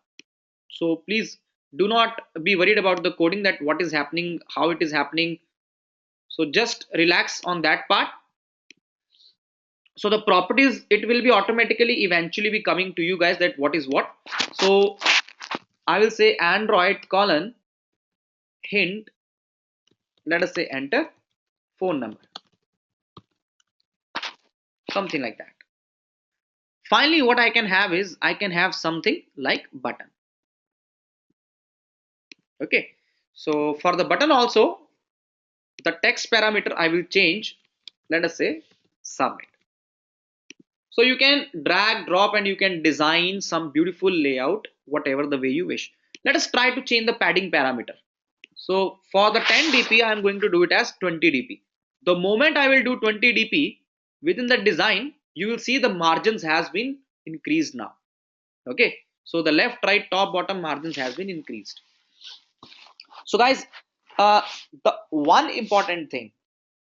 So please do not be worried about the coding, that what is happening, how it is happening. So just relax on that part. So the properties, it will be automatically eventually be coming to you guys, that what is what. So I will say Android colon hint, let us say enter phone number, something like that. Finally, what I can have is, I can have something like button. Okay, so for the button also, the text parameter I will change, let us say submit. So you can drag drop and you can design some beautiful layout whatever the way you wish. Let us try to change the padding parameter. So for the 10 dp, I am going to do it as 20 dp. The moment I will do 20 dp, within the design you will see the margins has been increased now. Okay, so the left, right, top, bottom margins has been increased. So guys, the one important thing,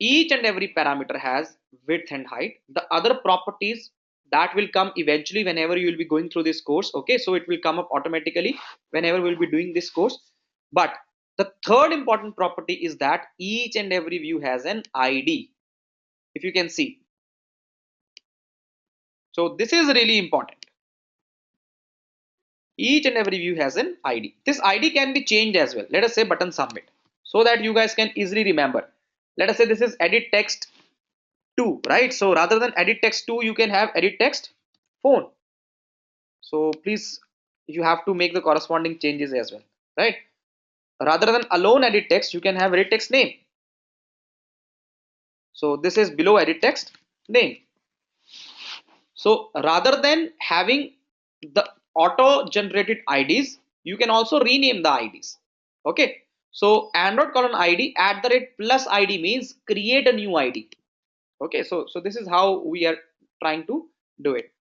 each and every parameter has width and height. The other properties that will come eventually whenever you will be going through this course. Okay, so it will come up automatically whenever we'll be doing this course. But the third important property is that each and every view has an ID. If you can see, so this is really important. Each and every view has an ID. This ID can be changed as well. Let us say button submit, so that you guys can easily remember. Let us say this is edit text 2, right? So rather than edit text 2, you can have edit text phone. So please, you have to make the corresponding changes as well, right? Rather than alone edit text, you can have edit text name. So this is below edit text name. So rather than having the auto generated IDs, you can also rename the IDs. Okay, so Android colon ID at the rate plus ID means create a new ID. Okay, so this is how we are trying to do it.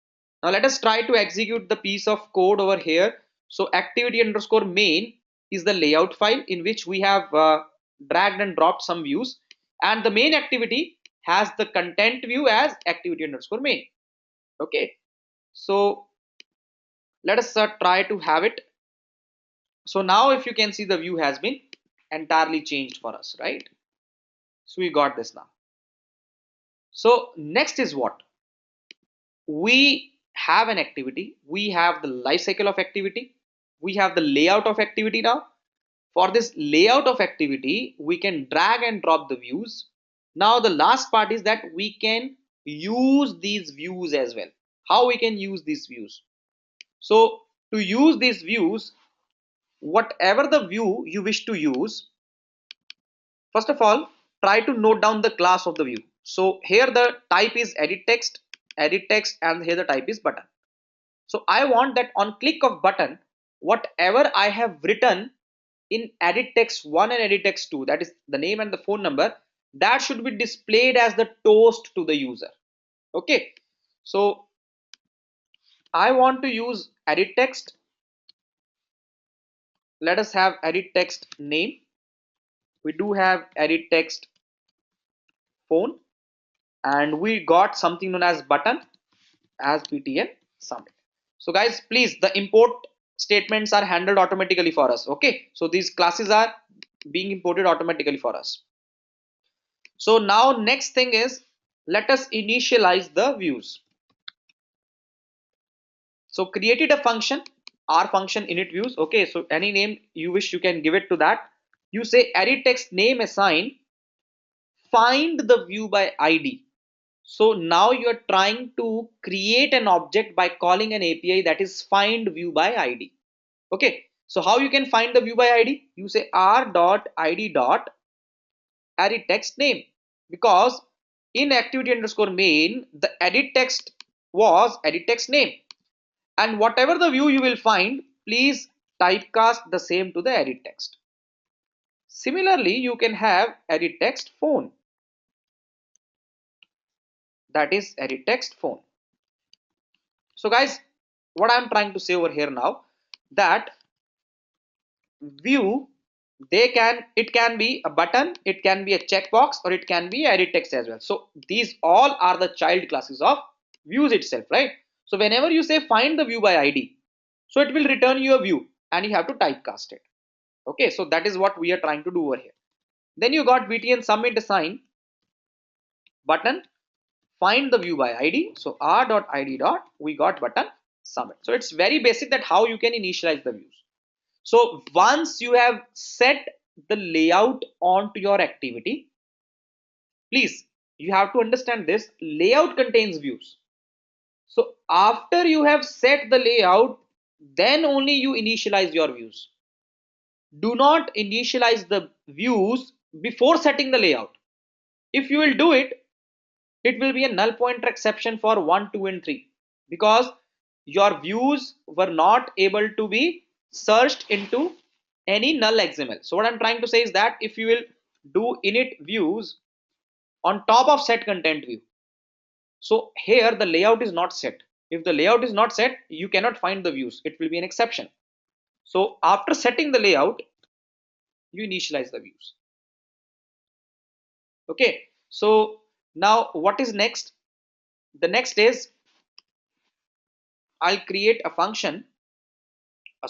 Now let us try to execute the piece of code over here. So activity underscore main is the layout file in which we have dragged and dropped some views, and the main activity has the content view as activity underscore main. Okay, so let us try to have it. So now if you can see, the view has been entirely changed for us, right? So we got this now. So next is what we have an activity, we have the life cycle of activity, we have the layout of activity. Now for this layout of activity we can drag and drop the views. Now the last part is that we can use these views as well. How we can use these views? So to use these views, whatever the view you wish to use, first of all try to note down the class of the view. So here the type is edit text, and here the type is button. So I want that on click of button, whatever I have written in edit text 1 and edit text 2, that is the name and the phone number, that should be displayed as the toast to the user. Okay, so I want to use edit text. Let us have edit text name. We do have edit text phone, and we got something known as button as btn submit. So guys, please, the import statements are handled automatically for us. Okay, so these classes are being imported automatically for us. So now next thing is, let us initialize the views. So created a function, our function init views. Okay, so any name you wish you can give it to that. You say edit text name assign find the view by id. So now you are trying to create an object by calling an API that is find view by id. Okay, so how you can find the view by id? You say r.id dot edit text name, because in activity underscore main the edit text was edit text name, and whatever the view you will find, please typecast the same to the edit text. Similarly, you can have edit text phone, that is edit text phone. So guys, what I'm trying to say over here now, that view, it can be a button, it can be a checkbox, or it can be edit text as well. So these all are the child classes of views itself, right? So whenever you say find the view by id, so it will return you a view and you have to typecast it. Okay, so that is what we are trying to do over here. Then you got btn submit assign button find the view by id. So r.id dot we got button submit. So it's very basic that how you can initialize the views. So once you have set the layout onto your activity, please, you have to understand this layout contains views. So after you have set the layout, then only you initialize your views. Do not initialize the views before setting the layout. If you will do it, it will be a null pointer exception for 1, 2, and 3, because your views were not able to be searched into any null XML. So what I'm trying to say is that if you will do init views on top of set content view, so here the layout is not set. If the layout is not set, you cannot find the views. It will be an exception. So after setting the layout, you initialize the views. Okay, so now what is next? The next is I'll create a function.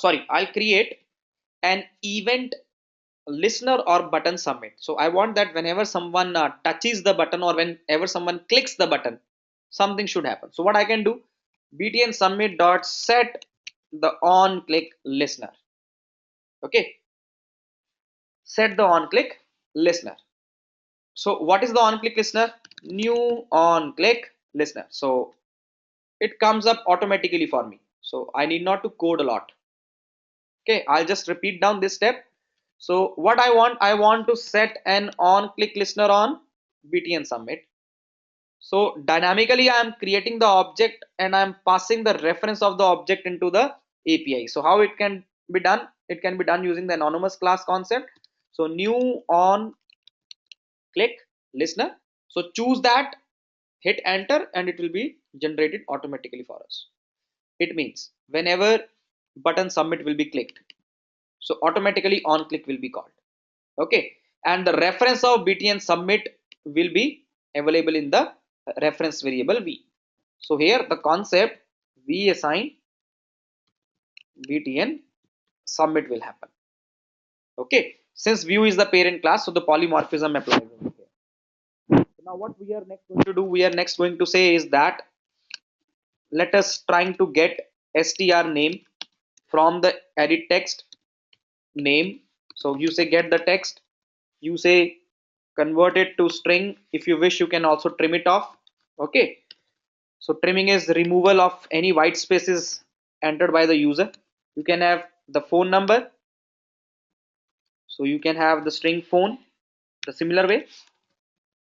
I'll create an event listener or button submit. So I want that whenever someone touches the button or whenever someone clicks the button, something should happen. So what I can do, btn submit dot set the on click listener. Okay, set the on click listener. So what is the on click listener? New on click listener. So it comes up automatically for me, so I need not to code a lot. Okay, I'll just repeat down this step. So what I want to set an on click listener on btn submit. So dynamically I am creating the object and I am passing the reference of the object into the API. So how it can be done? It can be done using the anonymous class concept. So new on click listener. So choose that, hit enter, and it will be generated automatically for us. It means whenever button submit will be clicked, so automatically on click will be called. Okay, and the reference of btn submit will be available in the reference variable v. So here the concept v assign btn submit will happen. Okay, since view is the parent class, so the polymorphism applies over here. So now what we are next going to do, we are next going to say is that let us trying to get str name from the edit text name. So you say get the text, you say convert it to string. If you wish, you can also trim it off. Okay, so trimming is removal of any white spaces entered by the user. You can have the phone number, so you can have the string phone the similar way.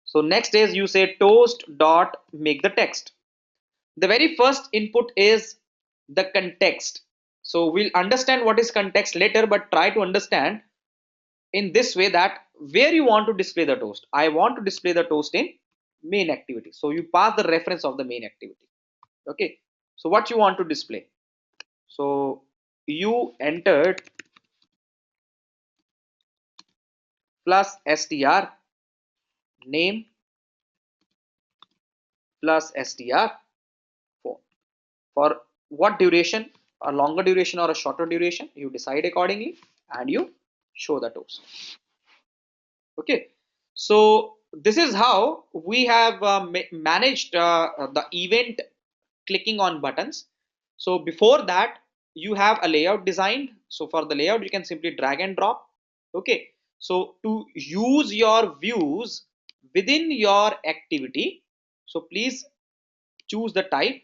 So next is you say toast dot make the text. The very first input is the context. So we'll understand what is context later, but try to understand in this way that where you want to display the toast. I want to display the toast in main activity. So you pass the reference of the main activity. Okay, so what you want to display. So you entered plus str name plus str phone. For what duration, a longer duration or a shorter duration, you decide accordingly and you show the toast. Okay, so this is how we have managed the event clicking on buttons. So before that you have a layout designed. So for the layout you can simply drag and drop. Okay, so to use your views within your activity, so please choose the type,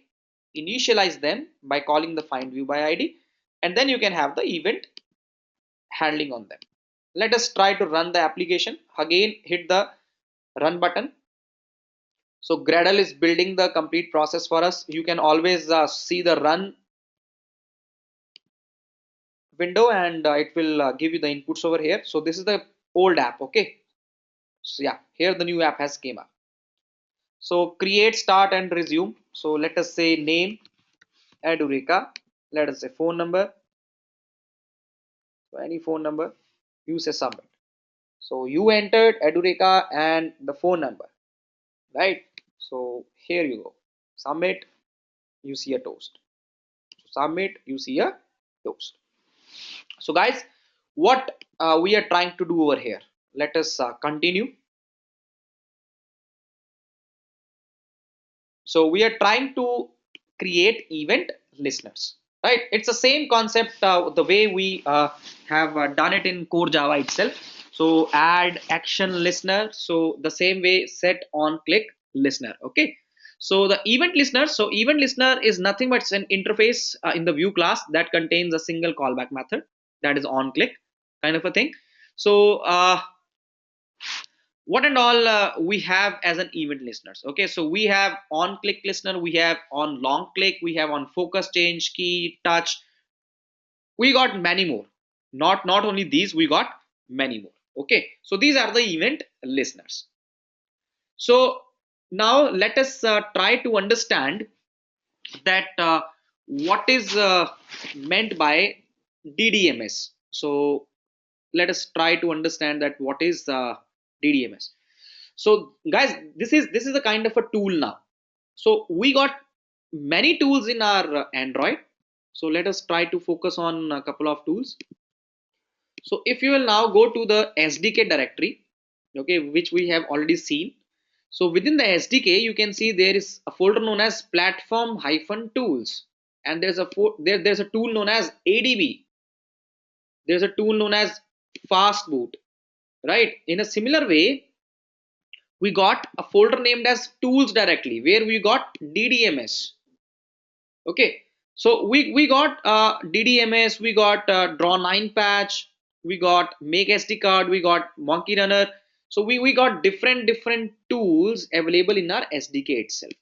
initialize them by calling the find view by id, and then you can have the event handling on them. Let us try to run the application. Again hit the run button. So Gradle is building the complete process for us. You can always see the run window, and it will give you the inputs over here. So this is the old app. Okay, so yeah, here the new app has came up. So create, start and resume. So let us say name Edureka, let us say phone number, so any phone number, you say submit. So you entered Edureka and the phone number, right? So here you go, submit, you see a toast. So submit, you see a toast. So guys, what we are trying to do over here, let us continue. So we are trying to create event listeners, right? It's the same concept the way we have done it in core Java itself. So add action listener, so the same way set on click listener. Okay, so the event listener, so event listener is nothing but an interface in the view class that contains a single callback method, that is on click kind of a thing. So what and all we have as an event listeners. Okay, so we have on click listener, we have on long click, we have on focus change key touch, we got many more. Not only these, we got many more. Okay, so these are the event listeners. So now let us try to understand that what is meant by DDMS. So let us try to understand that what is DDMS. So guys, this is a kind of a tool now. So we got many tools in our Android. So let us try to focus on a couple of tools. So if you will now go to the SDK directory, okay, which we have already seen. So within the SDK, you can see there is a folder known as platform-tools, and there's a tool known as ADB. There's a tool known as fastboot, right? In a similar way, we got a folder named as tools directly, where we got DDMS. Okay, so we got DDMS, we got draw 9 patch, we got make SD card, we got monkey runner. So we got different tools available in our SDK itself.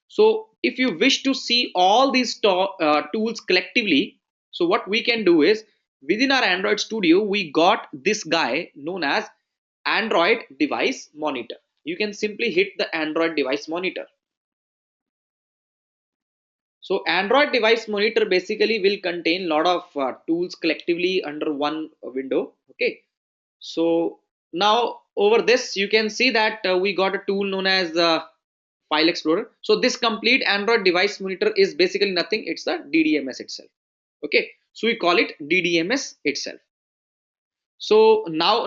So if you wish to see all these tools collectively, so what we can do is within our Android Studio, we got this guy known as Android device monitor. You can simply hit the Android device monitor. So Android device monitor basically will contain a lot of tools collectively under one window. Okay, so now over this you can see that we got a tool known as file explorer. So this complete Android device monitor is basically nothing, it's the DDMS itself. Okay, so we call it DDMS itself. So now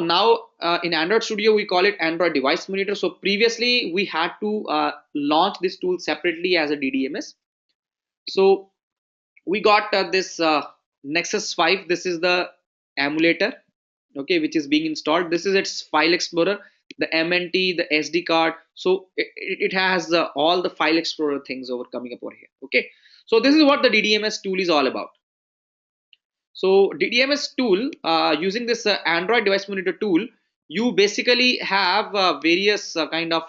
in Android Studio we call it Android device monitor. So previously we had to launch this tool separately as a DDMS. So we got this Nexus 5. This is the emulator, okay, which is being installed. This is its file explorer, the MNT, the SD card. So it has all the file explorer things over coming up over here. Okay, so this is what the DDMS tool is all about. So DDMS tool, using this Android device monitor tool, you basically have various kind of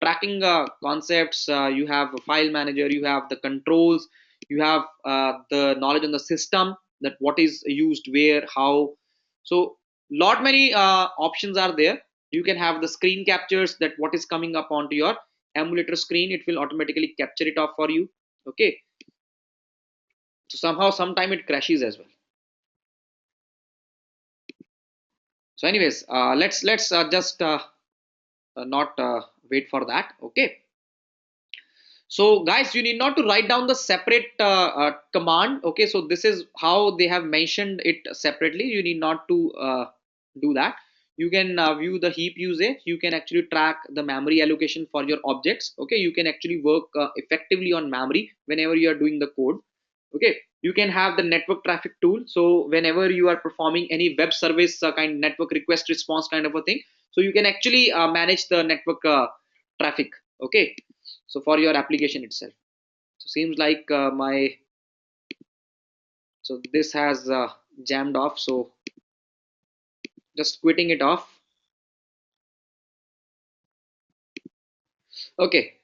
tracking concepts. You have a file manager, you have the controls, you have the knowledge on the system, that what is used where, how. So lot many options are there. You can have the screen captures, that what is coming up onto your emulator screen, it will automatically capture it off for you. Okay, so somehow sometime it crashes as well. So anyways, let's just not wait for that. Okay, so guys, you need not to write down the separate command. Okay, so this is how they have mentioned it separately. You need not to do that. You can view the heap usage. You can actually track the memory allocation for your objects. Okay, you can actually work effectively on memory whenever you are doing the code. Okay, you can have the network traffic tool. So whenever you are performing any web service kind network request response kind of a thing, so you can actually manage the network traffic. Okay, so for your application itself. So seems like my, so this has jammed off, so just quitting it off. Okay,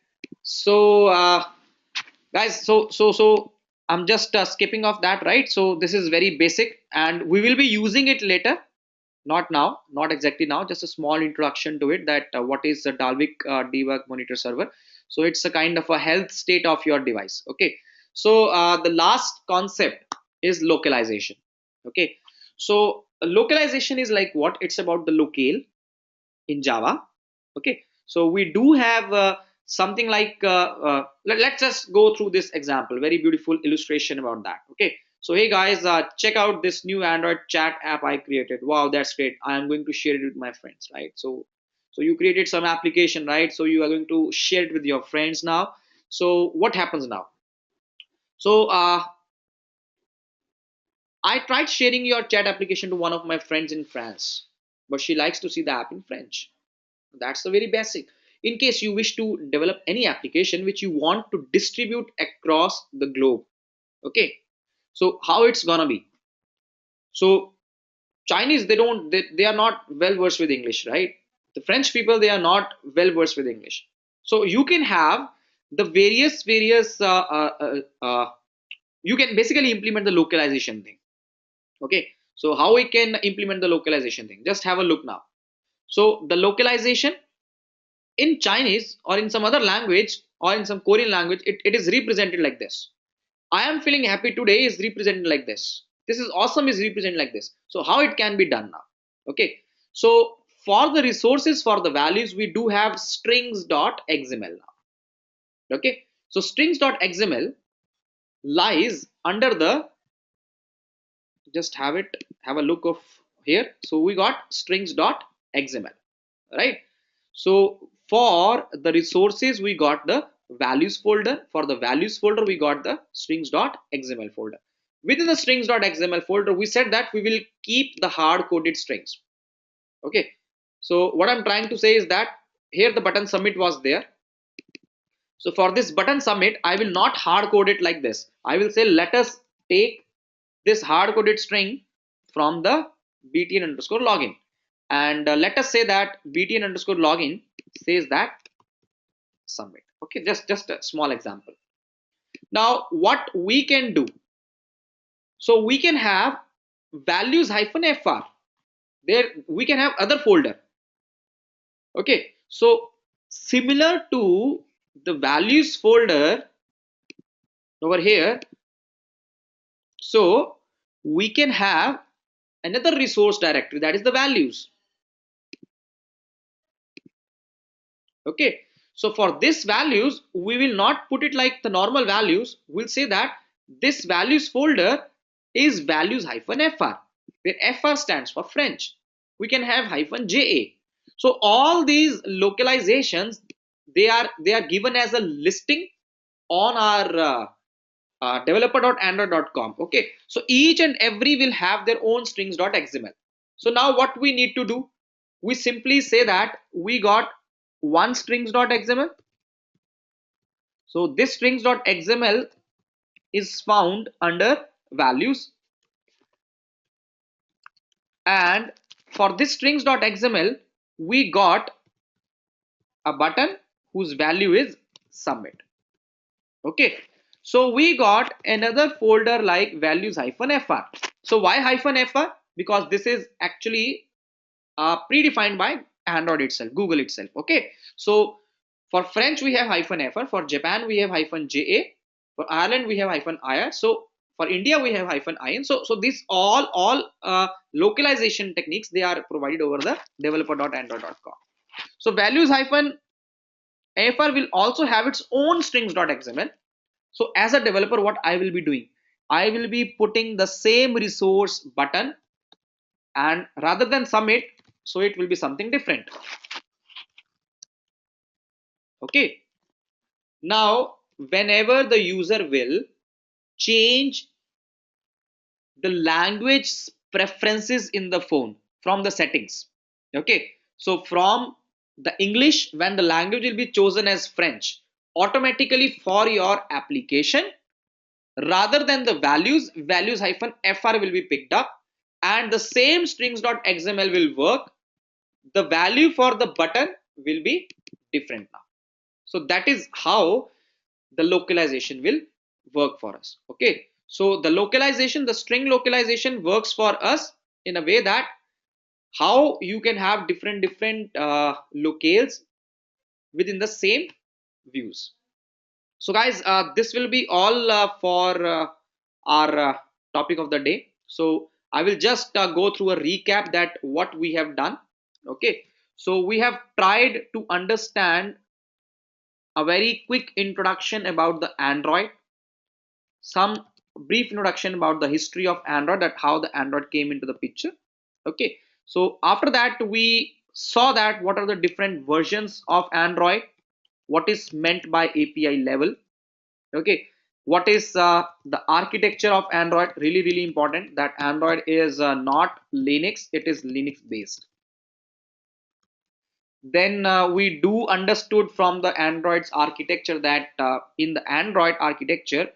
so guys, so I'm just skipping off that, right? So this is very basic and we will be using it later, not now, not exactly now, just a small introduction to it, that what is the Dalvik debug monitor server. So it's a kind of a health state of your device. Okay, so the last concept is localization. Okay, so localization is like what, it's about the locale in Java. Okay, so we do have something like let's just go through this example, very beautiful illustration about that. Okay, so hey guys, check out this new Android chat app I created. Wow, that's great. I am going to share it with my friends, right? So you created some application, right? So you are going to share it with your friends now. So what happens now? So I tried sharing your chat application to one of my friends in France, but she likes to see the app in French. That's the very basic. In case you wish to develop any application which you want to distribute across the globe. Okay, so how it's gonna be? So Chinese, they are not well versed with English, right? The French people, they are not well versed with English. So you can have the various you can basically implement the localization thing. Okay, so how we can implement the localization thing, just have a look now. So the localization in Chinese or in some other language or in some Korean language, it is represented like this. I am feeling happy today is represented like this. This is awesome is represented like this. So how it can be done now? Okay, so for the resources, for the values, we do have strings.xml now. Okay, so strings.xml lies under the, just have a look of here. So we got strings.xml, right? So for the resources, we got the values folder. For the values folder, we got the strings.xml folder. Within the strings.xml folder, we said that we will keep the hard coded strings. Okay, so what I'm trying to say is that here the button submit was there. So for this button submit, I will not hard code it like this. I will say let us take this hard coded string from the btn underscore login, and let us say that btn underscore login says that submit. Okay, just a small example. Now what we can do, so we can have values hyphen fr, there we can have other folder. Okay, so similar to the values folder over here, so we can have another resource directory, that is the values. Okay, so for this values, we will not put it like the normal values. We'll say that this values folder is values hyphen fr, where fr stands for French. We can have hyphen ja. So all these localizations, they are given as a listing on our developer.android.com. Okay, so each and every will have their own strings.xml. So now what we need to do, we simply say that we got one strings.xml. So this strings.xml is found under values, and for this strings.xml we got a button whose value is submit. Okay, so we got another folder like values-fr. So why -fr? Because this is actually predefined by Android itself, Google itself. Okay, so for French we have -fr, for Japan we have -ja, for Ireland we have -ir, so for India we have -in. So these all localization techniques, they are provided over the developer.android.com. So values-fr will also have its own strings.xml. So as a developer, what I will be doing, I will be putting the same resource button, and rather than submit, so it will be something different. Okay, now whenever the user will change the language preferences in the phone from the settings. Okay, so from the English, when the language will be chosen as French, automatically for your application, rather than the values-fr will be picked up, and the same strings.xml will work. The value for the button will be different now. So that is how the localization will work for us. Okay, so the string localization works for us in a way that how you can have different locales within the same views. So guys, this will be all for our topic of the day. So I will just go through a recap that what we have done. Okay, so we have tried to understand a very quick introduction about the Android, some brief introduction about the history of Android, that how the Android came into the picture. Okay, so after that we saw that what are the different versions of Android, what is meant by API level. Okay, what is the architecture of Android, really important, that Android is not Linux, it is Linux based. Then we do understood from the Android's architecture that in the Android architecture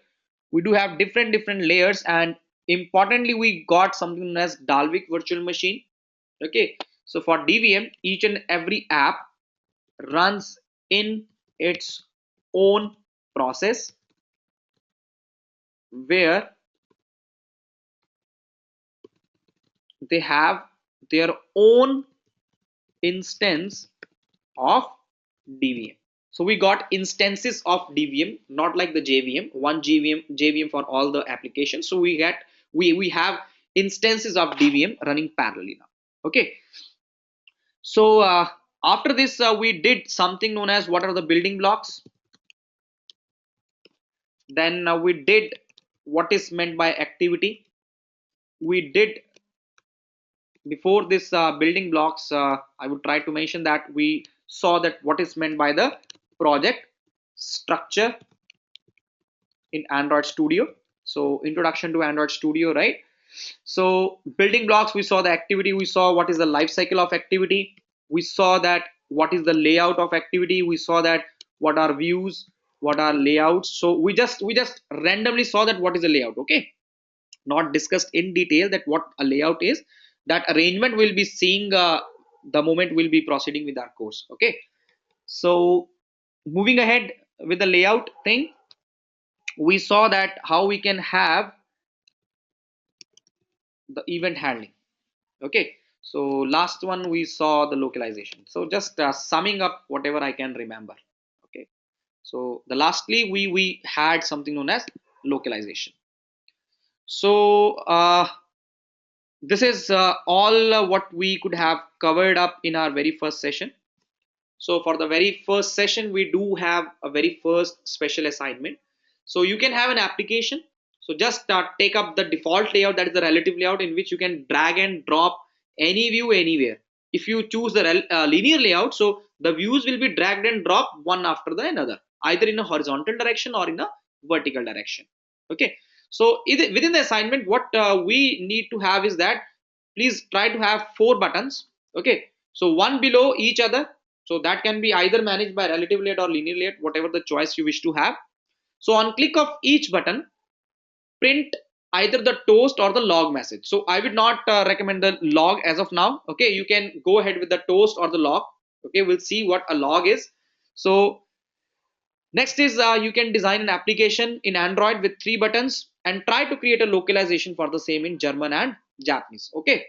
we do have different layers, and importantly we got something known as Dalvik virtual machine. Okay, so for DVM, each and every app runs in its own process, where they have their own instance of DVM. So we got instances of DVM, not like the JVM, one JVM for all the applications. So we have instances of DVM running parallelly now. Okay, so after this we did something known as what are the building blocks. Then we did what is meant by activity. We did, before this building blocks, I would try to mention that we saw that what is meant by the project structure in Android Studio. So introduction to Android Studio, right? So building blocks, we saw the activity, we saw what is the life cycle of activity, we saw that what is the layout of activity, we saw that what are views, what are layouts. So we just randomly saw that what is a layout. Okay, not discussed in detail that what a layout is. That arrangement will be seeing the moment we'll be proceeding with our course. Okay, so moving ahead with the layout thing, we saw that how we can have the event handling. Okay, so last one we saw the localization. So just summing up whatever I can remember. Okay, so the lastly we had something known as localization. So this is all what we could have covered up in our very first session. So for the very first session, we do have a very first special assignment. So you can have an application. So just take up the default layout, that is the relative layout, in which you can drag and drop any view anywhere. If you choose the linear layout, so the views will be dragged and dropped one after the another. either in a horizontal direction or in a vertical direction. Okay, so within the assignment, what we need to have is that please try to have 4 buttons. Okay, so one below each other, so that can be either managed by relative late or linear late, whatever the choice you wish to have. So on click of each button, print either the toast or the log message. So I would not recommend the log as of now. Okay, you can go ahead with the toast or the log. Okay, we'll see what a log is. So next is you can design an application in Android with 3 buttons and try to create a localization for the same in German and Japanese. Okay,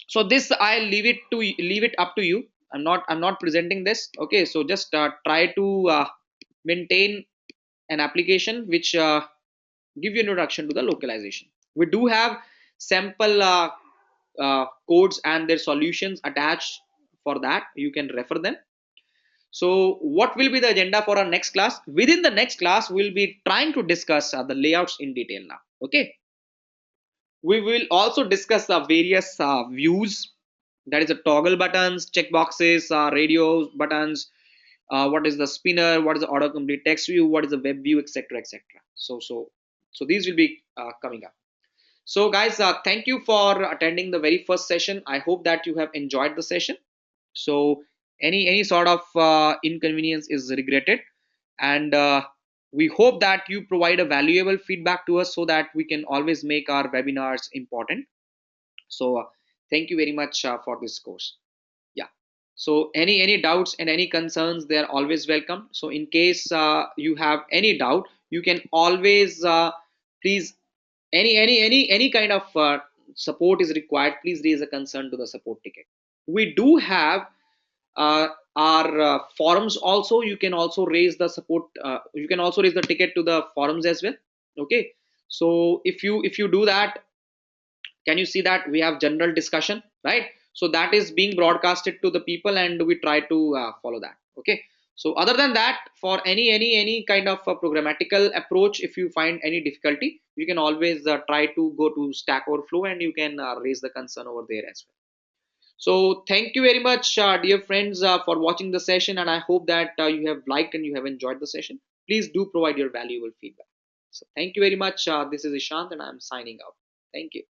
so this I leave it up to you. I'm not presenting this. Okay, so just try to maintain an application which give you an introduction to the localization. We do have sample codes and their solutions attached. For that you can refer them. So what will be the agenda for our next class? Within the next class we'll be trying to discuss the layouts in detail now. Okay, we will also discuss the various views, that is the toggle buttons, checkboxes, radio buttons, what is the spinner, what is the autocomplete text view, what is the web view, etc, etc. So these will be coming up. So guys, thank you for attending the very first session. I hope that you have enjoyed the session. So any sort of inconvenience is regretted, and we hope that you provide a valuable feedback to us so that we can always make our webinars important. So thank you very much for this course. Yeah, so any doubts and any concerns, they are always welcome. So in case you have any doubt, you can always please, any kind of support is required, please raise a concern to the support ticket. We do have uh, our forums also. You can also raise the support, you can also raise the ticket to the forums as well. Okay, so if you do that, can you see that we have general discussion, right? So that is being broadcasted to the people and we try to follow that. Okay, so other than that, for any kind of a programmatical approach, if you find any difficulty, you can always try to go to Stack Overflow and you can raise the concern over there as well. So thank you very much, dear friends, for watching the session, and I hope that you have liked and you have enjoyed the session. Please do provide your valuable feedback. So thank you very much. This is Ishant and I'm signing out. Thank you.